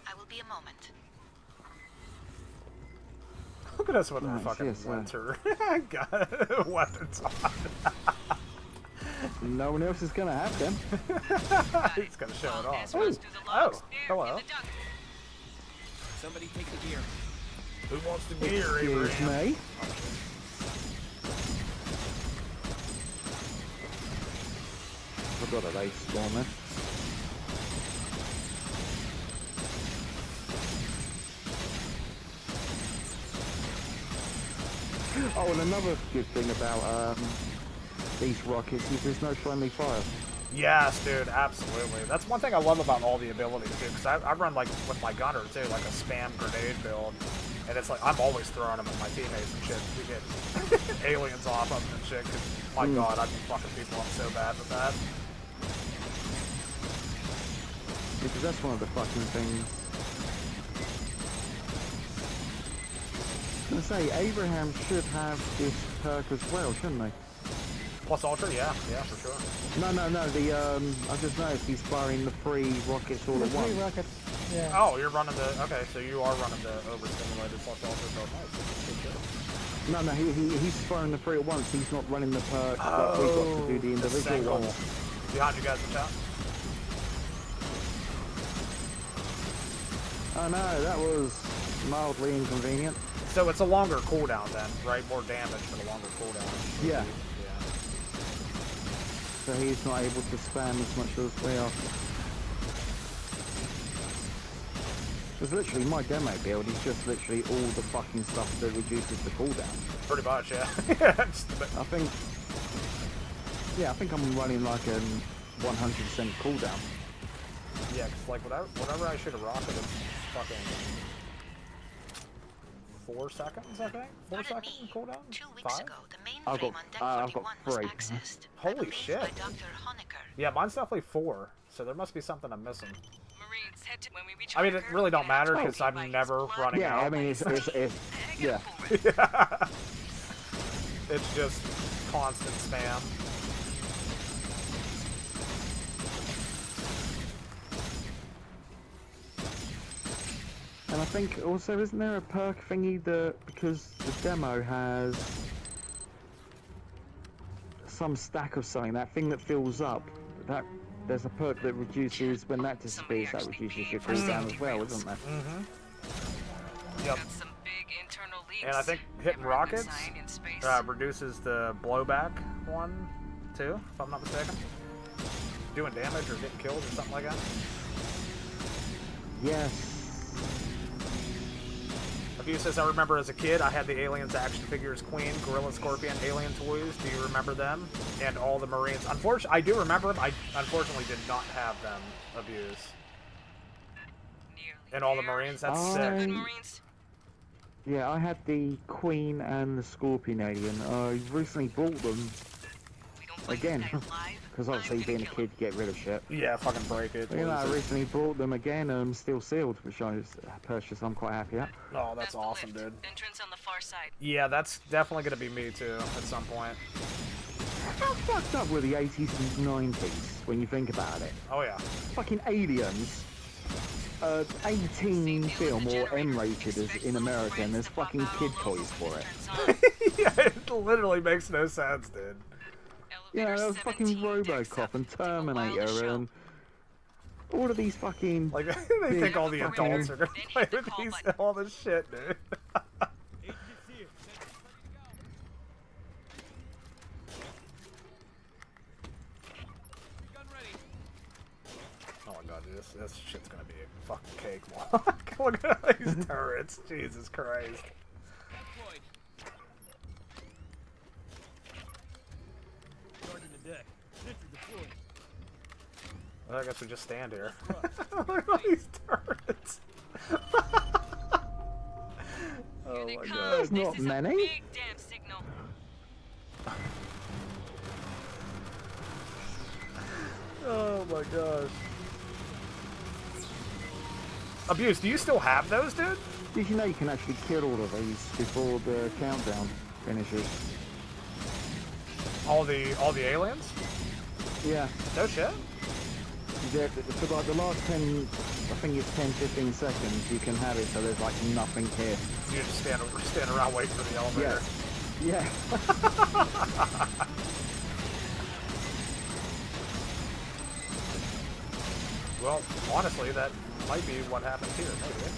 I will be a moment. Look at us with our Nice, fucking yes, winter weapons on. No one else is gonna have them. He's gonna show it off. Runs through the logs. Oh, There, hello. in the duct. Somebody take the gear. Who wants the gear, Excuse Abraham? me. Forgot a race storm there. Oh, and another good thing about these rockets is there's no friendly fire. Yes, dude, absolutely. That's one thing I love about all the abilities, too, because I run, like, with my gunner, too, like a spam grenade build, and it's like, I'm always throwing them at my teammates and shit to get aliens off of them and shit, because, my god, I'd be fucking people up so bad with that. Because that's one of the fucking things. I was gonna say, Abraham should have this perk as well, shouldn't they? Plus Ultra, yeah, for sure. No, the, I just noticed he's firing the 3 rockets all at Three once. rockets. Yeah. Oh, you're running the... Okay, so you are running the overstimulated plus ultra build. Nice. Good shit. No, he's throwing the 3 at once. He's not running the perk that we got to do the individual single. ones. Behind you guys in chat. Oh no, that was mildly inconvenient. So it's a longer cooldown then, right? More damage for the longer cooldown. Yeah. Yeah. So he's not able to spam as much as we are. Because literally my demo build is just literally all the fucking stuff that reduces the cooldown. Pretty much, yeah. I think I'm running like a 100% cooldown. Yeah, cause like whatever I should have rocketed, fucking 4 seconds, I think. 4 seconds cooldown. 2 weeks 5? ago, the I've mainframe got- on I've Deck got 41 was 3. accessed. Holy I believe shit. By Dr. Honecker. Yeah, mine's definitely 4. So there must be something I'm missing. Marines, head to when we reach I mean, it Honecker, really don't we're gonna matter have to because go I'm by his never blood. running Yeah, out. I mean, it's yeah. Yeah. It's just constant spam. And I think also, isn't there a perk thingy that, because the demo has some stack of something, that thing that fills up, that there's a perk that reduces, when that disappears, that reduces your cooldown as well, isn't there? Mm-hmm. Yep. Got some big internal leaks. And I think hitting Never had a rockets sign in space. reduces the blowback one too, if I'm not mistaken. Doing damage or getting killed or something like that. Yes. Abuse says, I remember as a kid, I had the Aliens action figures, Queen, Gorilla Scorpion, Alien toys. Do you remember them? And all the Marines. Unfortunately, I do remember them. I unfortunately did not have them, Abuse. Nearly And all the there. Marines, that's I- sick. Good Marines. Yeah, I had the Queen and the Scorpion Alien. I recently bought them We don't find again, this guy alive, because I'm obviously gonna being a kill him. kid, get rid of shit. Yeah, fucking break it. But, you know, I recently bought them again, still sealed, which I purchased. I'm quite happy at. Oh, that's the awesome, lift. dude. Entrance on the far side. Yeah, that's definitely gonna be me too, at some point. How fucked up were the 80s and 90s when you think about it? Oh yeah. Fucking Aliens, 18 film or M-rated as in America, and there's fucking kid toys for it. Yeah, it literally makes no sense, dude. Yeah, there's fucking RoboCop and Terminator and all of these fucking... Like, they think all the fucking- adults are gonna play with these, all this shit, dude. Oh my god, dude, this shit's gonna be a fucking cakewalk. Look at all these turrets, Jesus Christ. Well, I guess we just stand here. Look at all these turrets. Oh my god. There's not many. Big damn signal. Oh my gosh. Abuse, do you still have those, dude? Did you know you can actually kill all of these before the countdown finishes? All the aliens? Yeah. No shit? Yeah, for like the last 10, I think it's 10-15 seconds, you can have it so there's like nothing here. You just stand around waiting for the elevator. Yeah. Well, honestly, that might be what happens here, maybe.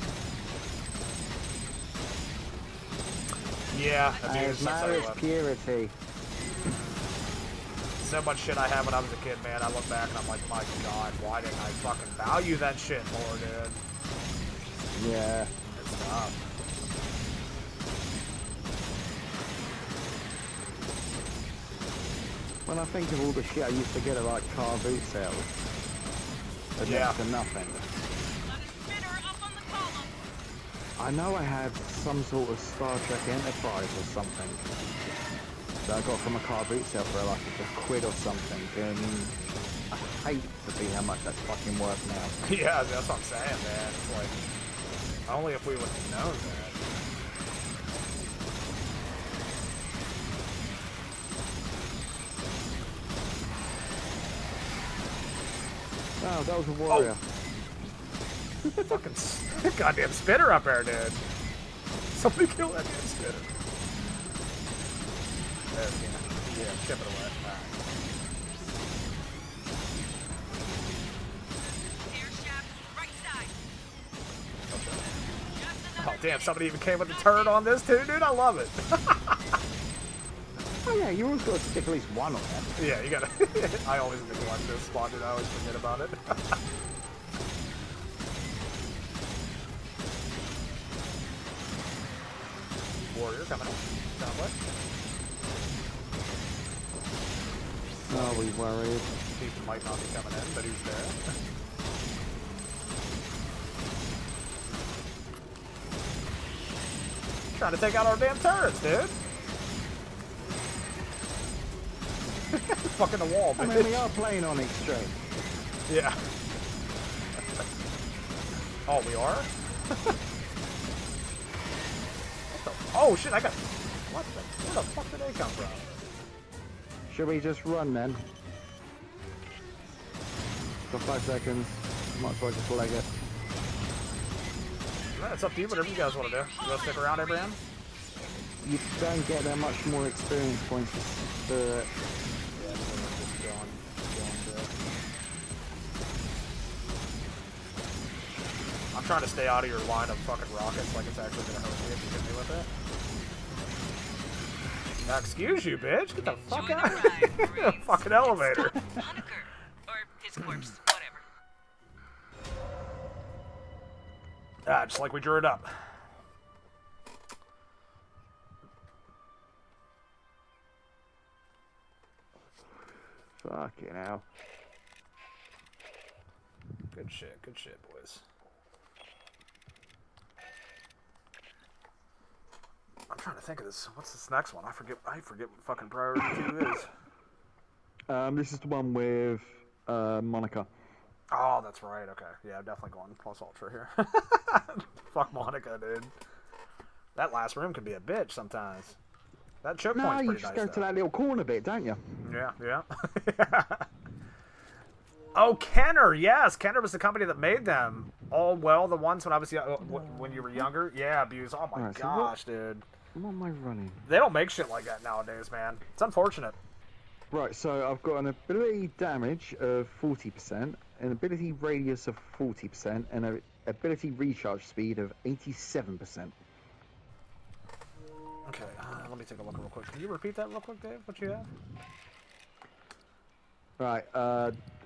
Yeah, Abuse, As that's how matter you as live. purity. So much shit I had when I was a kid, man. I look back and I'm like, my god, why didn't I fucking value that shit more, dude? Yeah. It's tough. When I think of all the shit I used to get at like car boot sales, for Yeah. next to nothing. Spinner up on the column. I know I had some sort of Star Trek Enterprise or something that I got from a car boot sale for like a quid or something, and I hate to see how much that's fucking worth now. Yeah, that's what I'm saying, man. It's like, only if we would have known that. Oh, that was a warrior. Fucking goddamn spinner up there, dude. Somebody kill that damn spinner. There we go. Yeah, chip it away. Alright. Air shaft, right side. Oh, damn, somebody even came with the turret on this, too, dude. I love it. Oh yeah, you always got to stick at least one on there. Yeah, you gotta. I always neglect this spot, dude. I always forget about it. Warrior coming in. Sound like. Are we worried? He might not be coming in, but he's there. Trying to take out our damn turrets, dude. Fucking the wall, I bitch. mean, we are playing on extreme. Yeah. Oh, we are? What the? Oh shit! I got. What the? Where the fuck did they come from? Should we just run then? For 5 seconds. Might as well just leg it. Well, it's up to you. Whatever you guys want to do. You want to stick around, Abraham? You don't get that much more experience points for it. Yeah, so we're just going through it. I'm trying to stay out of your line of fucking rockets like it's actually gonna hurt me if you hit me with it. Now, excuse you, bitch. Get the fuck Enjoy out. the ride, Marines. Fucking elevator. Honecker. Or his corpse, whatever. Ah, just like we drew it up. Fucking hell. Good shit, boys. I'm trying to think of this. What's this next one? I forget what fucking Priority 2 is. This is the one with Monica. Oh, that's right. Okay. Yeah, I'm definitely going plus ultra here. Fuck Monica, dude. That last room can be a bitch sometimes. That choke No, point's you pretty just nice, go to though. that little corner bit, don't you? Yeah, yeah. Oh, Kenner, yes. Kenner was the company that made them. All well, the ones when I was when you were younger. Yeah, Abuse. Oh my Alright, so gosh, dude. What am I running? They don't make shit like that nowadays, man. It's unfortunate. Right, so I've got an ability damage of 40%, an ability radius of 40%, and an ability recharge speed of 87%. Okay, let me take a look real quick. Can you repeat that real quick, Dave? What you have? Right,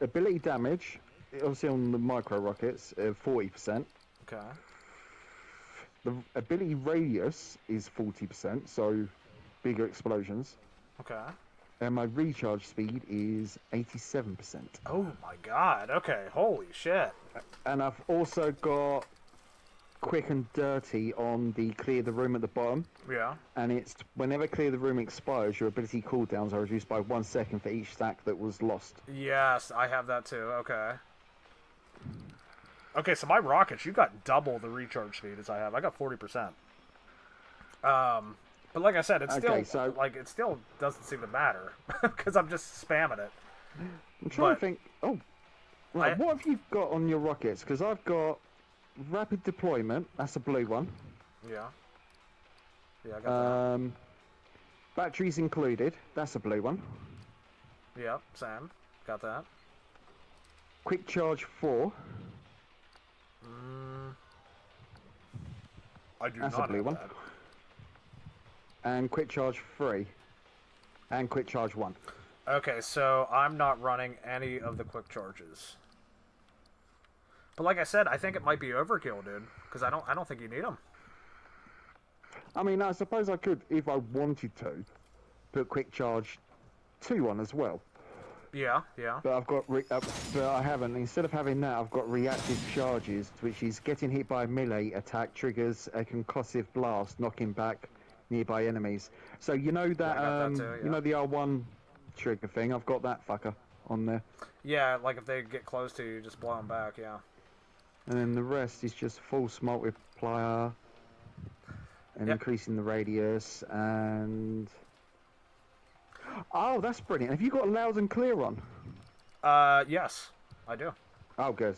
ability damage, obviously on the micro rockets, 40%. Okay. The ability radius is 40%, so bigger explosions. Okay. And my recharge speed is 87%. Oh my god. Okay. Holy shit. And I've also got quick and dirty on the clear the room at the bottom. Yeah. And it's whenever clear the room expires, your ability cooldowns are reduced by 1 second for each stack that was lost. Yes, I have that too. Okay. Okay, so my rockets, you got double the recharge speed as I have. I got 40%. But like I said, it's Okay, still so- like it still doesn't seem to matter because I'm just spamming it. I'm trying But- to think. Oh, right. I- What have you got on your rockets? Because I've got rapid deployment. That's a blue one. Yeah. Yeah, I got Batteries included. That's a blue one. that. Yep, Sam, got that. Quick charge 4. I do That's a not blue have one. that. And quick charge 3. And quick charge 1. Okay, so I'm not running any of the quick charges. But like I said, I think it might be overkill, dude. Because I don't think you need them. I mean, I suppose I could, if I wanted to, put quick charge 2 on as well. Yeah, yeah. But I've got, but I haven't. Instead of having that, I've got reactive charges, which is getting hit by a melee attack triggers a concussive blast, knocking back nearby enemies. So you know that, I got that too, you yeah. know the R1 trigger thing. I've got that fucker on there, Yeah, like if they get close to you, just blow them back, yeah. and then the rest is just false multiplier and Yep. increasing the radius and. Oh, that's brilliant. Have you got loud and clear on? Yes, I do. Oh, good.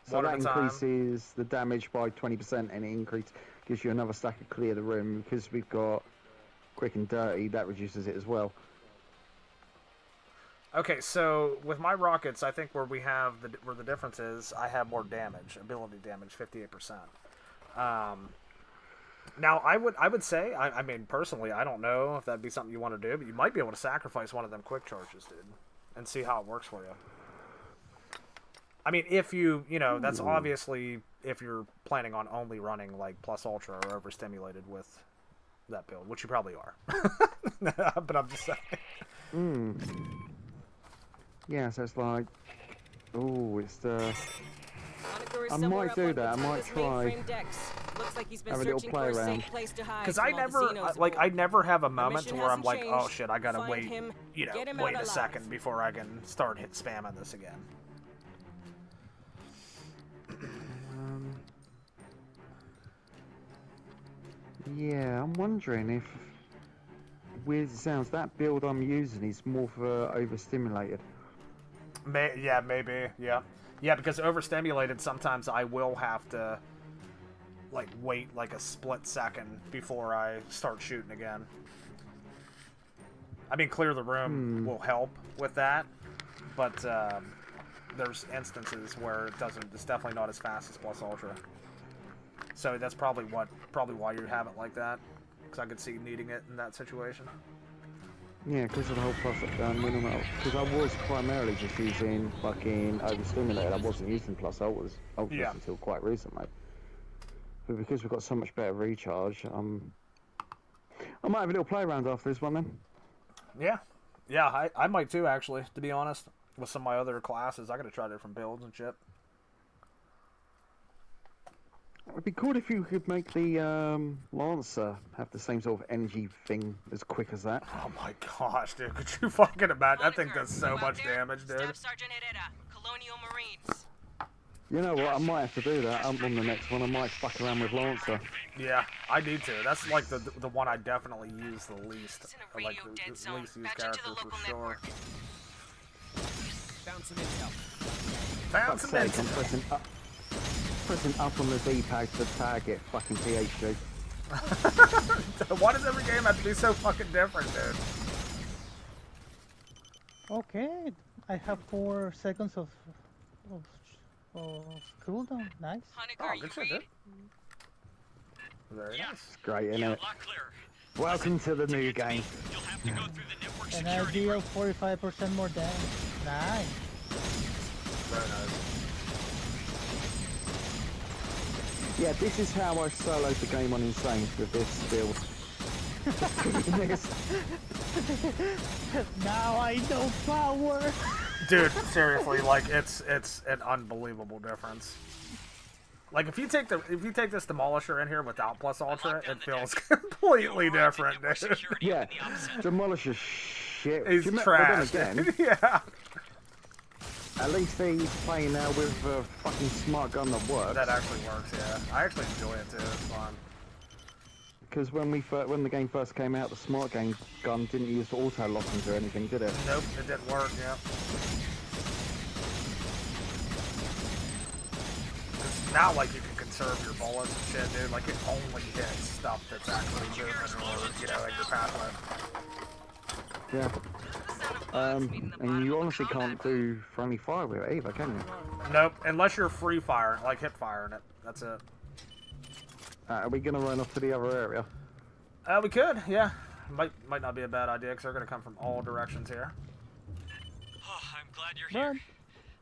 So One that at a time. increases the damage by 20%, and it gives you another stack to clear the room. Because we've got quick and dirty, that reduces it as well. Okay, so with my rockets, I think where the difference is, I have more damage, ability damage, 58%. Now I would say, I mean personally, I don't know if that'd be something you want to do, but you might be able to sacrifice one of them quick charges, dude, and see how it works for you. I mean, if you know, that's obviously if you're planning on only running like plus ultra or overstimulated with that build, which you probably are. But I'm just saying. Yeah, so it's like, oh, it's the. Honecker is I somewhere might up do on that, I might Batanga's try. mainframe decks. Looks like he's been Have a little searching play for a around. safe place to hide. Because I from all the never, Xenos like, I aboard. never have a Our moment mission where I'm hasn't like, oh changed. shit, I gotta Find wait, him, you know, get him wait out a alive. second before I can start spamming this again. Yeah, I'm wondering if, weird as it sounds, that build I'm using is more for overstimulated. Yeah, maybe, yeah. Yeah, because overstimulated, sometimes I will have to, like, wait, like, a split second before I start shooting again. I mean, clear the room will help with that, but, there's instances where it's definitely not as fast as Plus Ultra. So that's probably why you have it like that, because I could see needing it in that situation. Yeah, because of the whole plus up down minimum. Because I was primarily just using fucking overstimulated. I wasn't using plus ultras Yeah. until quite recently. But because we've got so much better recharge, I might have a little play around after this one then. Yeah, I might too, actually, to be honest. With some of my other classes, I gotta try different builds and shit. It'd be cool if you could make the Lancer have the same sort of energy thing as quick as that. Oh my gosh, dude, could you fucking imagine? That thing Honecker, does so you out much there? damage, dude. Staff Sergeant Herrera, Colonial Marines. You know what? I might have to do that. I'm on the next one. I might fuck around with Lancer. Yeah, I need to. That's like the one I definitely use the least. It's in a Or, like radio the dead zone. least used Patch into the character local for sure. network. Found some intel. Found Fuck's some sake, I'm intel. pressing up on the D-pad to target fucking PhD. Why does every game have to be so fucking different, dude? Okay, I have 4 seconds of cooldown. Nice. Honecker, Oh, you good shit, read? dude. Very nice. It's great, isn't Yeah, it? a lot clearer. Welcome to the new Get to me, game. you'll have to go through the network An security ideal room. 45% more damage. Nice. Very nice. Yeah, this is how I soloed the game on Insane with this build. Now I know power. Dude, seriously, like it's an unbelievable difference. Like if you take this Demolisher in here without Plus Ultra, it feels completely different, Network dude. security Yeah, in the opposite. Demolish is shit. He's Do you trash. But then again, Yeah. at least he's playing now with a fucking smart gun that works. That actually works, yeah. I actually enjoy it too. It's fun. Because when the game first came out, the smart game gun didn't use auto lockings or anything, did it? Nope, it didn't work, yeah. Now, like, you can conserve your bullets and shit, dude. Like, it only hits stuff that's actually moving or, you know, in your pathway. Yeah. And you honestly can't do friendly fire with it either, can you? Nope, unless you're free firing, like hip firing it. That's it. Are we gonna run off to the other area? We could, yeah. Might not be a bad idea, because they're going to come from all directions here. Oh, I'm glad you're here. Run.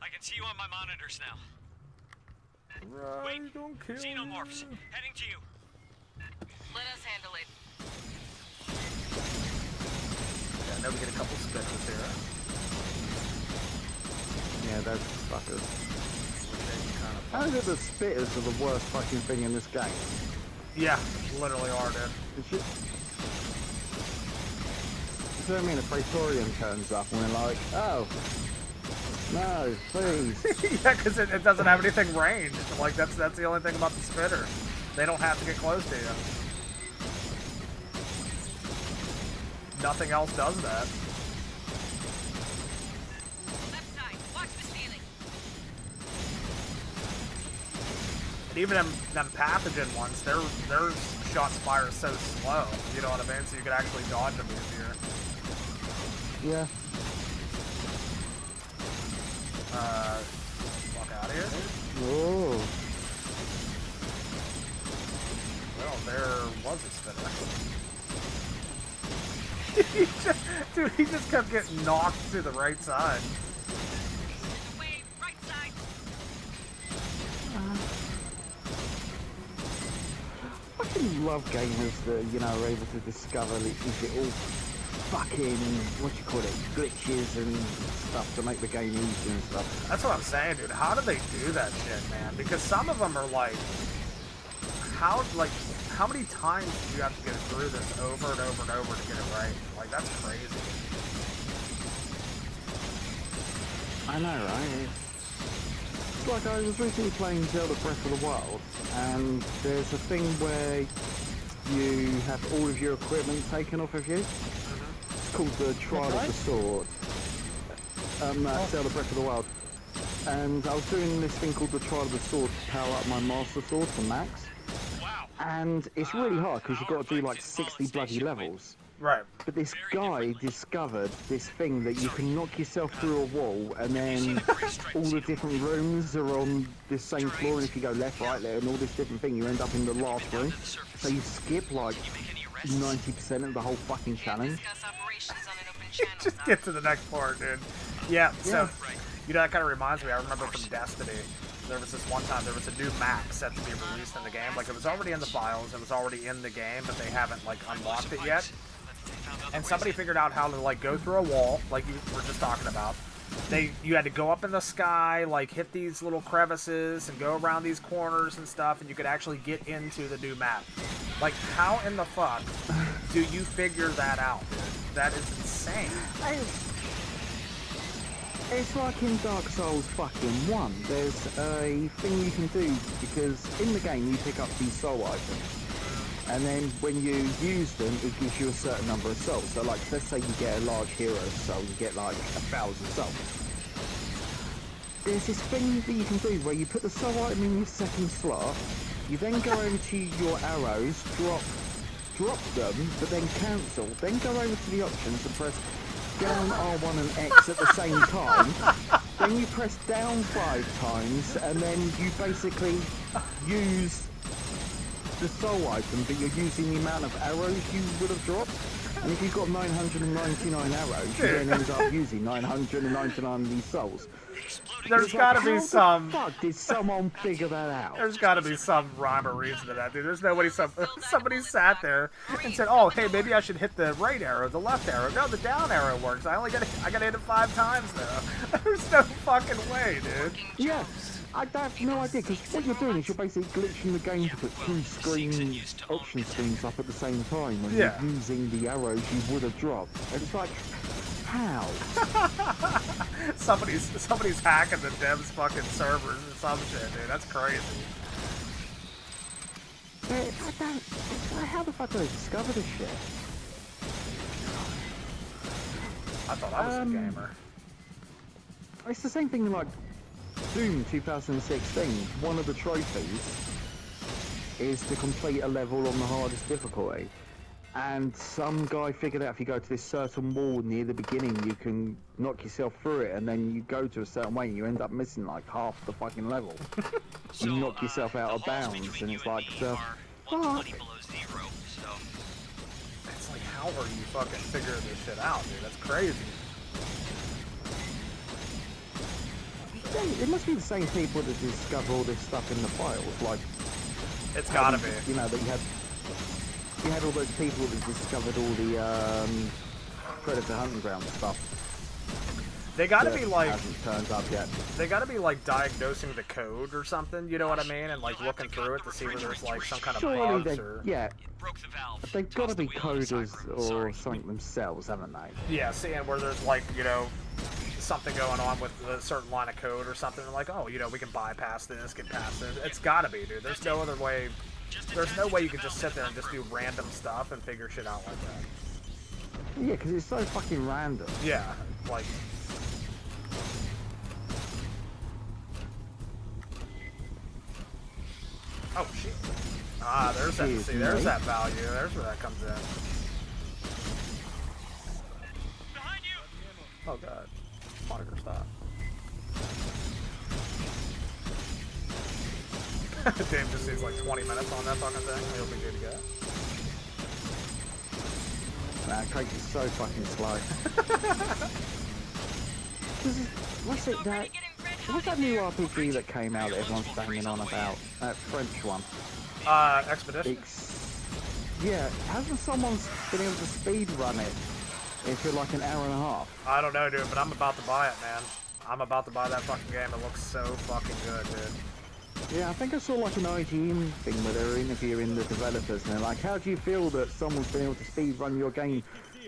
I can see you on my monitors now. Right, Wait, don't kill Xenomorphs, me. heading to you. Let us handle it. Yeah, now we get a couple spitters here. Yeah, those fuckers. Which they can kind of... How is it the spitters are the worst fucking thing in this game? Yeah, literally are, dude. It's just... You know what I mean? A Praetorian turns up and we're like, oh, no, please. Yeah, because it doesn't have anything ranged. Like, that's the only thing about the spitter. They don't have to get close to you. Nothing else does that. Left side, watch the ceiling. And even them pathogen ones, their shots fire so slow. You know what I mean? So you could actually dodge them easier. Yeah. Walk out of here. Oh. Well, there was a spinner. Dude, he just kept getting knocked to the right side. Wave, right side. I fucking love gamers that, you know, are able to discover these little fucking, what you call it, glitches and stuff to make the game easier and stuff. That's what I'm saying, dude. How do they do that shit, man? Because some of them are like, how many times do you have to go through this over and over and over to get it right? Like, that's crazy. I know, right? It's like I was recently playing Zelda Breath of the Wild, and there's a thing where you have all of your equipment taken off of you. It's called the Trial of the Sword. Zelda Breath of the Wild. And I was doing this thing called the Trial of the Sword to power up my Master Sword to max. And it's really hard because you've got to do like 60 bloody levels. Right. But this guy discovered this thing that you can knock yourself through a wall and then all the different rooms are on this same floor, and if you go left, right, there, and all this different thing, you end up in the last room. So you skip like 90% of the whole fucking challenge. Discuss operations on an open channel. Just get to the next part, dude. Yeah, so, you know, that kind of reminds me, I remember from Destiny, there was this one time, there was a new map set to be released in the game. Like, it was already in the files, it was already in the game, but they haven't, like, unlocked it yet. And somebody figured out how to, like, go through a wall, like you were just talking about. You had to go up in the sky, like, hit these little crevices and go around these corners and stuff, and you could actually get into the new map. Like, how in the fuck do you figure that out, dude? That is insane. It's like in Dark Souls fucking 1. There's a thing you can do, because in the game you pick up these soul items. And then when you use them, it gives you a certain number of souls. So like, let's say you get a large hero soul, you get like 1,000 souls. There's this thing that you can do where you put the soul item in your second slot, you then go over to your arrows, drop them, but then cancel, then go over to the options and press down R1 and X at the same time, then you press down 5 times, and then you basically use the soul item, but you're using the amount of arrows you would have dropped. And if you've got 999 arrows, you then end up using 999 of these souls. There's gotta be some... How the fuck did someone figure that out? There's gotta be some rhyme or reason to that, dude. There's nobody... Somebody sat there and said, oh, hey, maybe I should hit the right arrow, the left arrow. No, the down arrow works. I gotta hit it 5 times now. There's no fucking way, dude. Yeah. I have no idea, because what you're doing is you're basically glitching the game to put 2 screen option screens up at the same time when you're using the arrows you would have dropped. And it's like, how? Somebody's hacking the devs fucking servers or some shit, dude. That's crazy. How the fuck do they discover this shit? I thought I was a gamer. It's the same thing like Doom 2016. One of the trophies is to complete a level on the hardest difficulty. And some guy figured out if you go to this certain wall near the beginning, you can knock yourself through it, and then you go to a certain way and you end up missing like half the fucking level. So, you knock yourself out of bounds, and it's like, the fuck? It's like, how are you fucking figuring this shit out, dude? That's crazy. It must be the same people that discover all this stuff in the files, like... It's gotta be. You know, that you had all those people that discovered all the Predator Hunting Ground stuff. They gotta be like... hasn't turned up yet. They gotta be like diagnosing the code or something, you know what I mean? And like looking through it to see where there's like some kind of Surely bugs they, or... yeah, Broke the valve. they've got to be coders or something themselves, haven't they? Yeah, seeing where there's like, you know, something going on with a certain line of code or something, like, oh, you know, we can bypass this, get past this. It's gotta be, dude. There's no other way. There's no way you can just sit there and just do random stuff and figure shit out like that. Yeah, because it's so fucking random. Yeah, like... Ah, there's that. Jeez, See, there's mate. that value. There's where that comes in. Behind you! Oh god. Moniker, stop. Dave just sees like 20 minutes on that fucking thing. He'll be good to go. Nah, Craig is so fucking slow. What's it that? What's that new RPG that came out that everyone's banging on about? That French one. Expedition? Yeah, hasn't someone been able to speed run it into like an hour and a half? I don't know, dude, but I'm about to buy it, man. I'm about to buy that fucking game. It looks so fucking good, dude. Yeah, I think I saw like an IGN thing where they were interviewing the developers and they're like, how do you feel that someone's been able to speed run your game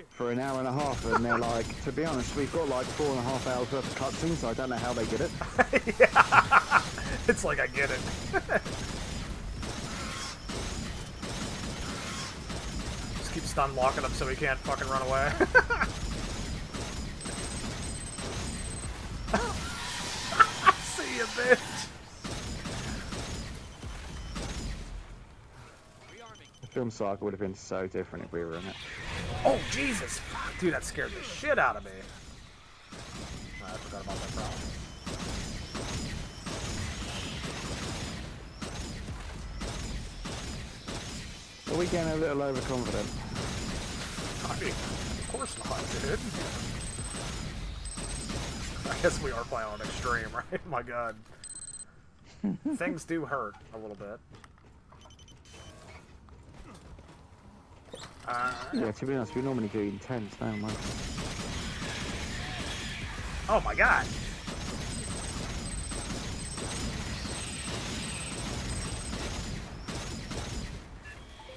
for an hour and a half? And they're like, to be honest, we've got like 4.5 hours worth of cutscenes, so I don't know how they did it. Yeah. It's like, I get it. Just keep stun locking him so he can't fucking run away. See you, bitch. The film saga would have been so different if we were in it. Oh, Jesus. Fuck, dude, that scared the shit out of me. I forgot about that problem. Are we getting a little overconfident? I mean, of course not, dude. I guess we are playing on extreme, right? My god. Things do hurt a little bit. Yeah, to be honest, we normally do intense, don't we? Oh my god.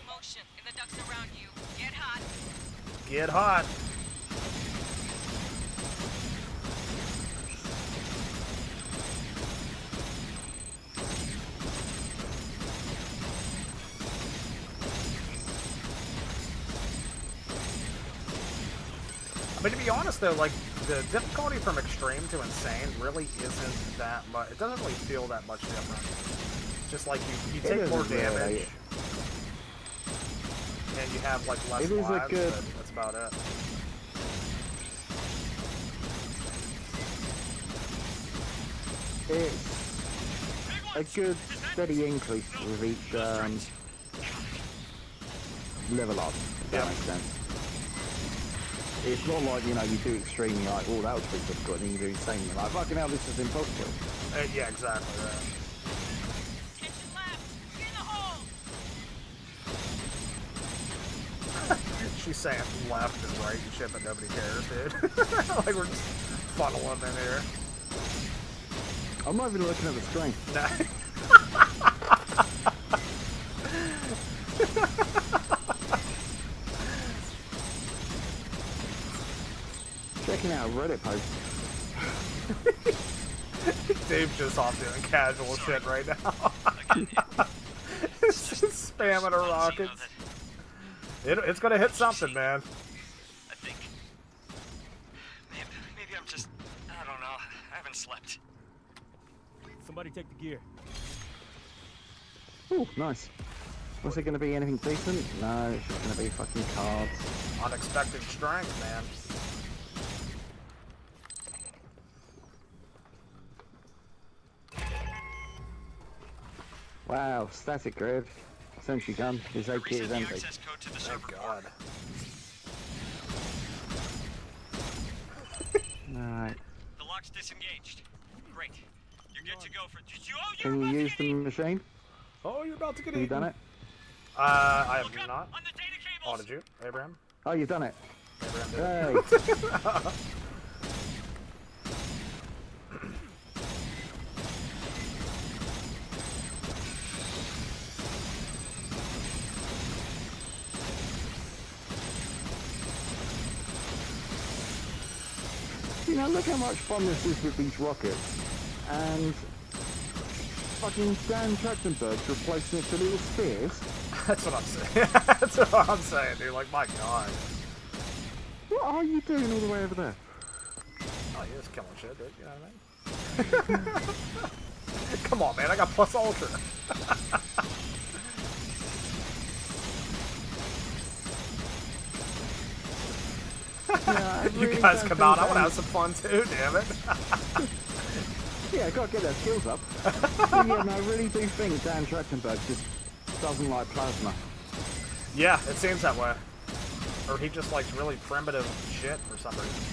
Motion in the ducks around you. Get hot. Get hot. I mean, to be honest though, like, the difficulty from extreme to insane really isn't that much. It doesn't really feel that much different. Just like you take more isn't really. damage, and you have like less It is a lives, good- but that's about it. It's a good steady increase with each level up, if that Yeah. makes sense. It's not like, you know, you do extreme, you're like, oh, that was pretty difficult, and then you do insane, you're like, fucking hell, this is impossible. Yeah, exactly. Right. Tension left. Get in the hole. She's saying left and right and shit, but nobody cares, dude. Like, we're just funneling in here. I'm not even looking at the screen. Nah. Checking out a Reddit post. Dave's just off doing casual shit right now. It's just spamming her rockets. It's gonna hit something, man. I think. Maybe I'm just. I don't know. I haven't slept. Somebody take the gear. Ooh, nice. Was it going to be anything decent? No, it's just going to be fucking cards. Unexpected strength, man. Wow, static grid. Sentry gun. His AK Reset is the empty. access code to the Thank server God. Alright. The lock's disengaged. Great. You're good to go for. Can you use the machine? Oh, you're about to get Have you eaten. done it? I have Look up not. on the data Oh, cables. did you, Abraham? Oh, you've done it. Abraham did. Hey. You know, look how much fun this is with these rockets. And fucking Dan Trachtenberg's replacing it to little spears. That's what I'm saying. That's what I'm saying, dude. Like, my God. What are you doing all the way over there? Oh, you're just killing shit, dude. You know what I mean? Come on, man. I got plus ultra. Yeah, I You really guys don't come think out. I want to that- have some fun too. Damn it. Yeah, gotta get their skills up. But yeah, no, I really do think Dan Trachtenberg just doesn't like plasma. Yeah, it seems that way. Or he just likes really primitive shit for some reason.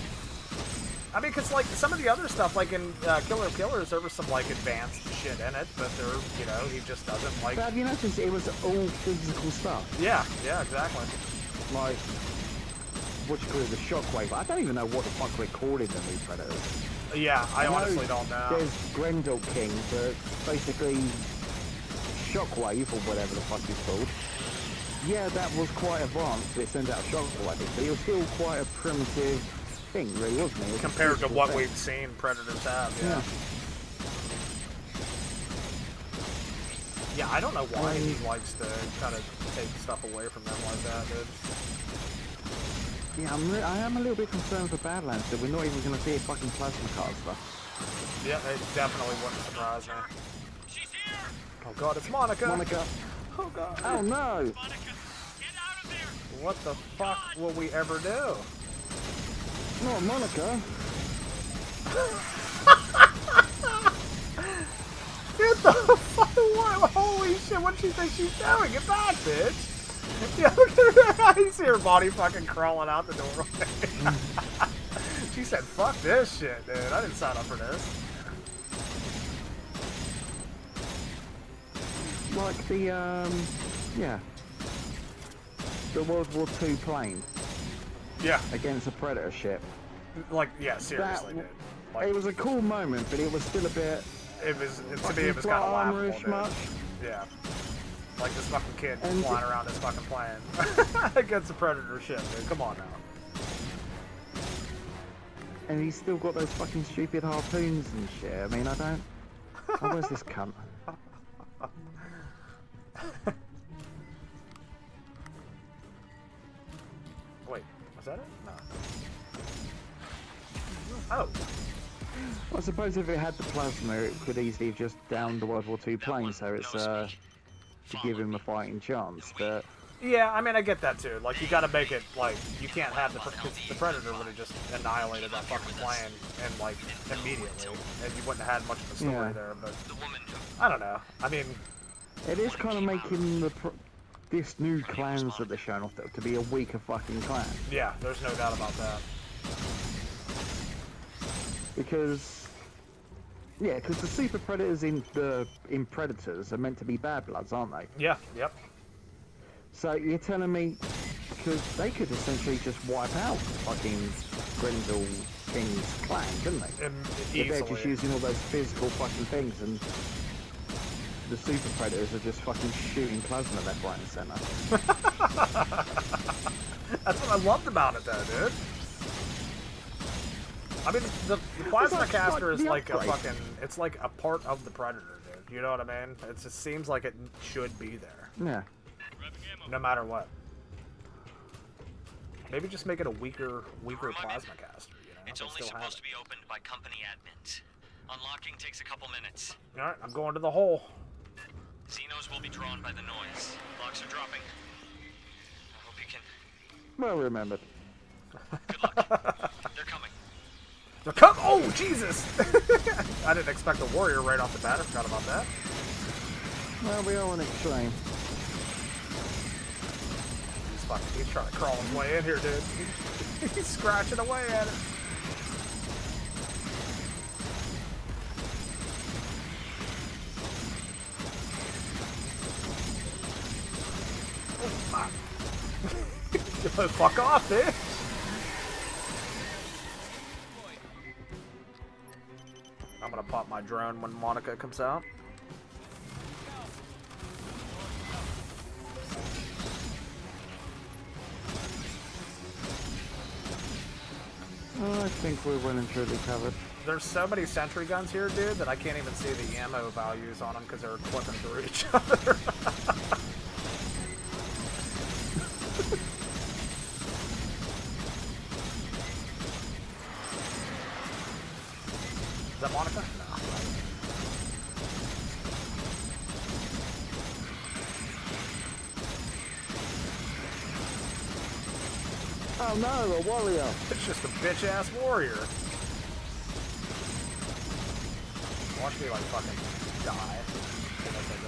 I mean, because, like, some of the other stuff, like in Killer Killers, there was some, like, advanced shit in it, but there, you know, he just doesn't like... But have you noticed it was all physical stuff? Yeah, exactly. Like, what you call it, the shockwave. I don't even know what the fuck they called it in these Predators. Yeah, I know honestly don't know. There's Grendel King, but basically shockwave, or whatever the fuck it's called. Yeah, that was quite advanced, but it sends out shockwave, but it was still quite a primitive thing, really, wasn't it? It was a Compared to physical what thing. we've seen Predators have, yeah. Yeah, I don't know why he likes to kind of take stuff away from them like that, dude. Yeah, I am a little bit concerned for Badlands that we're not even going to see a fucking plasma caster. Yeah, it definitely wouldn't surprise me. She's here! Oh god, it's Monica! Monica. Oh god. Oh no! Monica, get out of there! What the fuck will we ever do? Not Monica. Get the fuck away! Holy shit, what did she think she's doing? Get back, bitch! Yeah, look at her. I see her body fucking crawling out the doorway. She said, fuck this shit, dude. I didn't sign up for this. Like the, yeah. The World War II plane Yeah. against a Predator ship. Like, yeah, seriously, dude. Like, It was a cool moment, but it was still a bit... to me, it was kind of laughable, dude. much. Yeah. Like this fucking kid And flying around this fucking plane against a Predator ship, dude. Come on now. And he's still got those fucking stupid harpoons and shit. I mean, I don't... Oh, where's this cunt? Wait, was that it? No. Oh. I suppose if it had the plasma, it could easily have just downed the World War II plane, so it's, to give him a fighting chance, but... Yeah, I mean, I get that too. Like, you gotta make it, like, you can't have the Predator would have just annihilated that fucking plane and, like, immediately. And you wouldn't have had much of a story Yeah. there, but... I don't know. I mean... It is kind of making this new clans that they're showing off to be a weaker fucking clan. Yeah, there's no doubt about that. Because... Yeah, because the super predators in Predators are meant to be bad bloods, aren't they? Yeah, yep. So you're telling me, because they could essentially just wipe out fucking Grendel King's clan, couldn't they? If they're just Easily. using all those physical fucking things, and the super predators are just fucking shooting plasma left, right, and centre. That's what I loved about it, though, dude. I mean, the plasma Like, caster is the like a upgrade. fucking... It's like a part of the Predator, dude. You know what I mean? It just seems like it should be there. Yeah. No matter what. Maybe just make it a weaker plasma caster, you know? It's but only still have supposed to be opened by company admins. Unlocking takes a couple minutes. it. Alright, I'm going to the hole. Xenos will be drawn by the noise. Locks are dropping. I hope you can... Well remembered. Good luck. They're coming. Oh, Jesus! I didn't expect a warrior right off the bat. I forgot about that. Well, we are on extreme. He's trying to crawl his way in here, dude. He's scratching away at it. Oh, fuck. Fuck off, bitch. I'm gonna pop my drone when Monica comes out. Oh, I think we're well and truly covered. There's so many sentry guns here, dude, that I can't even see the ammo values on them because they're clipping through each other. Is that Monica? No. Oh no, a warrior. It's just a bitch-ass warrior. Watch me, like, fucking die. Like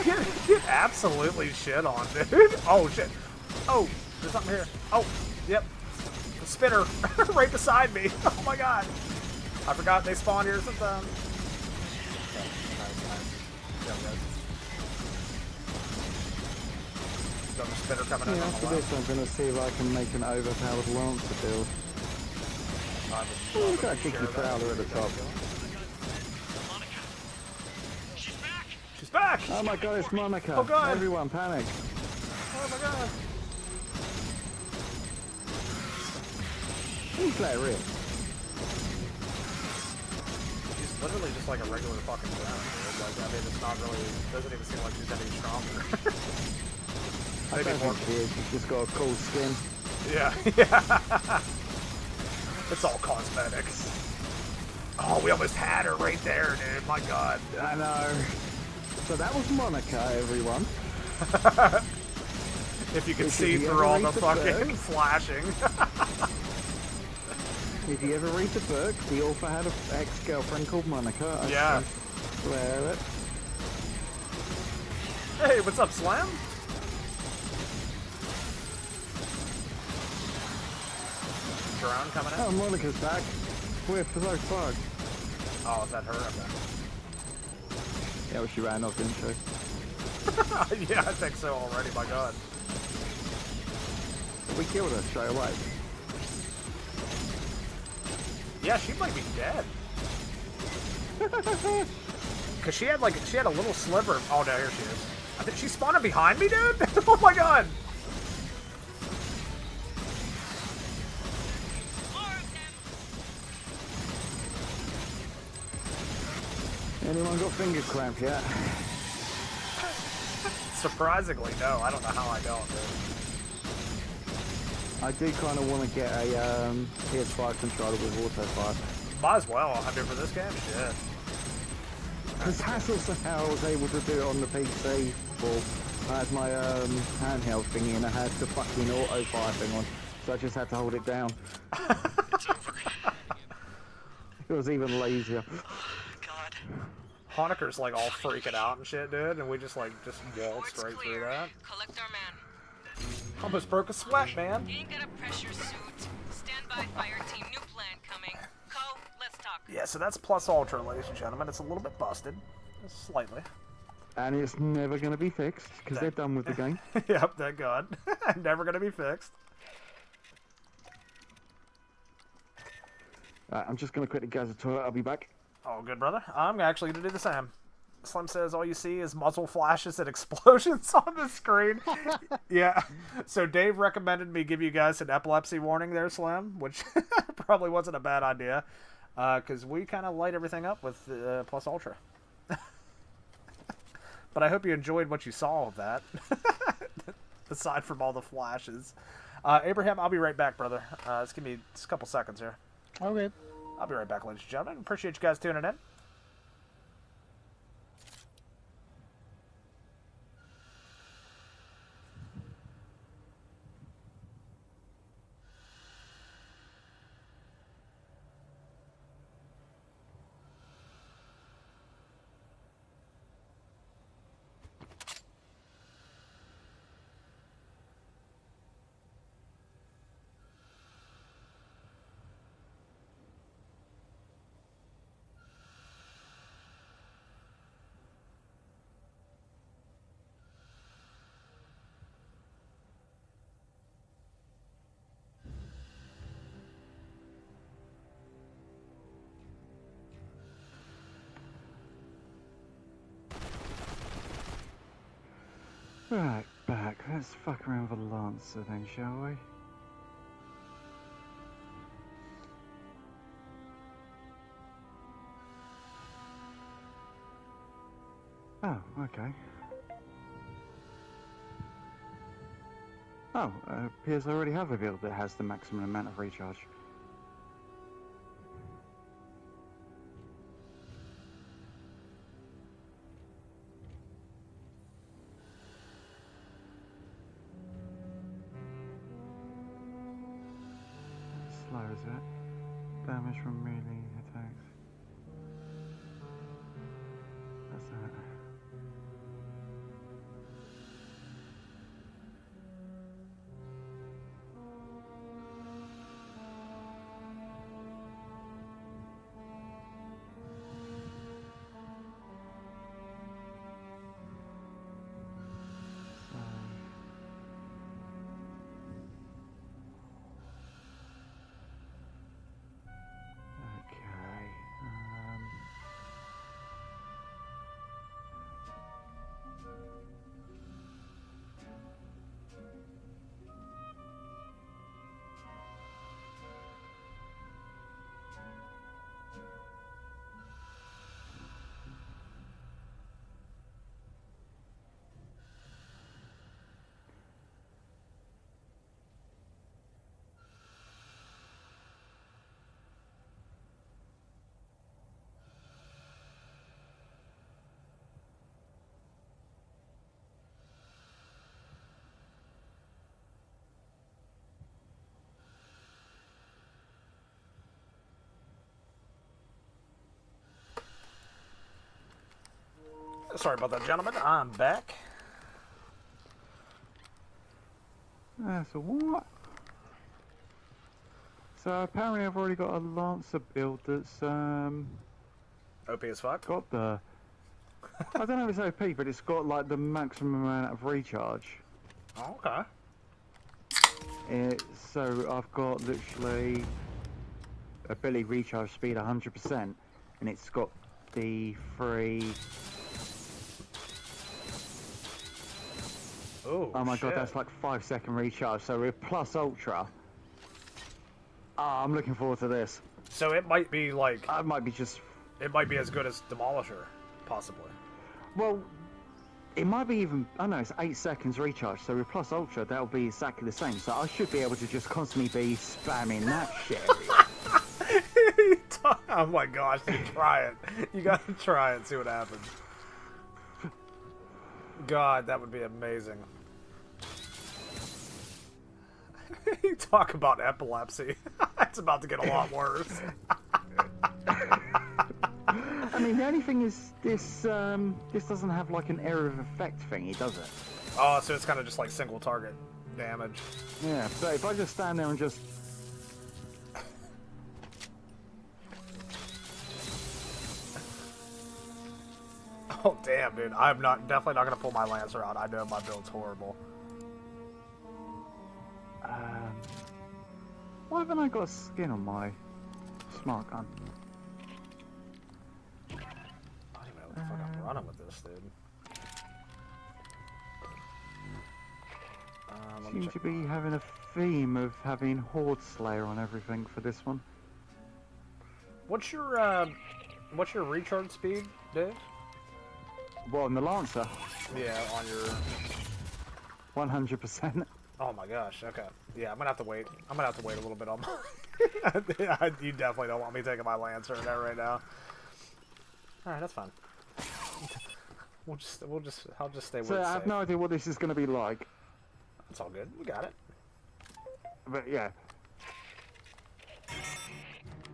that. Get absolutely shit on, dude. Oh, shit. Oh, there's something here. Oh, yep. The spinner right beside me. Oh, my God. I forgot they spawn here sometimes. Okay, nice. There we go. Got the spinner coming in Yeah, on the after left. this I'm gonna see if I can make an overpowered lancer build. Look at Kiki Prowler at the top. Monica. She's back. She's back! Oh my god, it's Monica. Oh god. Everyone panic. Oh my god. Please let her in. She's literally just like a regular fucking drown, dude. Like, I mean, it's not really, doesn't even seem like she's any stronger. I Maybe don't more. think she is. She's just got a cool skin. Yeah. It's all cosmetics. Oh, we almost had her right there, dude. My god. I know. So that was Monica, everyone. If you can If see you through ever all read the the fucking book. flashing. If you ever read the book, the author had an ex-girlfriend called Monica. Yeah. Swear it. Hey, what's up, Slam? Drone coming in? Oh, Monica's back. We're so fucked. Oh, is that her? Okay. Yeah, well, she ran off, didn't she? Yeah, I think so already, my god. We killed her straight away. Yeah, she might be dead. Cause she had a little sliver. Oh no, here she is. I think she's spawning behind me, dude. Oh my god. Anyone got finger cramp yet? Surprisingly, no. I don't know how I don't, dude. I do kind of want to get a PS5 controller with auto fire. Might as well. I mean, for this game, shit. Because that's also how I was able to do it on the PC. Well, I had my handheld thingy and I had the fucking auto fire thing on, so I just had to hold it down. It's over. It was even lazier. God. Honecker's like all freaking out and shit, dude, and we just waltzed right through that. Collect our man. Almost broke a sweat, man. You ain't got a pressure suit. Stand by, Fireteam. New plan coming. Co, let's talk. Yeah, so that's plus ultra, ladies and gentlemen. It's a little bit busted, slightly. And it's never going to be fixed, because they're done with the game. Yep, thank God. Never gonna be fixed. Right, I'm just going to quickly go to the toilet, I'll be back. Oh, good, brother. I'm actually gonna do the same. Slim says all you see is muzzle flashes and explosions on the screen. Yeah. So Dave recommended me give you guys an epilepsy warning there, Slim, which probably wasn't a bad idea, because we kind of light everything up with plus ultra. But I hope you enjoyed what you saw of that, aside from all the flashes. Abraham, I'll be right back, brother. Just give me just a couple seconds here. Okay. I'll be right back, ladies and gentlemen. Appreciate you guys tuning in. Right, back. Let's fuck around with a lancer then, shall we? Oh, okay. Oh, appears I already have a build that has the maximum amount of recharge. is it? Damage from melee attacks. That's that. Okay. Sorry about that, gentlemen. I'm back. So what? So apparently I've already got a Lancer build that's OP as fuck. got the I don't know if it's OP, but it's got like the maximum amount of recharge. Oh, okay. So I've got literally ability recharge speed 100%, and it's got the free. Ooh, Oh my shit. god, that's like 5-second recharge. So with plus ultra, I'm looking forward to this. So it might be like I might be just it might be as good as Demolisher, possibly. well. It might be even. I know it's 8 seconds recharge. So with plus ultra, that'll be exactly the same. So I should be able to just constantly be spamming that shit. Oh my gosh, dude, try it. You gotta try it, see what happens. God, that would be amazing. You talk about epilepsy. It's about to get a lot worse. I mean, the only thing is this this doesn't have like an area of effect thingy, does it? Oh, so it's kind of just like single target damage. Yeah. So if I just stand there and just Oh damn, dude! I'm definitely not gonna pull my Lancer out. I know my build's horrible. why haven't I got a skin on my smart gun? I don't even know what the fuck I'm running with this, dude. Let me Seem check. to be having a theme of having Horde Slayer on everything for this one. What's your recharge speed, Dave? Well, on the Lancer, Yeah, on your. 100%. Oh my gosh. Okay. Yeah, I'm gonna have to wait. I'm gonna have to wait a little bit on mine. You definitely don't want me taking my Lancer in there right now. All right, that's fine. I'll just stay with So it. I have no idea what this is going to be like. It's all good. We got it. But yeah.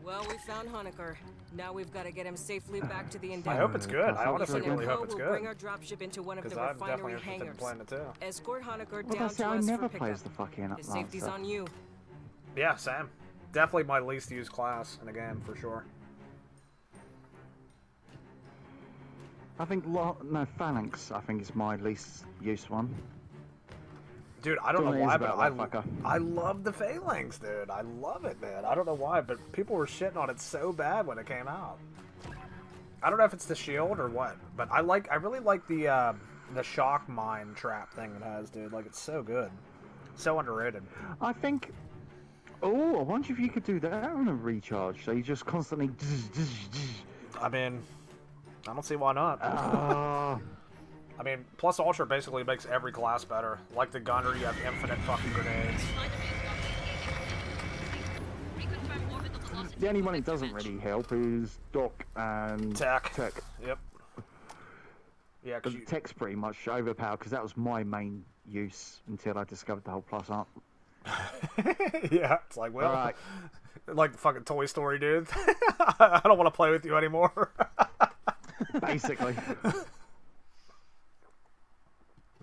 Well, we found Honecker. Now we've got to get him safely back to the I Endeavor. hope it's good. I Sounds honestly good. really hope Co it's will bring good. our dropship into one of Because the I'm definitely refinery interested in hangars. playing it too. Escort Honecker Well, down that's to how I us never for plays the pickup. fucking His safety's Lancer. on you. Yeah, Sam. Definitely my least used class in the game for sure. I think no Phalanx. I think is my least used one. Dude, I don't know Don't know why, anything but about that fucker. I love the Phalanx, dude. I love it, man. I don't know why, but people were shitting on it so bad when it came out. I don't know if it's the shield or what, but I really like the shock mine trap thing it has, dude. Like, it's so good. So underrated. I think. Oh, I wonder if you could do that on a recharge. So you just constantly. I mean, I don't see why not. I mean, plus Ultra basically makes every class better. Like the gunner, you have infinite fucking grenades. Reconfirm orbital velocity. The only one it doesn't really help is Doc and Tech. Tech. Yep. Yeah, But because you... Tech's pretty much overpowered because that was my main use until I discovered the whole plus art. Yeah, it's like, well, Alright. like the fucking Toy Story, dude. I don't want to play with you anymore. Basically.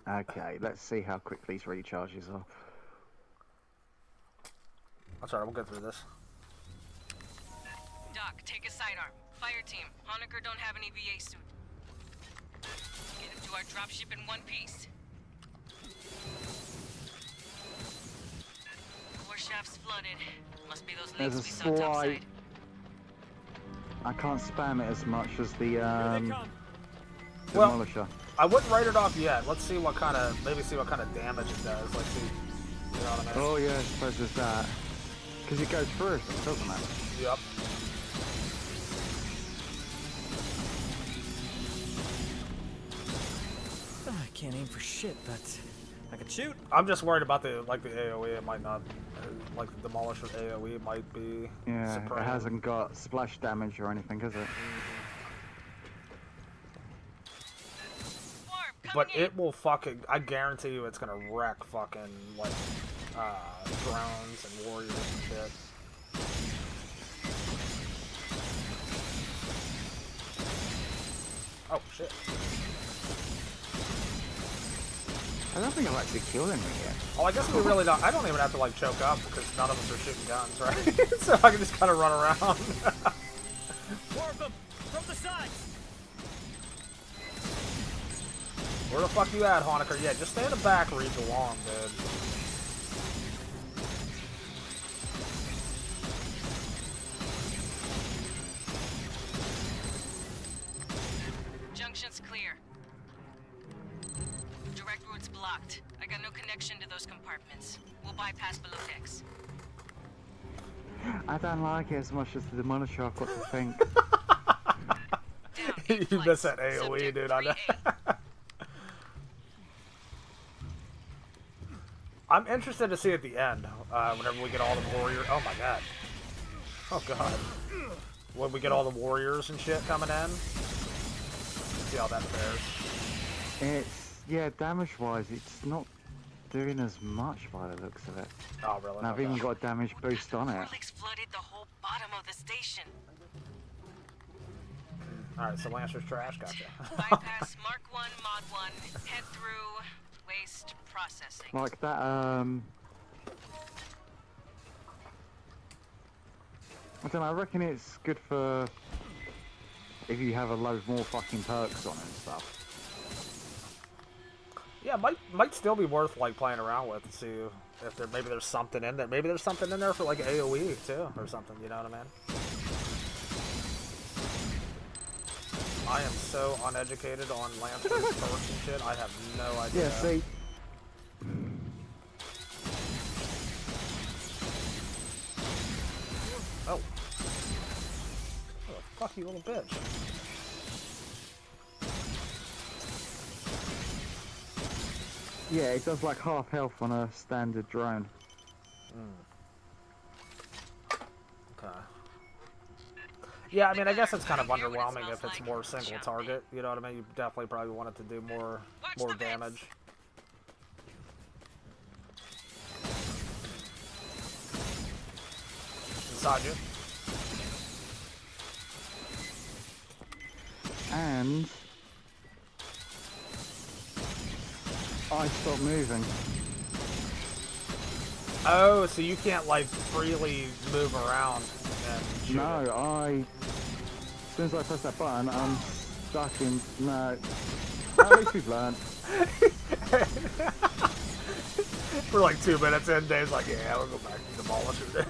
Okay, let's see how quick these recharges are. That's alright, we'll get through this. Doc, take a sidearm. Fireteam, Honecker don't have any VA suit. Get him to our dropship in one piece. Core shaft's flooded. Must be those There's leaks a we saw slight... topside. I can't spam it as much as the Here they come. Well- Demolisher. I wouldn't write it off yet. Let's see what kind of, maybe see what kind of damage it does. Let's see, you know what I mean? Oh yeah, I suppose there's that. Because it goes through everything, doesn't it? Yep. I can't aim for shit, but I can shoot. I'm just worried about the AOE. It might not, like the Demolisher AOE might be Yeah, supreme. it hasn't got splash damage or anything, has it? Swarm, But coming in. it will fucking, I guarantee you it's gonna wreck fucking, like, drones and warriors and shit. Oh, shit. I don't think I've actually killed anything yet. Oh, I guess we really don't, I don't even have to, like, choke up because none of us are shooting guns, right? So I can just kind of run around. More of them from the sides. Where the fuck you at, Honecker? Yeah, just stay in the back where you belong, dude. Junction's clear. Direct route's blocked. I got no connection to those compartments. We'll bypass below decks. I don't like it as much as the Demolisher, I've got to think. Down, You miss that AOE, Subject dude, I know. 3A. I'm interested to see at the end, whenever we get all the warriors. Oh my god. Oh god. When we get all the warriors and shit coming in. See how that fares. It's, yeah, damage-wise, it's not doing as much by the looks of it. Oh, really? And I've even got a damage boost on it. Leaks flooded the whole bottom of the station. Alright, so Lancer's trash, gotcha. Bypass Mark 1, Mod 1, head through waste processing. Like that, I don't know, I reckon it's good for if you have a load more fucking perks on it and stuff. Yeah, might still be worth like playing around with to see if there maybe there's something in there. Maybe there's something in there for like AOE too or something, you know what I mean? I am so uneducated on Lancer's perks and shit, I have no idea. Yeah, see, Oh. Oh, fuck you little bitch. yeah, it does like half health on a standard drone. Okay. Yeah, I mean, I guess it's kind of underwhelming if it's more single target. You know what I mean? You definitely probably want it to do more damage. Inside you. And I stopped moving. Oh, so you can't like freely move around and shoot No, it. as soon as I press that button, I'm stuck in. No. At least we've learned. For like 2 minutes in, Dave's like, yeah, we'll go back to Demolisher.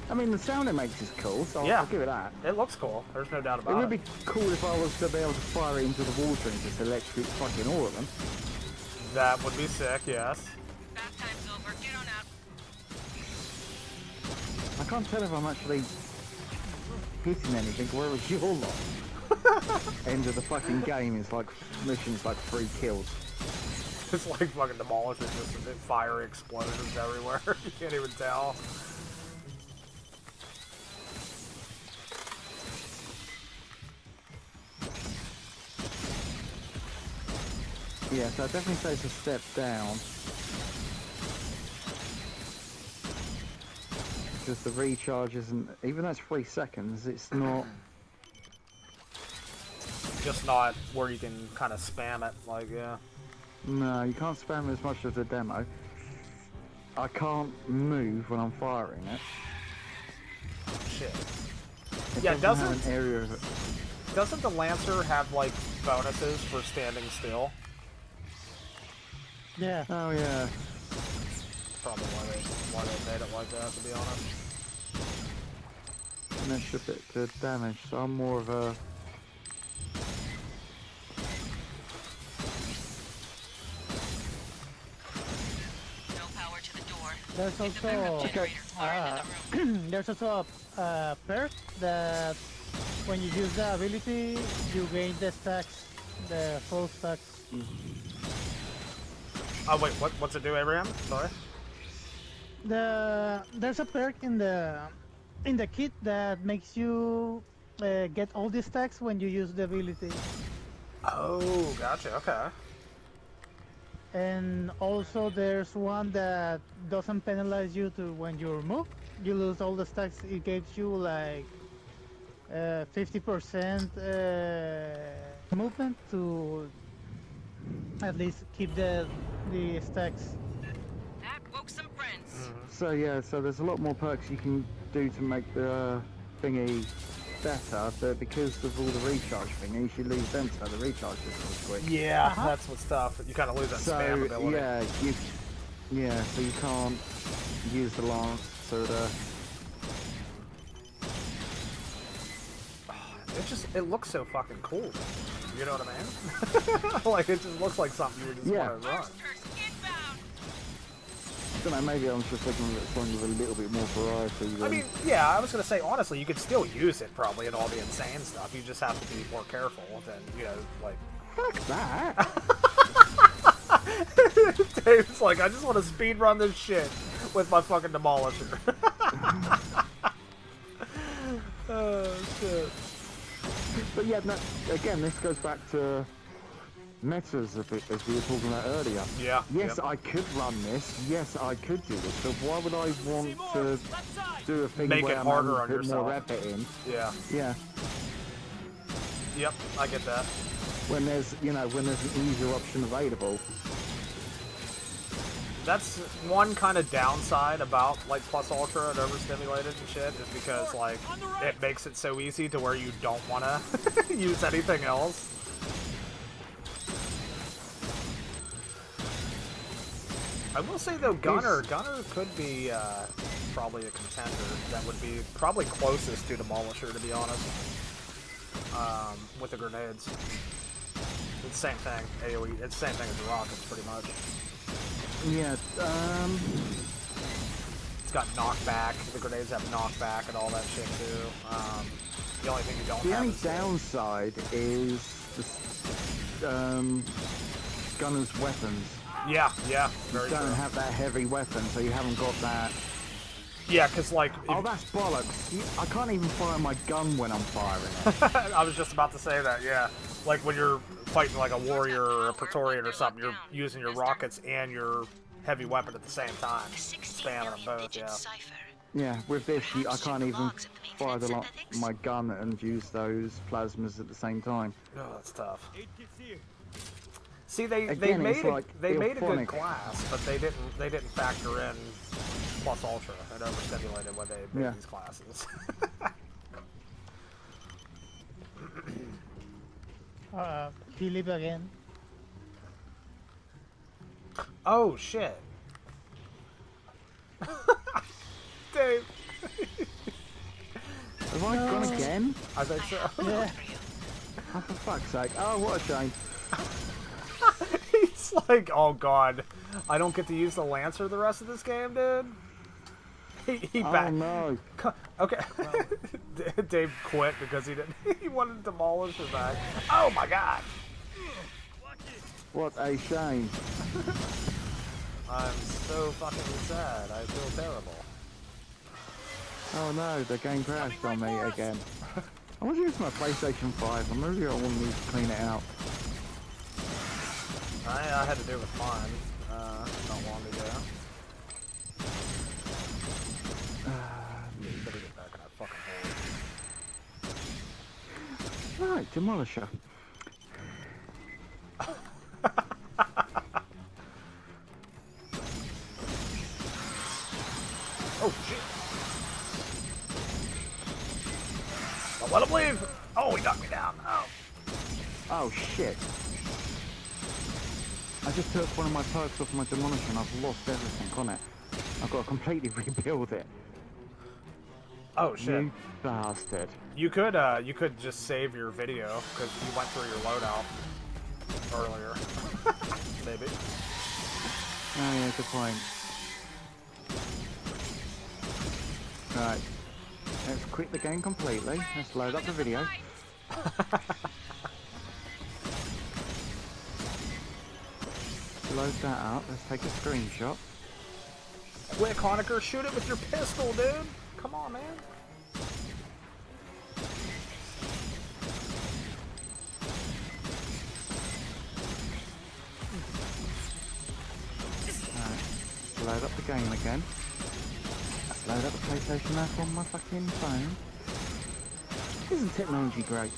I mean, the sound it makes is cool, so Yeah. I'll give it that. It looks cool. There's no doubt It about would it. be cool if I was to be able to fire it into the water and just electrocute fucking all of them. That would be sick, yes. Bath time's over. Get on out. I can't tell if I'm actually hitting anything, whereas your lot. End of the fucking game is like, mission's like 3 kills. It's like fucking Demolisher, just fiery explosions everywhere. You can't even tell. Yeah, so I'd definitely say it's a step down. Because the recharge isn't, even though it's 3 seconds, it's not. Just not where you can kind of spam it, like, yeah. No, you can't spam it as much as the demo. I can't move when I'm firing it. Shit. It Yeah, doesn't have an area of it. Doesn't the Lancer have, like, bonuses for standing still? Yeah. Oh yeah. Probably why they made it like that, to be honest. And that's a bit good damage, so I'm more of a. No power to the door. There's Get the backup also generator far into the room. there's also a perk that when you use the ability, you gain the stacks, the full stacks. Oh, wait, what's it do, Abraham? Sorry? There's a perk in the kit that makes you get all the stacks when you use the ability. Oh, gotcha, okay. And also there's one that doesn't penalize you to when you remove. You lose all the stacks. It gives you like 50% movement to at least keep the stacks. That woke some friends. So yeah, so there's a lot more perks you can do to make the thingy better, but because of all the recharge thingies, you lose them, so the recharge is quick. Yeah, that's what's tough. You kind of lose that spam So ability. yeah, so you can't use the Lancer to. It looks so fucking cool. You know what I mean? Like, it just looks like something you would just want to run. I don't know, maybe I'm just thinking of something with a little bit more variety. I mean, yeah, I was gonna say, honestly, you could still use it probably in all the insane stuff. You just have to be more careful than, you know, like... Fuck that! Dave's like, I just want to speed run this shit with my fucking demolisher. Oh, shit. But yeah, no, again, this goes back to metas a bit, as we were talking about earlier. Yeah. Yes, yep. I could run this. Yes, I could do this. But why would I want to do a thing Make where it I'm harder having on to put yourself. more effort in? Yeah. Yeah. Yep, I get that. When there's, you know, when there's an easier option available. That's one kind of downside about, like, Plus Ultra and overstimulated and shit, is because, like, it makes it so easy to where you don't want to use anything else. I will say, though, Gunner could be probably a contender that would be probably closest to Demolisher, to be honest, with the grenades. It's the same thing, AoE, it's the same thing as the rockets, pretty much. Yeah, It's got knockback, the grenades have knockback and all that shit, too. The only thing you don't the have only is... downside is the, Gunner's weapons. Yeah, You very don't true. have that heavy weapon, so you haven't got that. Yeah, because, like... Oh, that's bollocks. I can't even fire my gun when I'm firing it. I was just about to say that, yeah. Like, when you're fighting, like, a warrior or a Praetorian or something, you're using your rockets and your heavy weapon at the same time. Spamming them both, yeah. Yeah, with this, I can't even fire my gun and use those plasmas at the same time. Oh, that's tough. See, they Again, made it's it, like they made a good Ilphonic. class, but they didn't factor in Plus Ultra and overstimulated when they made Yeah. these classes. He live again. Oh shit! Dave, Have I gone again? I think so. Yeah. Oh, for fuck's sake. Oh, what a shame. He's like, oh god, I don't get to use the Lancer the rest of this game, dude. He Oh, back. no. Okay. Dave quit because he didn't. He wanted to demolish her back. Oh my god. What a shame. I'm so fucking sad. I feel terrible. Oh no, the game crashed on me again. I want to use my PlayStation 5. I'm really going to need to clean it out. I had to do it with mine not long ago. Better get back in that fucking hole. Right, Demolisher. Oh shit! Don't let him leave! Oh, he knocked me down. Oh. Oh shit. I just took one of my perks off my Demolisher and I've lost everything on it. I've got to completely rebuild it. Oh shit! You bastard. You could just save your video because you went through your loadout earlier. Maybe. Oh yeah, good point. Right. Let's quit the game completely. Let's load up the video. Load that up. Let's take a screenshot. Quick, Honecker, shoot it with your pistol, dude! Come on, man. Alright. Load up the game again. Let's load up the PlayStation app on my fucking phone. Isn't technology great?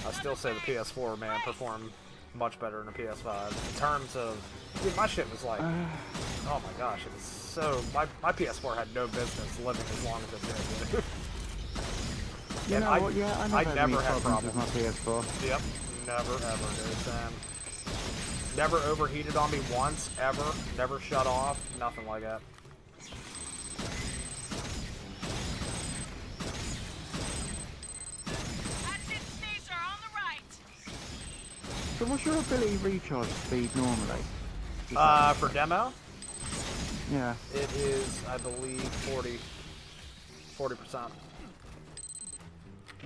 I still say the PS4, man, performed much better than the PS5 in terms of, dude, my shit was like, oh my gosh, it was so, my PS4 had no business living as long as it did, dude. You know what, yeah, I never had problems with my PS4. Yep, never ever, dude, Sam. Never overheated on me once, ever, never shut off, nothing like that. So what's your ability recharge speed normally? For demo? Yeah. It is, I believe, 40%.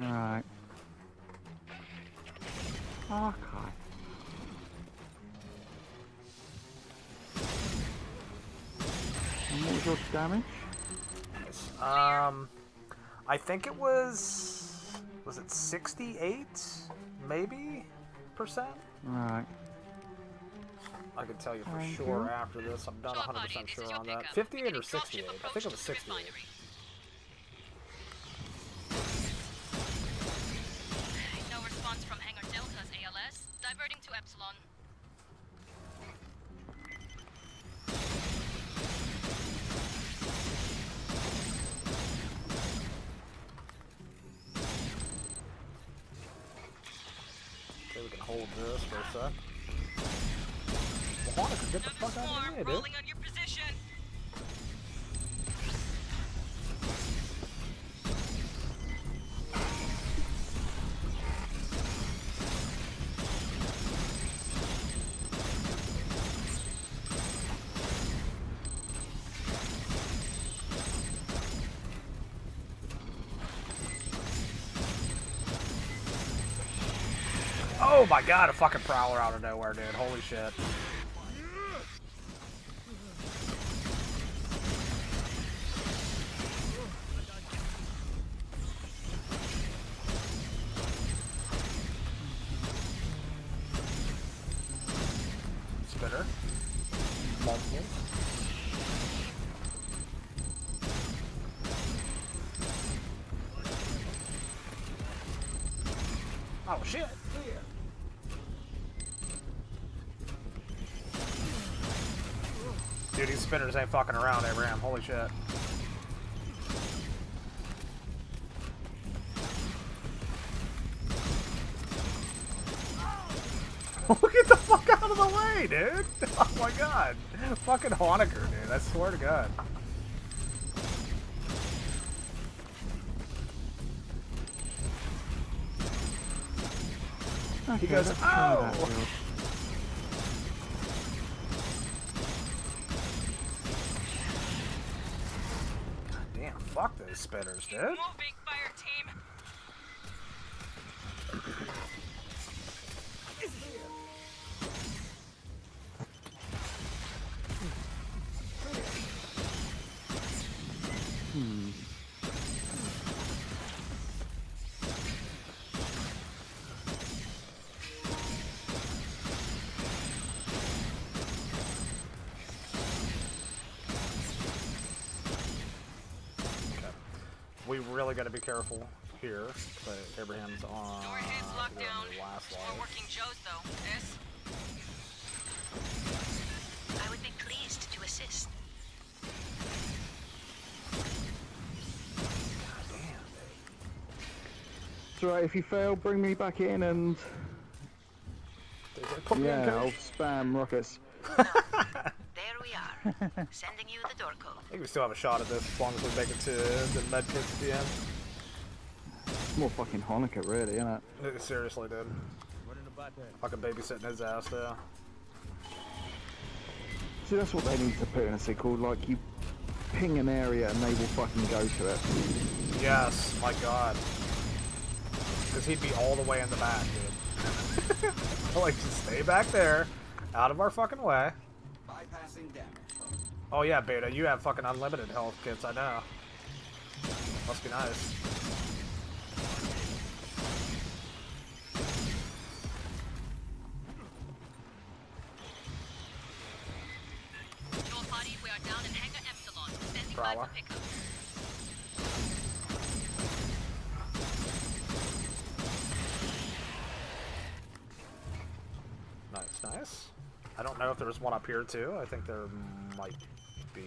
Right. Okay. And what was your damage? I think it was it 68, maybe, percent? Right. I can tell you for Thank sure you. after this. I'm not Sure, 100% buddy, this sure is your on that. pickup. 58 or Beginning 68. dropship I think it approach was to the 68. refinery. No response from Hangar Delta's ALS. Diverting to Epsilon. Okay, we can hold this for a sec. Well, Hanukkah, get the fuck out of the way, dude. Rolling on your position. Oh my god, a fucking prowler out of nowhere, dude. Holy shit. Spitter. Multiple. Oh shit. Dude, these spinners ain't fucking around, Abraham. Holy shit. Get the fuck out of the way, dude! Oh my god. Fucking Honecker, dude. I swear to god. Okay, He goes, let's try that "Oh!" build. Damn, fuck those spinners, dude. Moving, fire team. we really got to be careful here. But Abraham's on. Doorhead's locked down. Last More life. working Joes, though. S. I would be pleased to assist. It's alright, if you fail, bring me back in and Put me in, yeah, I'll coach. spam rockets. There we are. Sending you the door code. I think we still have a shot at this as long as we make it to the med kits at the end. It's more fucking Hanukkah, really, isn't it? Seriously, dude. Running about that. Fucking babysitting his ass there. See, that's what they need to put in a sequel. Like, you ping an area and they will fucking go to it. Yes, my god. Because he'd be all the way in the back, dude. Like, just stay back there, out of our fucking way. Bypassing damage. Oh yeah, Beta, you have fucking unlimited health kits, I know. Must be nice. Your party, we are down in Hangar Epsilon. Standing by Prowler. for pickup. Nice, nice. I don't know if there's one up here too. I think there might be.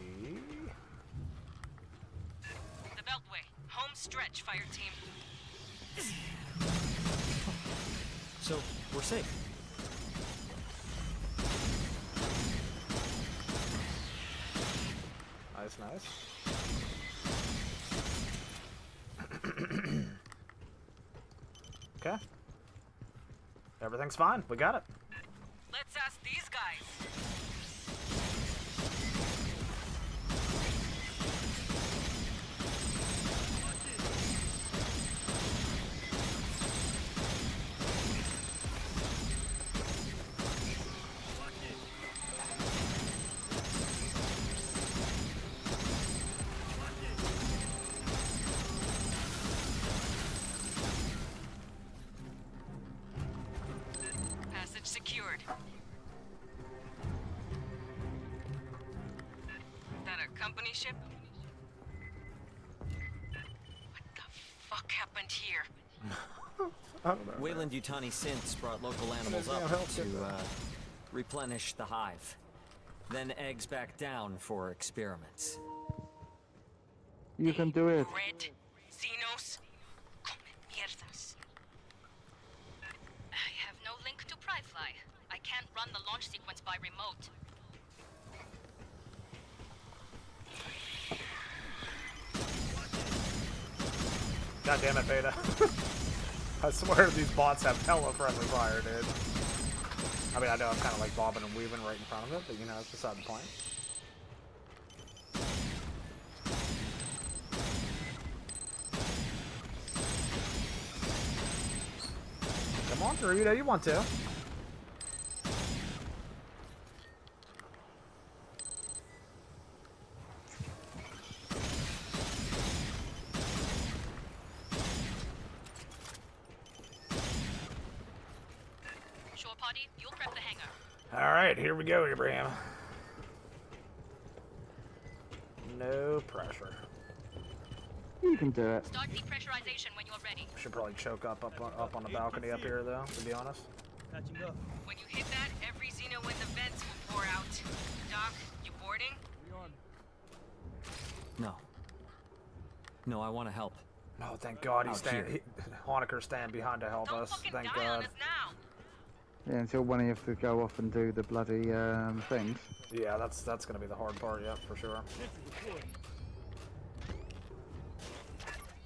The Beltway. Home stretch, fire team. So, we're safe. Nice, nice. Okay. Everything's fine. We got it. Let's ask these guys. Passage secured. Is that a company ship? What the fuck happened here? I don't know. Wayland Yutani synths brought local animals damn up help to did that? replenish the hive. Then eggs back down for experiments. You can do it. Red, Xenos, come mierdas. I have no link to Pryfly. I can't run the launch sequence by remote. God damn it, Beta. I swear these bots have hella friendly fire, dude. I mean, I know I'm kind of like bobbing and weaving right in front of it, but you know, it's beside the point. Come on through, you know you want to. Shore party, you'll prep the hangar. Alright, here we go, Abraham. No pressure. You can do it. Start depressurization when you're ready. Should probably choke up on the balcony up here, though, to be honest. Catching up. When you hit that, every Xeno in the vents will pour out. Doc, you boarding? We on. No. No, I want to help. Oh, thank God he's Out here. staying. Honecker's staying behind to help Don't us. fucking Thank die on God. us now. Yeah, until one of you have to go off and do the bloody things. Yeah, that's gonna be the hard part. Yeah, for sure.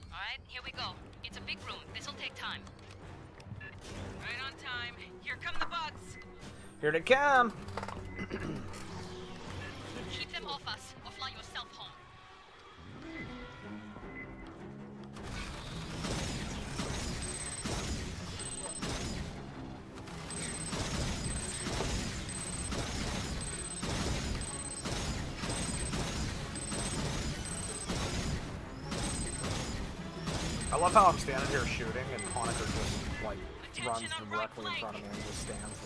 Alright, here we go. It's a big room. This'll take time. Right on time. Here come the bugs. Here they come. Keep them off us, or fly yourself home. I love how I'm standing here shooting and Honecker just like runs directly in front of me and just stands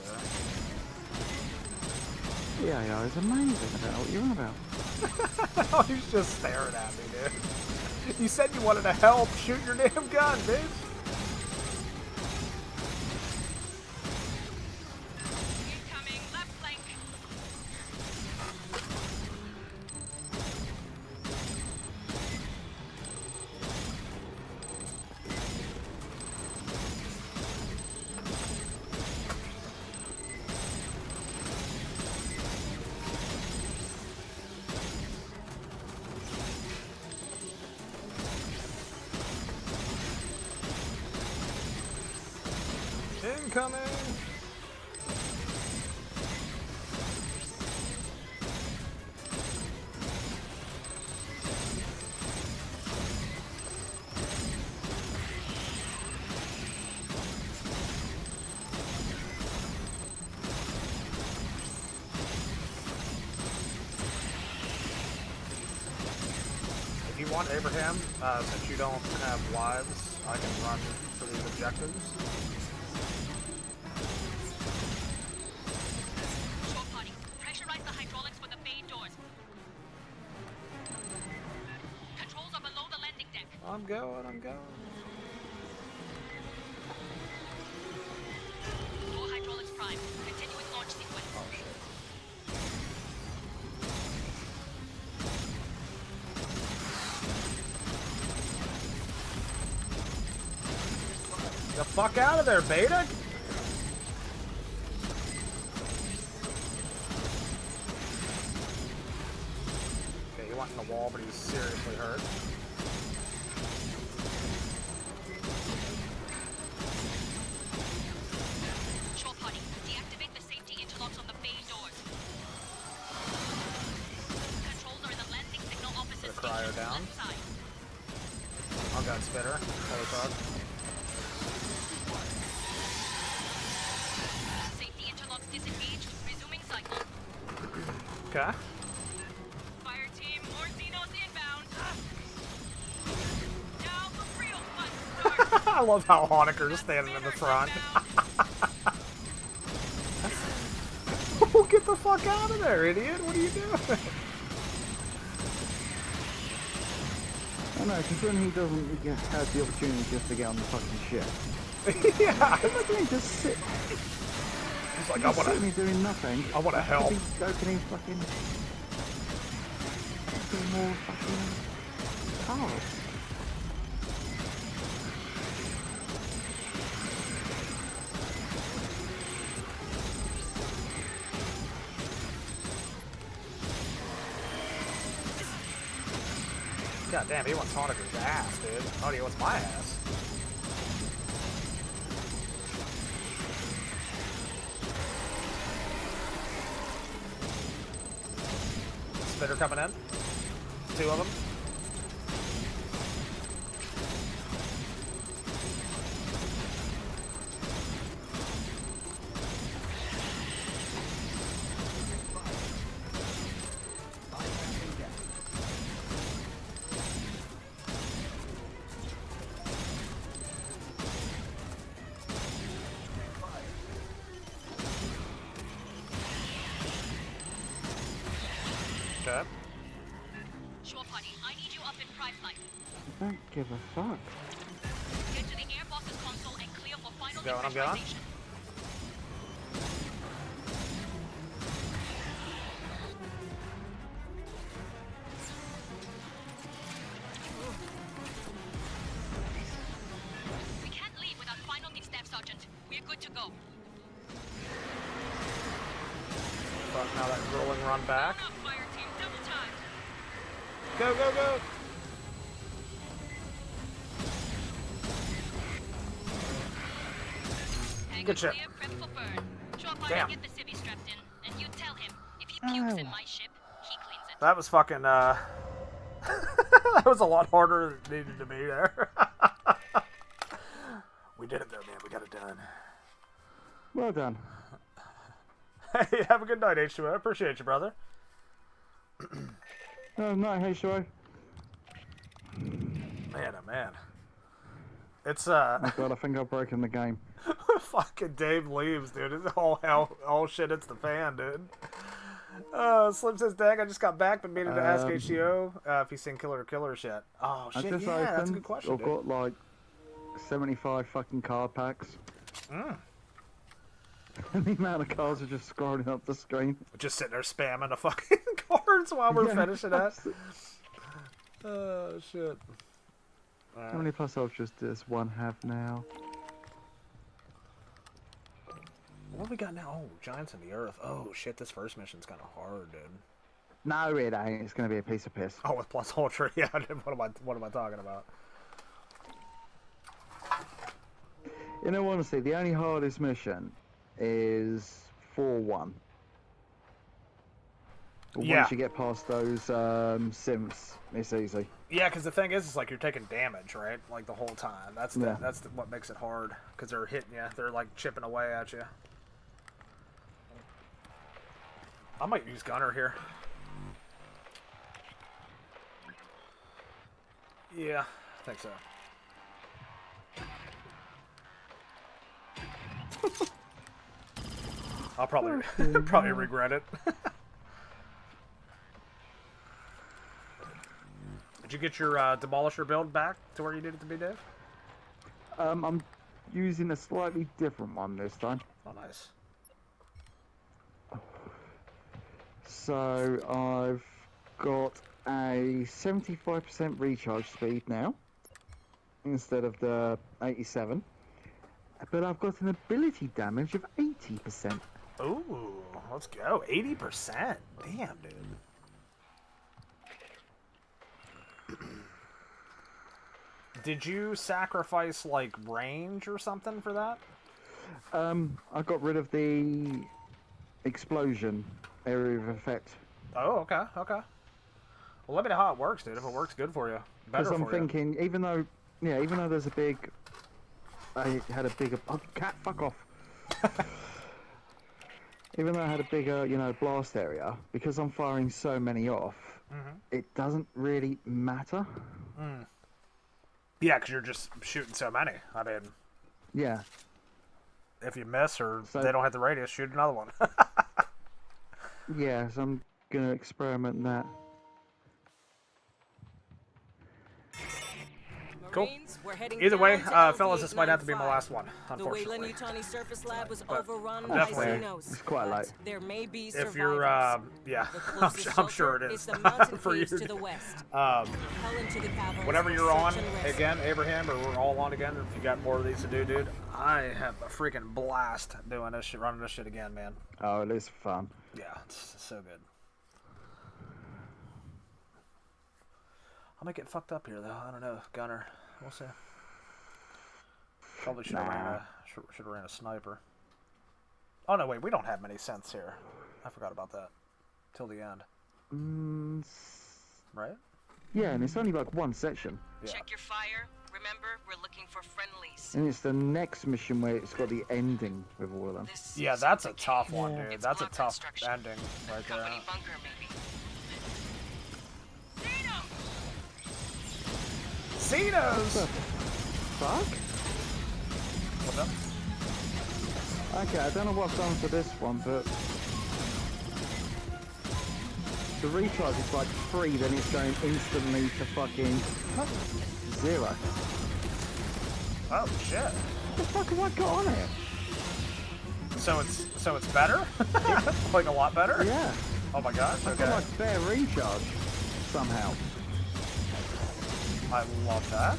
there. Yeah, it's amazing about what you're on about. Oh, he's just staring at me, dude. You said you wanted to help. Shoot your damn gun, bitch. Incoming, left flank. Incoming. If you want Abraham, since you don't have lives, I can run for these objectives. Short party. Pressurize the hydraulics for the bay doors. Controls are below the landing deck. I'm going. Core hydraulics prime. Continuing launch sequence. Oh shit. The fuck out of there, Beta! Okay, he went in the wall, but he's seriously hurt. Short party. Deactivate the safety interlocks on the bay doors. Controls are in the landing signal opposite Put a cryo station, down. left side. I'll gun spitter. Holy fuck. Safety interlocks disengaged. Resuming cycle. Okay. Fireteam, more Xenos inbound. Now the real fun starts. I love how Honecker's standing in the front. Oh, get the fuck out of there, idiot! What are you doing? I know, because when he doesn't have the opportunity just to get on the fucking ship. Yeah. Imagine he just sit. He's like, He's sitting here doing nothing. I wanna help. He's opening fucking more fucking cards. God damn, he wants Honecker's ass, dude. Oh, he wants my ass. Spitter coming in. Two of them. Okay. Short party. I need you up in prime flight. I don't give a fuck. Get to the air boss's console and clear for final I'm going. depressurization. We can't leave without final deep staff sergeant. We're good to go. Fuck, now that rolling run back. Up, Fireteam, double time. Go, go, go! Hangar Good shit. clear, prep for burn. Short party, Damn. get the civvy strapped in, and you tell him if he pukes in Ow. my ship, he cleans it. That was fucking, that was a lot harder than it needed to be there. We did it though, man. We got it done. Well done. Hey, have a good night, H2O. I appreciate you, brother. Oh, no, hey, Shoy. Man, oh man. It's, Oh god, I think I've broken the game. fucking Dave leaves, dude. It's all hell, all shit, it's the fan, dude. Slim says, dang, I just got back, but meaning to ask HCO if he's seen Killer Killers yet. Oh, I shit, just yeah, that's a opened. good question, I've dude. got like 75 fucking card packs. Mm. And the amount of cards are just scrolling up the screen. Just sitting there spamming the fucking cards while we're Yeah. finishing that. Oh, shit. How many plus ultras does one have now? What do we got now? Oh, Giants in the Earth. Oh, shit, this first mission's kind of hard, dude. No, it ain't. It's going to be a piece of piss. Oh, with plus ultra, yeah. What am I talking about? In all honesty, the only hardest mission is 4-1. But Yeah. once you get past those sims, it's easy. Yeah, because the thing is, it's like you're taking damage, right? Like the whole time. That's what makes it hard. Because they're hitting you. They're like chipping away at you. I might use Gunner here. Yeah, I think so. I'll probably probably regret it. Did you get your Demolisher build back to where you needed it to be, Dave? I'm using a slightly different one this time. Oh, nice. So I've got a 75% recharge speed now instead of the 87, but I've got an ability damage of 80%. Ooh, let's go. 80%. Damn, dude. Did you sacrifice like range or something for that? I got rid of the explosion area of effect. Oh, okay, okay. Well, let me know how it works, dude. If it works good for you, better Because I'm for you. thinking, even though there's a big, I had a bigger, oh, cat, fuck off. Even though I had a bigger, blast area, because I'm firing so many off, it doesn't really matter. Mm. Yeah, because you're just shooting so many. I mean, Yeah. if you miss or So- they don't hit the radius, shoot another one. Yeah, so I'm gonna experiment in that. Cool. Marines, we're heading Either way, down to fellas, this might have to be my 8895. last one, The Wayland unfortunately. Utani surface lab was But overrun by definitely- Xenos. It's quite but late. There may be If survivors. you're, yeah, The I'm closest sure shelter it is the mountain for you. caves to the west. Um, Hell into the caverns Whenever for you're on search and rescue. again, Abraham, or we're all on again, if you got more of these to do, dude, I have a freaking blast doing this shit, running this shit again, man. Oh, it is fun. Yeah, it's so good. I might get fucked up here, though. I don't know, Gunner. We'll see. Probably should have ran a sniper. Oh no, wait, we don't have many cents here. I forgot about that. Till the end, right? Yeah, and it's only like one section. Yeah. Check your fire. Remember, we're looking for friendlies. And it's the next mission where it's got the ending with all of them. This Yeah, is that's a the tough cave. one, dude. It's That's a block tough construction. ending right there. Company bunker, maybe. Cenos! Fuck? What's up? Okay, I don't know what I've done for this one, but the recharge is like 3, then it's going instantly to fucking 0. Oh shit! What the fuck have I got on it? So it's better? Like a lot better? Yeah, Oh my gosh, I've okay. got like bare recharge somehow. I love that.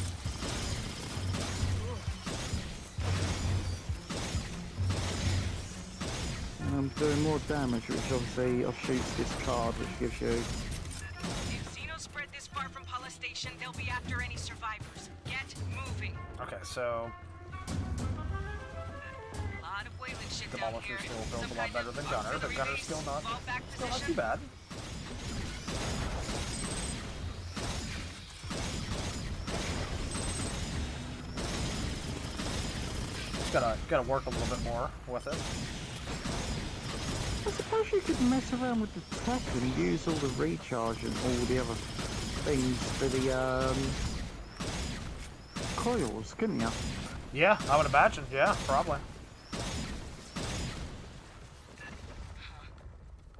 And I'm doing more damage, which obviously offshoots this card, which gives you. If Xenos spread this far from Pala Station, they'll be after any survivors. Get moving. Okay, so A lot of Wayland shit down Demolisher here. still builds Some a lot kind better of than Gunner, but auxiliary Gunner's base. still not Fall back too position. bad. Gotta work a little bit more with it. I suppose you could mess around with the tech and use all the recharge and all the other things for the coils, couldn't you? Yeah, I would imagine. Yeah, probably.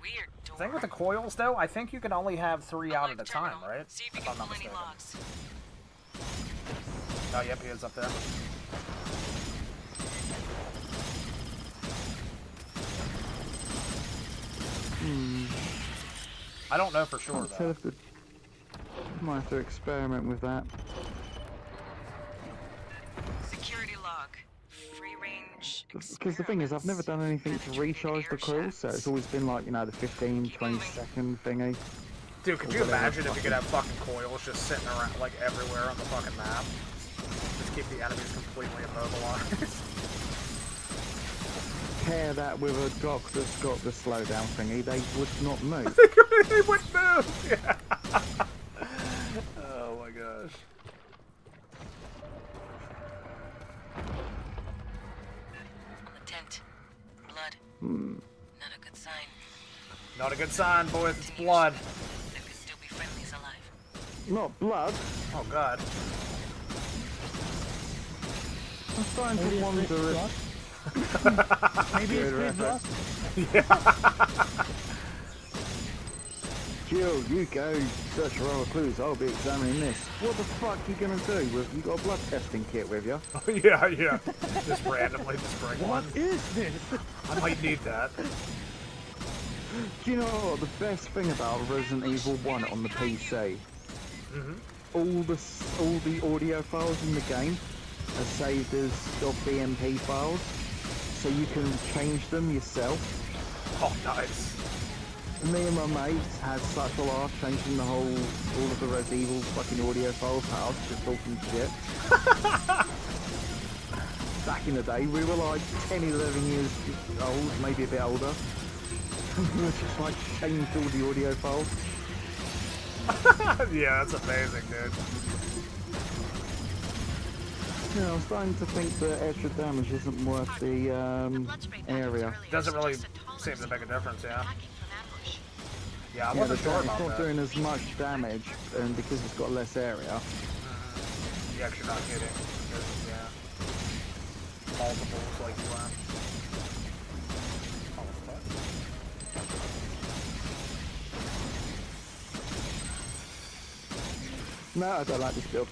Weird door. thing with the coils, though, I think you can only have 3 out at a time, right? See if you If can I'm not pull any mistaken. logs. Oh, yep, he is up there. I don't know for sure, Can't tell though. if the... Might have to experiment with that. Security log. Free range. Because the thing is, I've never done anything to recharge the coils, so it's always been like, you know, the 15, 20 second thingy. Dude, could you imagine if you could have fucking coils just sitting around, like, everywhere on the fucking map? Just keep the enemies completely immobilized. Pair that with a dock that's got the slowdown thingy, they would not move. They wouldn't move! Yeah. Oh my gosh. A tent. Blood. Not a good sign. Not a good sign, boys. It's blood. There could still be friendlies alive. Not blood. Oh god. I'm starting Maybe to it's wonder Chris if... Block? Maybe it's Chris Block? Jill, you go search for other clues. I'll be examining this. What the fuck are you gonna do? You got a blood testing kit with you? Oh, yeah, yeah. Just randomly just bring one. What is this? I might need that. Do you know what the best thing about Resident Evil 1 on the PC? All the audio files in the game are saved as .bmp files, so you can change them yourself. Oh, nice. Me and my mates had such a laugh changing all of the Resident Evil fucking audio files out, just talking shit. Back in the day, we were like 10, 11 years old, maybe a bit older. We were just like changed all the audio files. Yeah, that's amazing, dude. Yeah, I'm starting to think that extra damage isn't worth the area. Doesn't really seem to make a difference, yeah. Yeah, I Yeah, wasn't sure it's about not that. doing as much damage, and because it's got less area. Yeah, 'cause you're not hitting. There's, yeah. Multiples like you are. Oh, what the fuck? No, I don't like this build.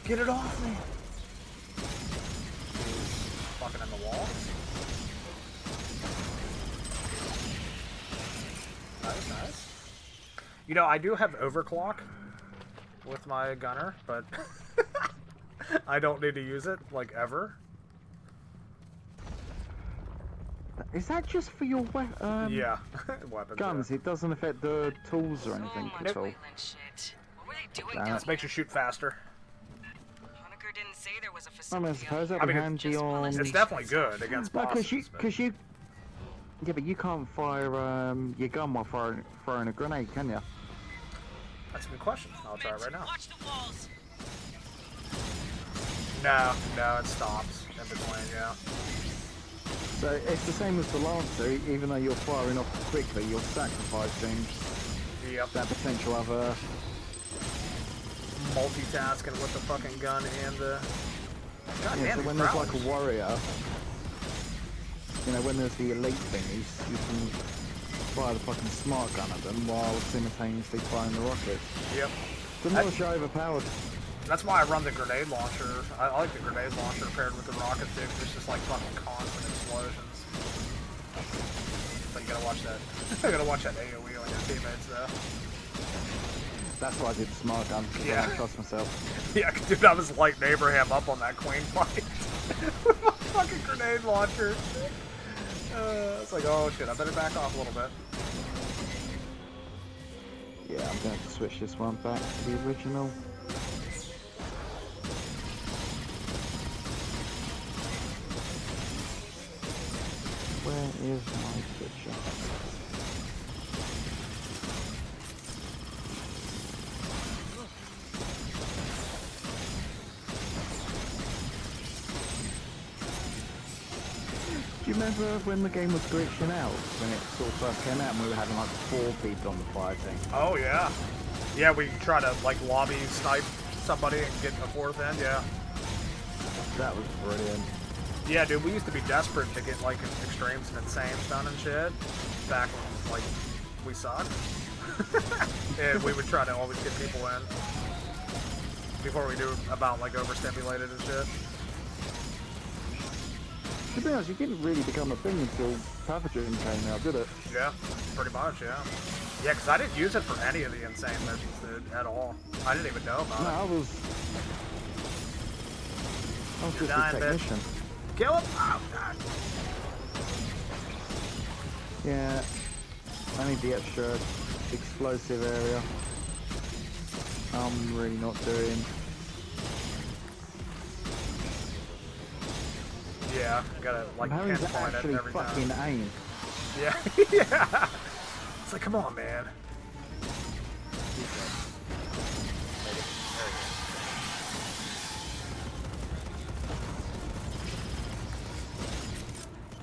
Get it off me! Fucking in the wall. Nice, nice. You know, I do have overclock with my gunner, but I don't need to use it, like, ever. Is that just for your Yeah, weapons. guns? Yeah. It doesn't affect the tools or So anything much at all. Wayland shit. What were they doing Damn. down This makes you shoot faster. Honecker didn't say there was a I facility. mean, I suppose out that'd be mean, handy just on... molestation. It's definitely good against No, bosses. because you... Yeah, but you can't fire your gun while throwing a grenade, can you? That's a good question. I'll try it right now. Watch the walls. No, it stops in between, yeah. So it's the same as the Lancer, even though you're firing off quickly, you're sacrificing Yep. that potential other... Multitasking with the fucking gun and the... God Yeah, damn, so these when there's prowlers. like a warrior, you know, when there's the elite thingies, you can fire the fucking smart gun at them while simultaneously firing the rockets. Yep. The more you're overpowered. That's why I run the grenade launcher. I like the grenade launcher paired with the rocket too, 'cause it's just like fucking constant explosions. But you gotta watch that. You gotta watch that AoE on your teammates though. That's why I did the smart gun, because Yeah. I don't trust myself. Yeah, dude, I was lighting Abraham up on that queen fight. With my fucking grenade launcher. It's like, oh shit, I better back off a little bit. Yeah, I'm going to switch this one back to the original. Where is my picture? Do you remember when the game was glitching out? When it sort of first came out and we were having like 4 people on the fire team? Oh yeah. Yeah, we try to like lobby snipe somebody and get a fourth end, yeah. That was brilliant. Yeah, dude, we used to be desperate to get like extremes and insanes done and shit. Back when like we suck. And we would try to always get people in before we knew about like overstimulated and shit. To be honest, it didn't really become a thing until Pathogen came out, did it? Yeah, pretty much, yeah. Yeah, because I didn't use it for any of the insane missions, dude, at all. I didn't even know about No, it. I was You're just dying, a bitch. technician. Kill him! Oh, God. Yeah, I need the extra explosive area. I'm really not doing. Yeah, gotta, like, I'm having to pinpoint it actually every fucking time. aim. Yeah, yeah. It's like, come on, man.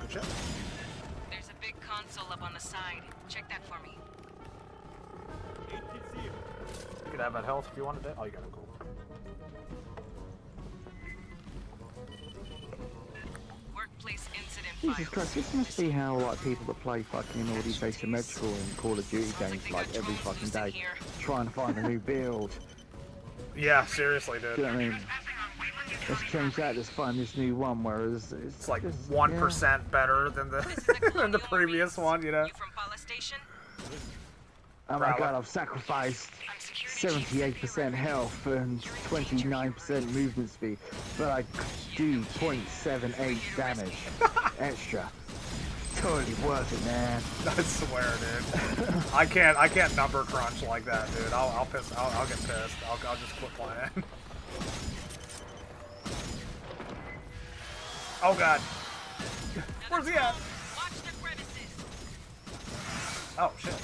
Good shot. There's a big console up on the side. Check that for me. You could have that health if you wanted it. Oh, you got it, cool. Workplace incident Jesus Christ, this must be how like people that play fucking all these asymmetrical and Call of Duty games like every fucking day, trying to find a new build. Yeah, seriously, Do dude. you know what I mean? Let's change that. Let's find this new one. Whereas It's like just, 1% better than the than the previous one, you know. You from Pala Station? Oh my Prowler. god, I've sacrificed 78% health and 29% movement speed, but I do 0.78 damage extra. Totally worth it, man. I swear, dude. I can't number crunch like that, dude. I'll get pissed. I'll just quit playing. Oh god. Where's he at? Watch the crevices. Oh shit.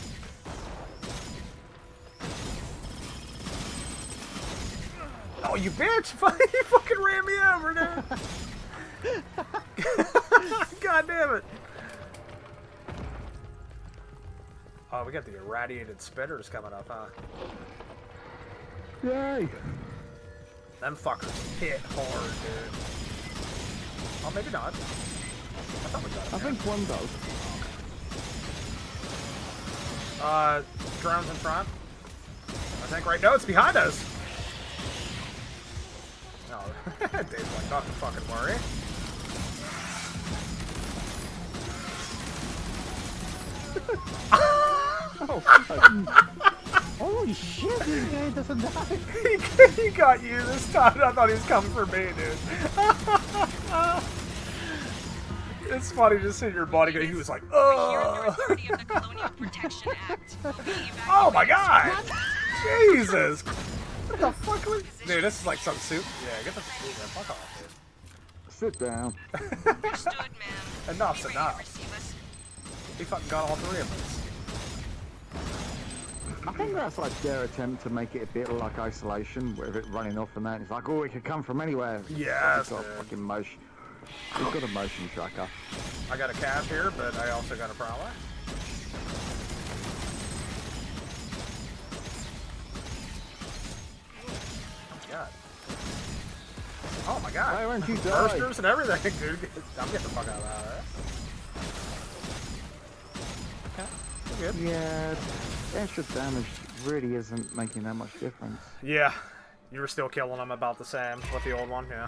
Oh, you bitch! You fucking ran me over, dude. God damn it. Oh, we got the irradiated spitters coming up, huh? Yay! Them fuckers hit hard, dude. Oh, maybe not. I thought we got it. I think one does. Drones in front. I think right now it's behind us. No, Dave's like, not to fucking worry. Holy shit, this guy doesn't die. He got you this time. I thought he was coming for me, dude. It's funny just seeing your body go. He was like, Here under ugh. authority of the Colonial Protection Act. Oh my god! Jesus! What the fuck was... Dude, this is like some soup. Yeah, get the fuck off, dude. Sit down. Understood, ma'am. Enough's Be ready to enough. receive us. He fucking got all three of us. I think that's like their attempt to make it a bit like Isolation, with it running off and that. It's like, oh, it could come from anywhere. Yes, It's got a dude. fucking motion. It's got a motion tracker. I got a cache here, but I also got a prowler. God. Oh my god. Why won't you die? Bursters and everything, dude. I'm getting the fuck out of that. Okay, we're good. Yeah, extra damage really isn't making that much difference. Yeah, you were still killing them about the same with the old one, yeah.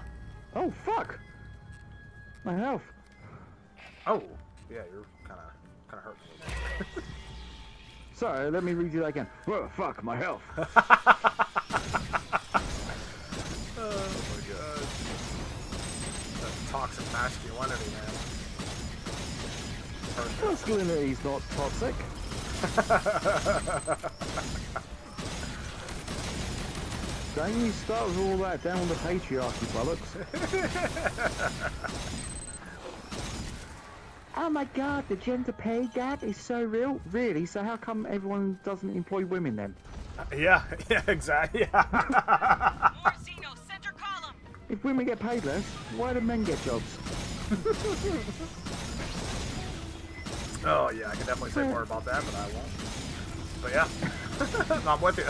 Oh, fuck! My health. Oh, yeah, you're kind of hurting me. Sorry, let me redo that again. Whoa, fuck, my health. Oh my god. That toxic masculinity, man. Masculinity's not toxic. Don't you start with all that down with the patriarchy, bollocks. Oh my god, the gender pay gap is so real. Really? So how come everyone doesn't employ women then? Yeah, exactly. Yeah. More Xeno, center column. If women get paid less, why do men get jobs? Oh yeah, I can definitely say more about that, but I won't. But yeah, I'm with you.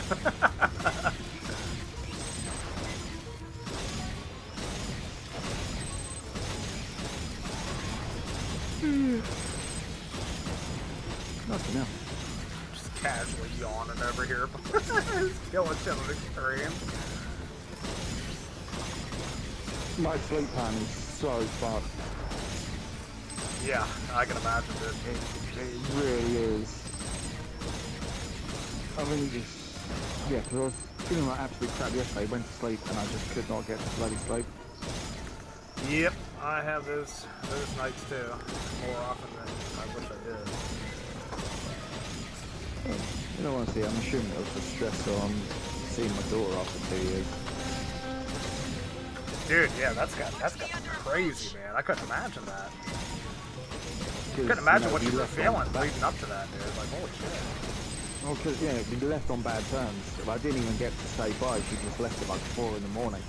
Nothing else. running over here. Killing shit on the screen. My sleep plan is so fucked. Yeah, I can imagine, dude. It really is. I really just... Yeah, because I was feeling like absolute crap yesterday, went to sleep, and I just could not get to bloody sleep. Yep, I have those nights too, more often than I wish I did. You know, honestly, I'm assuming it was the stress on seeing my daughter after 2 years. Dude, yeah, that's got crazy, man. I couldn't imagine that. Couldn't imagine what you were feeling leading up to that, dude. Like, holy shit. Well, because, yeah, we left on bad terms. I didn't even get to say bye. She just left at like 4 in the morning.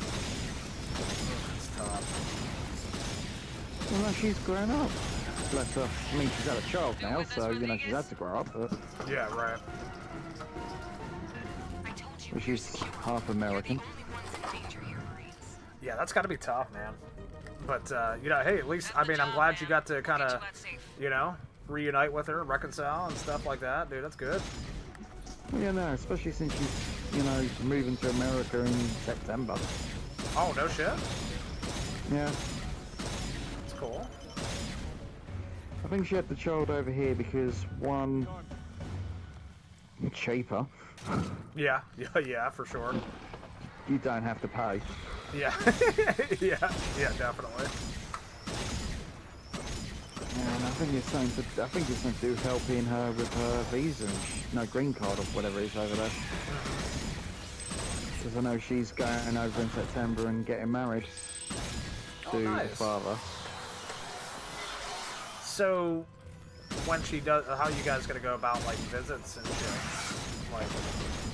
It's tough. Well, no, she's grown up. Bless her. I mean, she's had a child now, so, you know, she's had to grow up, but... Yeah, right. But she's half American. Yeah, that's got to be tough, man. But, you know, hey, at least, I mean, I'm glad you got to kind of, you know, reunite with her, reconcile and stuff like that. Dude, that's good. Yeah, no, especially since she's, you know, moving to America in September. Oh, no shit? Yeah. That's cool. I think she had the child over here because, one, cheaper. Yeah, for sure. You don't have to pay. Yeah, yeah, definitely. And I think it's something to do helping her with her visa and no green card or whatever it is over there. Because I know she's going over in September and getting married to the father. So, when she does, how you guys gonna go about like visits and shit? Like,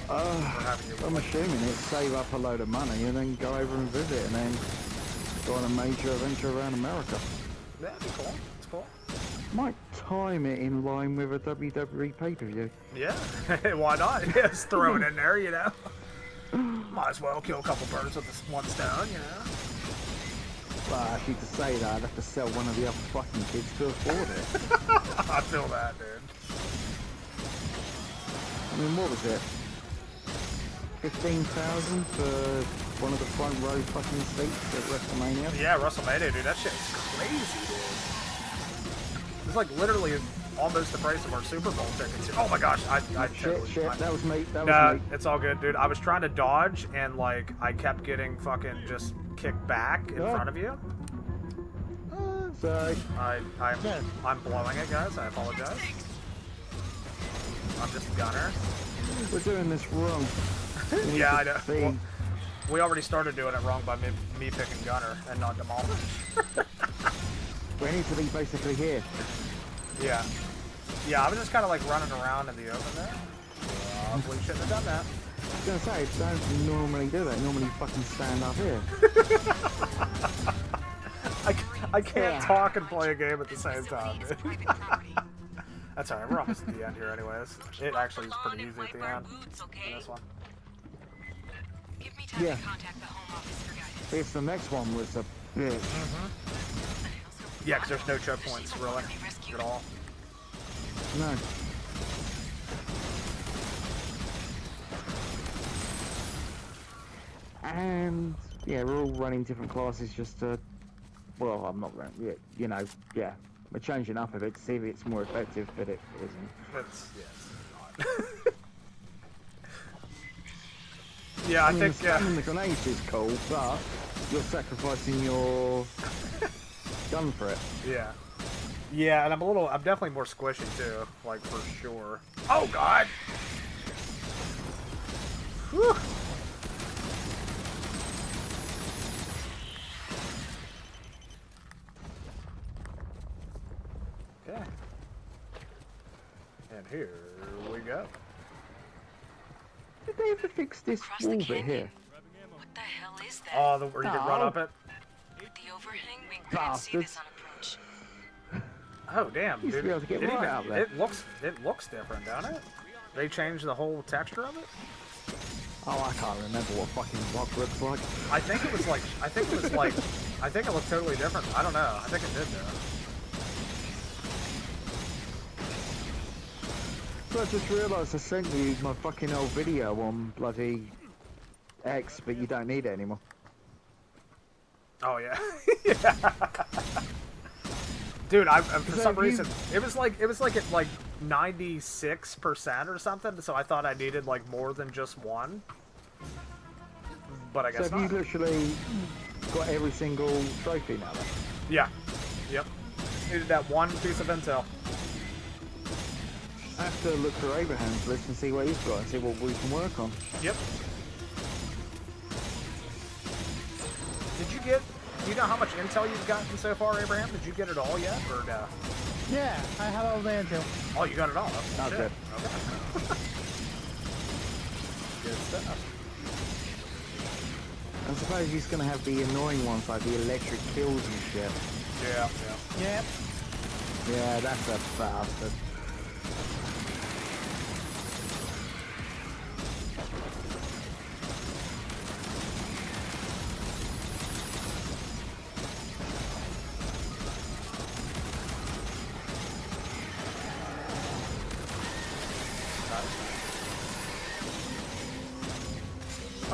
I'm assuming it's save up a load of money and then go over and visit and then go on a major adventure around America. Yeah, that'd be cool. It's cool. Might time it in line with a WWE pay-per-view. Yeah, why not? Just throw it in there, you know. Might as well kill a couple birds with this one stone, you know. But actually, to say that, I'd have to sell one of the other fucking kids to afford it. I feel that, dude. I mean, what was it? 15,000 for one of the front row fucking seats at WrestleMania? Yeah, WrestleMania, dude. That shit's crazy, dude. It's like literally almost the price of our Super Bowl tickets. Oh my gosh, Shit, that was me. That was no, me. it's all good, dude. I was trying to dodge and like I kept getting fucking just kicked back in front of you. Sorry. I'm blowing it, guys. I apologize. I'm just a gunner. We're doing this wrong. Yeah, I know. Well, we already started doing it wrong by me picking gunner and not demolish. We need to be basically here. Yeah. Yeah, I was just kind of like running around in the open there. We shouldn't have done that. I was going to say, don't normally do that. Normally fucking stand up here. I can't talk and play a game at the same time, dude. That's alright, we're almost at the end here anyways. It actually is pretty easy at the end for this one. Yeah. If the next one was a bitch. Yeah, because there's no choke points, really, at all. No. And, yeah, we're all running different classes just to... Well, I'm not running, yeah, you know, yeah. We're changing up a bit to see if it's more effective, but it isn't. It's, yes. Yeah, I think... Spamming the grenades is cool, but you're sacrificing your gun for it. Yeah. Yeah, and I'm definitely more squishy too, like for sure. Oh god! Whew. Okay. And here we go. Did they ever fix this wall bit here? What the hell is that? Oh, where you can run up it? The overhang? We couldn't see this on approach. Oh damn, Used to dude! be able to get right out there. It looks different, don't it? They changed the whole texture of it. Oh, I can't remember what fucking rock looks like. I think it looked totally different. I don't know. I think it did though. I just realised I sent you my fucking old video on bloody X, but you don't need it anymore. Oh yeah. Yeah. Dude, for some reason it was like at like 96% or something. So I thought I needed like more than just one. But I guess so have not. you literally got every single trophy now then? Yeah. Yep. Needed that one piece of intel. I have to look through Abraham's list and see what he's got and see what we can work on. Yep. Did you get? Do you know how much intel you've gotten so far, Abraham? Did you get it all yet, or no? Yeah, I have all the intel. Oh, you got it all. Oh, Okay. shit. Okay. Good stuff. I suppose he's going to have the annoying ones like the electric kills and shit. Yeah. Yeah. Yep. Yeah, that's a bastard.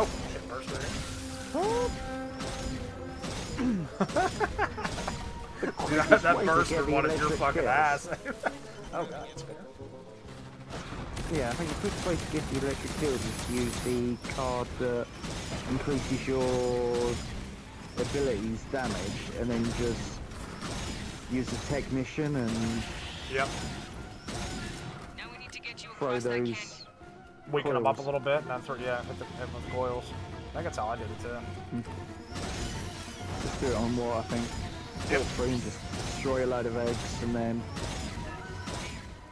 Oh, shit, burst right in. That burst would want your fucking ass. Oh god, it's better. Yeah, I think the quickest way to get the electric kills is to use the card that increases your abilities damage, and then just use the technician and Yep. Now we need to get you throw across that canyon. those. Weaken them up a Coils. little bit, and then hit hit with coils. I think that's how I did it too. Just do it on what I think. Yep. Free and just destroy a load of eggs and then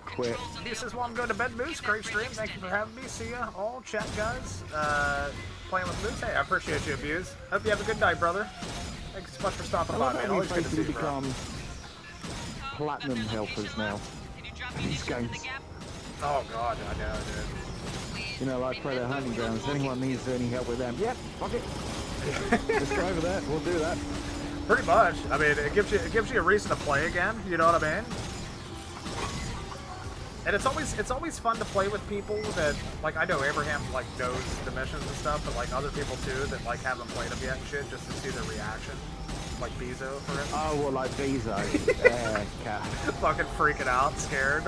quit. Controls on the This is other why I'm going to bed, Moose. Great stream. Thank you for having me. See ya all, chat guys. Playing with Moose. Hey, I appreciate you, Abuse. Hope you have a good night, brother. Thanks so much for stopping I by, love man. how Always we good to see basically you, bro. become platinum helpers now. Can you drop These munitions in the games. gap? Oh god, I know, dude. You know, like Predator Hunting Grounds. Anyone needs any help with them? Yep, fuck it. Just go over there. We'll do that. Pretty much. I mean, it gives you a reason to play again. You know what I mean? And it's always fun to play with people that, like, I know Abraham like knows the missions and stuff, but like other people too that like haven't played them yet and shit, just to see their reaction. Like Bezo, for instance. Oh, well, like Bezo. Yeah, cat. Fucking freaking out, scared.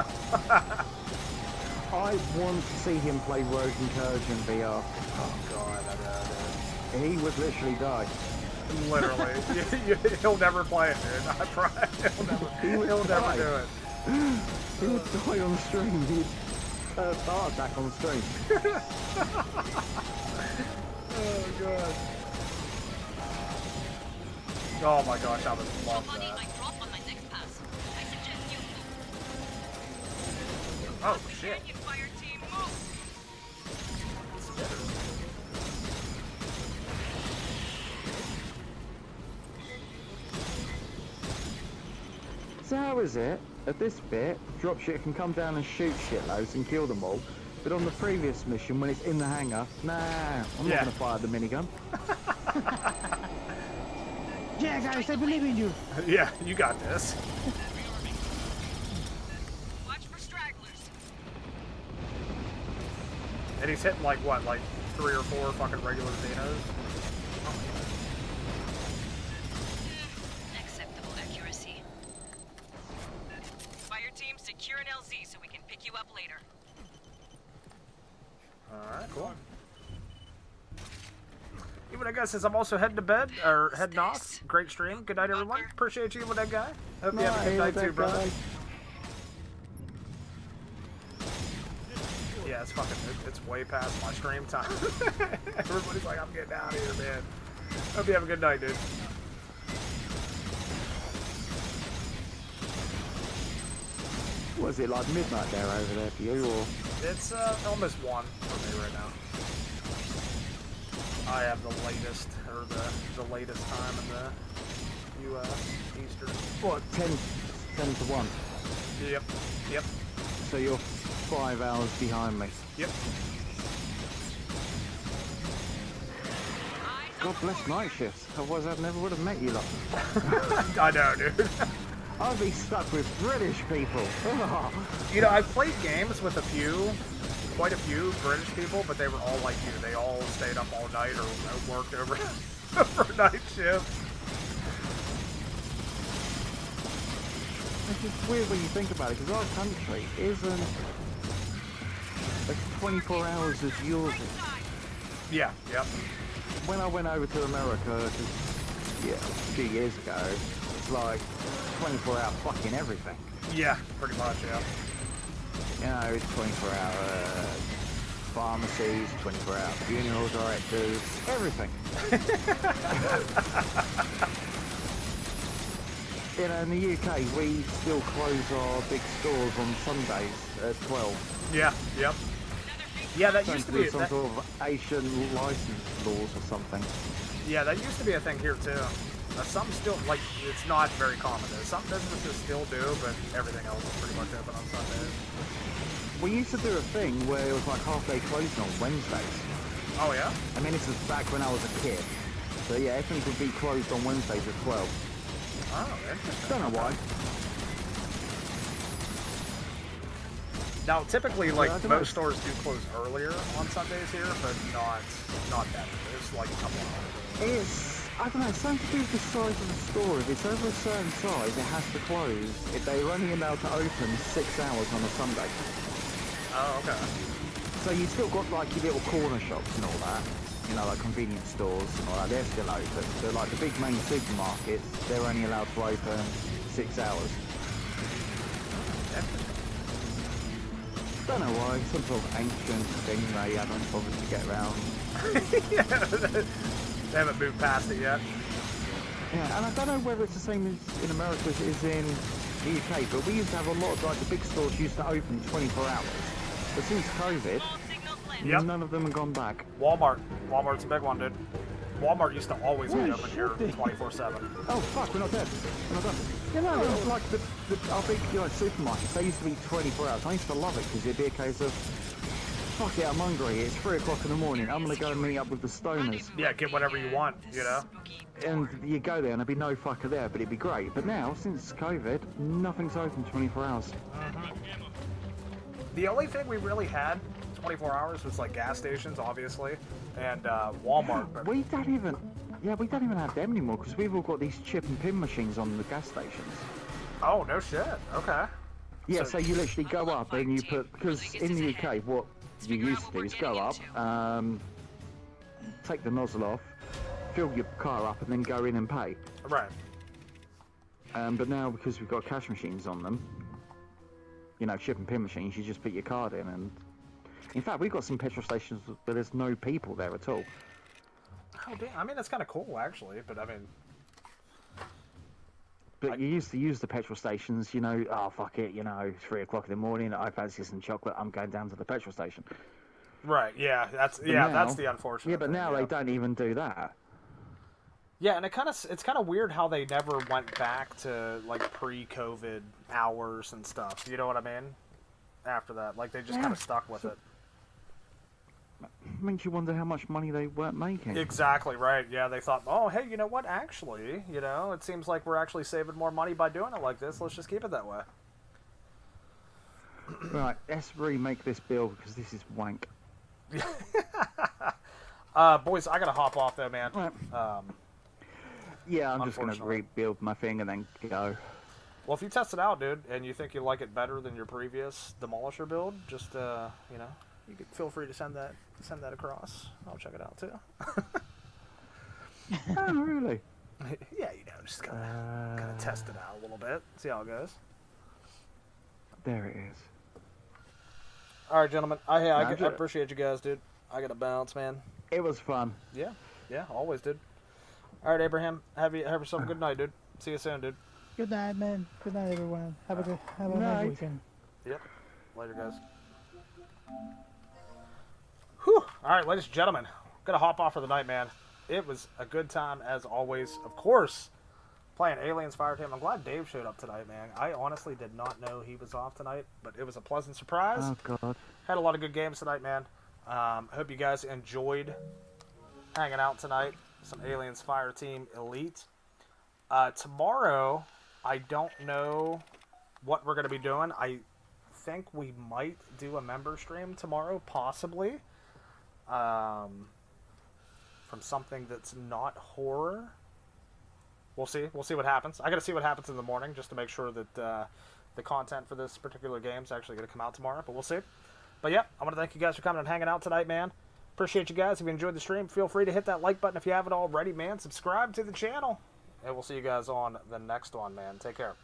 I want to see him play Rogue Incursion VR. Oh god, I know, He would literally die. dude. Literally. He'll never play it, dude. I promise. He'll never do it. He would die on stream. He'd heart attack on stream. Oh god. Oh my gosh, I would love Money that. I drop on my next pass. I suggest you move. Oh shit. Canyon Fireteam, move! So how is it, at this bit, dropship can come down and shoot shitloads and kill them all, but on the previous mission, when it's in the hangar, nah, I'm not Yeah. gonna fire the minigun. Yeah, guys, I believe in you. Yeah, you got this. Watch for stragglers. And he's hitting like what, like 3 or 4 fucking regular Xenos? Acceptable accuracy. Fireteam, secure an LZ so we can pick you up later. Alright, cool. Even that guy says I'm also heading to bed, or heading off. Great stream. Good night, everyone. Appreciate you with that guy. Hope you have a good night too, brother. Yeah, it's fucking, it's way past my stream time. Everybody's like, I'm getting out of here, man. Hope you have a good night, dude. Was it like midnight there over there for you, or? It's almost 1 for me right now. I have the latest, or the latest time in the U.S. Eastern. What, 10 to 1? Yep, yep, So you're 5 hours behind me. yep. God bless night shifts, otherwise I never would have met you lot. I know, dude. I'd be stuck with British people. You know, I've played games with quite a few British people, but they were all like you. They all stayed up all night or worked over overnight shifts. It's just weird when you think about it, because our country isn't like 24 hours as yours is. Yeah, yep. When I went over to America, a few years ago, it's like 24 hour fucking everything. Yeah, pretty much, yeah. You know, it's 24 hour pharmacies, 24 hour funeral directors, everything. You know, in the UK, we still close our big stores on Sundays at 12. Yeah, yep. Yeah, that Don't used to do be some sort of Asian license laws or something. Yeah, that used to be a thing here too. Some still, like, it's not very common. Some businesses still do, but everything else is pretty much open on Sundays. We used to do a thing where it was like half-day closing on Wednesdays. Oh yeah? I mean, this was back when I was a kid. So yeah, everything would be closed on Wednesdays at 12. Oh, interesting. Don't know why. Now, typically, like, I don't most know. stores do close earlier on Sundays here, but not that. It's like a couple hours. It's, I don't know, it's something to do with the size of the store. If it's over a certain size, it has to close. If they're only allowed to open 6 hours on a Sunday. Oh, okay. So you still got like your little corner shops and all that. You know, like convenience stores and all that, they're still open. But like the big main supermarkets, they're only allowed to open 6 hours. Don't know why, some sort of ancient thing they haven't bothered to get around. Yeah, they haven't moved past it yet. Yeah, and I don't know whether it's the same as in America as it is in the UK, but we used to have a lot of, like, the big stores used to open 24 hours. But since COVID, Yep. none of them have gone back. Walmart's a big one, dude. Walmart used to always be Holy open here shit. 24/7. Oh fuck, we're not dead. We're not done. You know, it was like our big, you know, supermarkets, they used to be 24 hours. I used to love it because it'd be a case of, fuck it, I'm hungry, it's 3 o'clock in the morning, I'm gonna go and meet up with the stoners. Yeah, get whatever you want, you know? And you go there and there'd be no fucker there, but it'd be great. But now, since COVID, nothing's open 24 hours. The only thing we really had 24 hours was like gas stations, obviously, and Walmart. But We don't even have them anymore because we've all got these chip and pin machines on the gas stations. oh, no shit. Okay. Yeah, so you literally go up and you put, because in the UK, what you used to do is go up, take the nozzle off, fill your car up, and then go in and pay. Right. But now, because we've got cash machines on them, you know, chip and pin machines, you just put your card in, and in fact, we've got some petrol stations where there's no people there at all. Oh, damn. I mean, that's kind of cool, actually, but I mean... But you used to use the petrol stations, you know, oh, fuck it, you know, 3 o'clock in the morning, I fancy some chocolate, I'm going down to the petrol station. Right, yeah, that's now, that's the unfortunate Yeah, but thing, now yeah. they don't even do that. Yeah, and it's kind of weird how they never went back to, like, pre-COVID hours and stuff, you know what I mean? After that, like, they just kind of stuck with it. Makes you wonder how much money they weren't making. Exactly, right, yeah, they thought, oh, hey, you know what, actually, you know, it seems like we're actually saving more money by doing it like this, let's just keep it that way. Right, let's remake this bill because this is wank. Boys, I gotta hop off, though, man. Right. Yeah, I'm just going to Unfortunately. rebuild my thing and then go. Well, if you test it out, dude, and you think you like it better than your previous Demolisher build, just, you know, you could feel free to send that across. I'll check it out, too. Oh, really? Yeah, you know, just gotta test it out a little bit, see how it goes. There it is. All right, gentlemen. I Nah, appreciate you guys, dude. I gotta bounce, man. It was fun. Yeah, always, dude. All right, Abraham. Have yourself a good night, dude. See you soon, dude. Good night, man. Good night, everyone. Have a nice night. weekend. Yep. Later, guys. Whew. All right, ladies and gentlemen. Gonna hop off for the night, man. It was a good time, as always. Of course, playing Aliens Fireteam. I'm glad Dave showed up tonight, man. I honestly did not know he was off tonight, but it was a pleasant surprise. Oh, God. Had a lot of good games tonight, man. Hope you guys enjoyed hanging out tonight. Some Aliens Fireteam Elite. Tomorrow, I don't know what we're going to be doing. I think we might do a member stream tomorrow, possibly. From something that's not horror. We'll see. We'll see what happens. I got to see what happens in the morning just to make sure that the content for this particular game is actually going to come out tomorrow, but we'll see. But yeah, I want to thank you guys for coming and hanging out tonight, man. Appreciate you guys. If you enjoyed the stream, feel free to hit that like button if you haven't already, man. Subscribe to the channel. And we'll see you guys on the next one, man. Take care.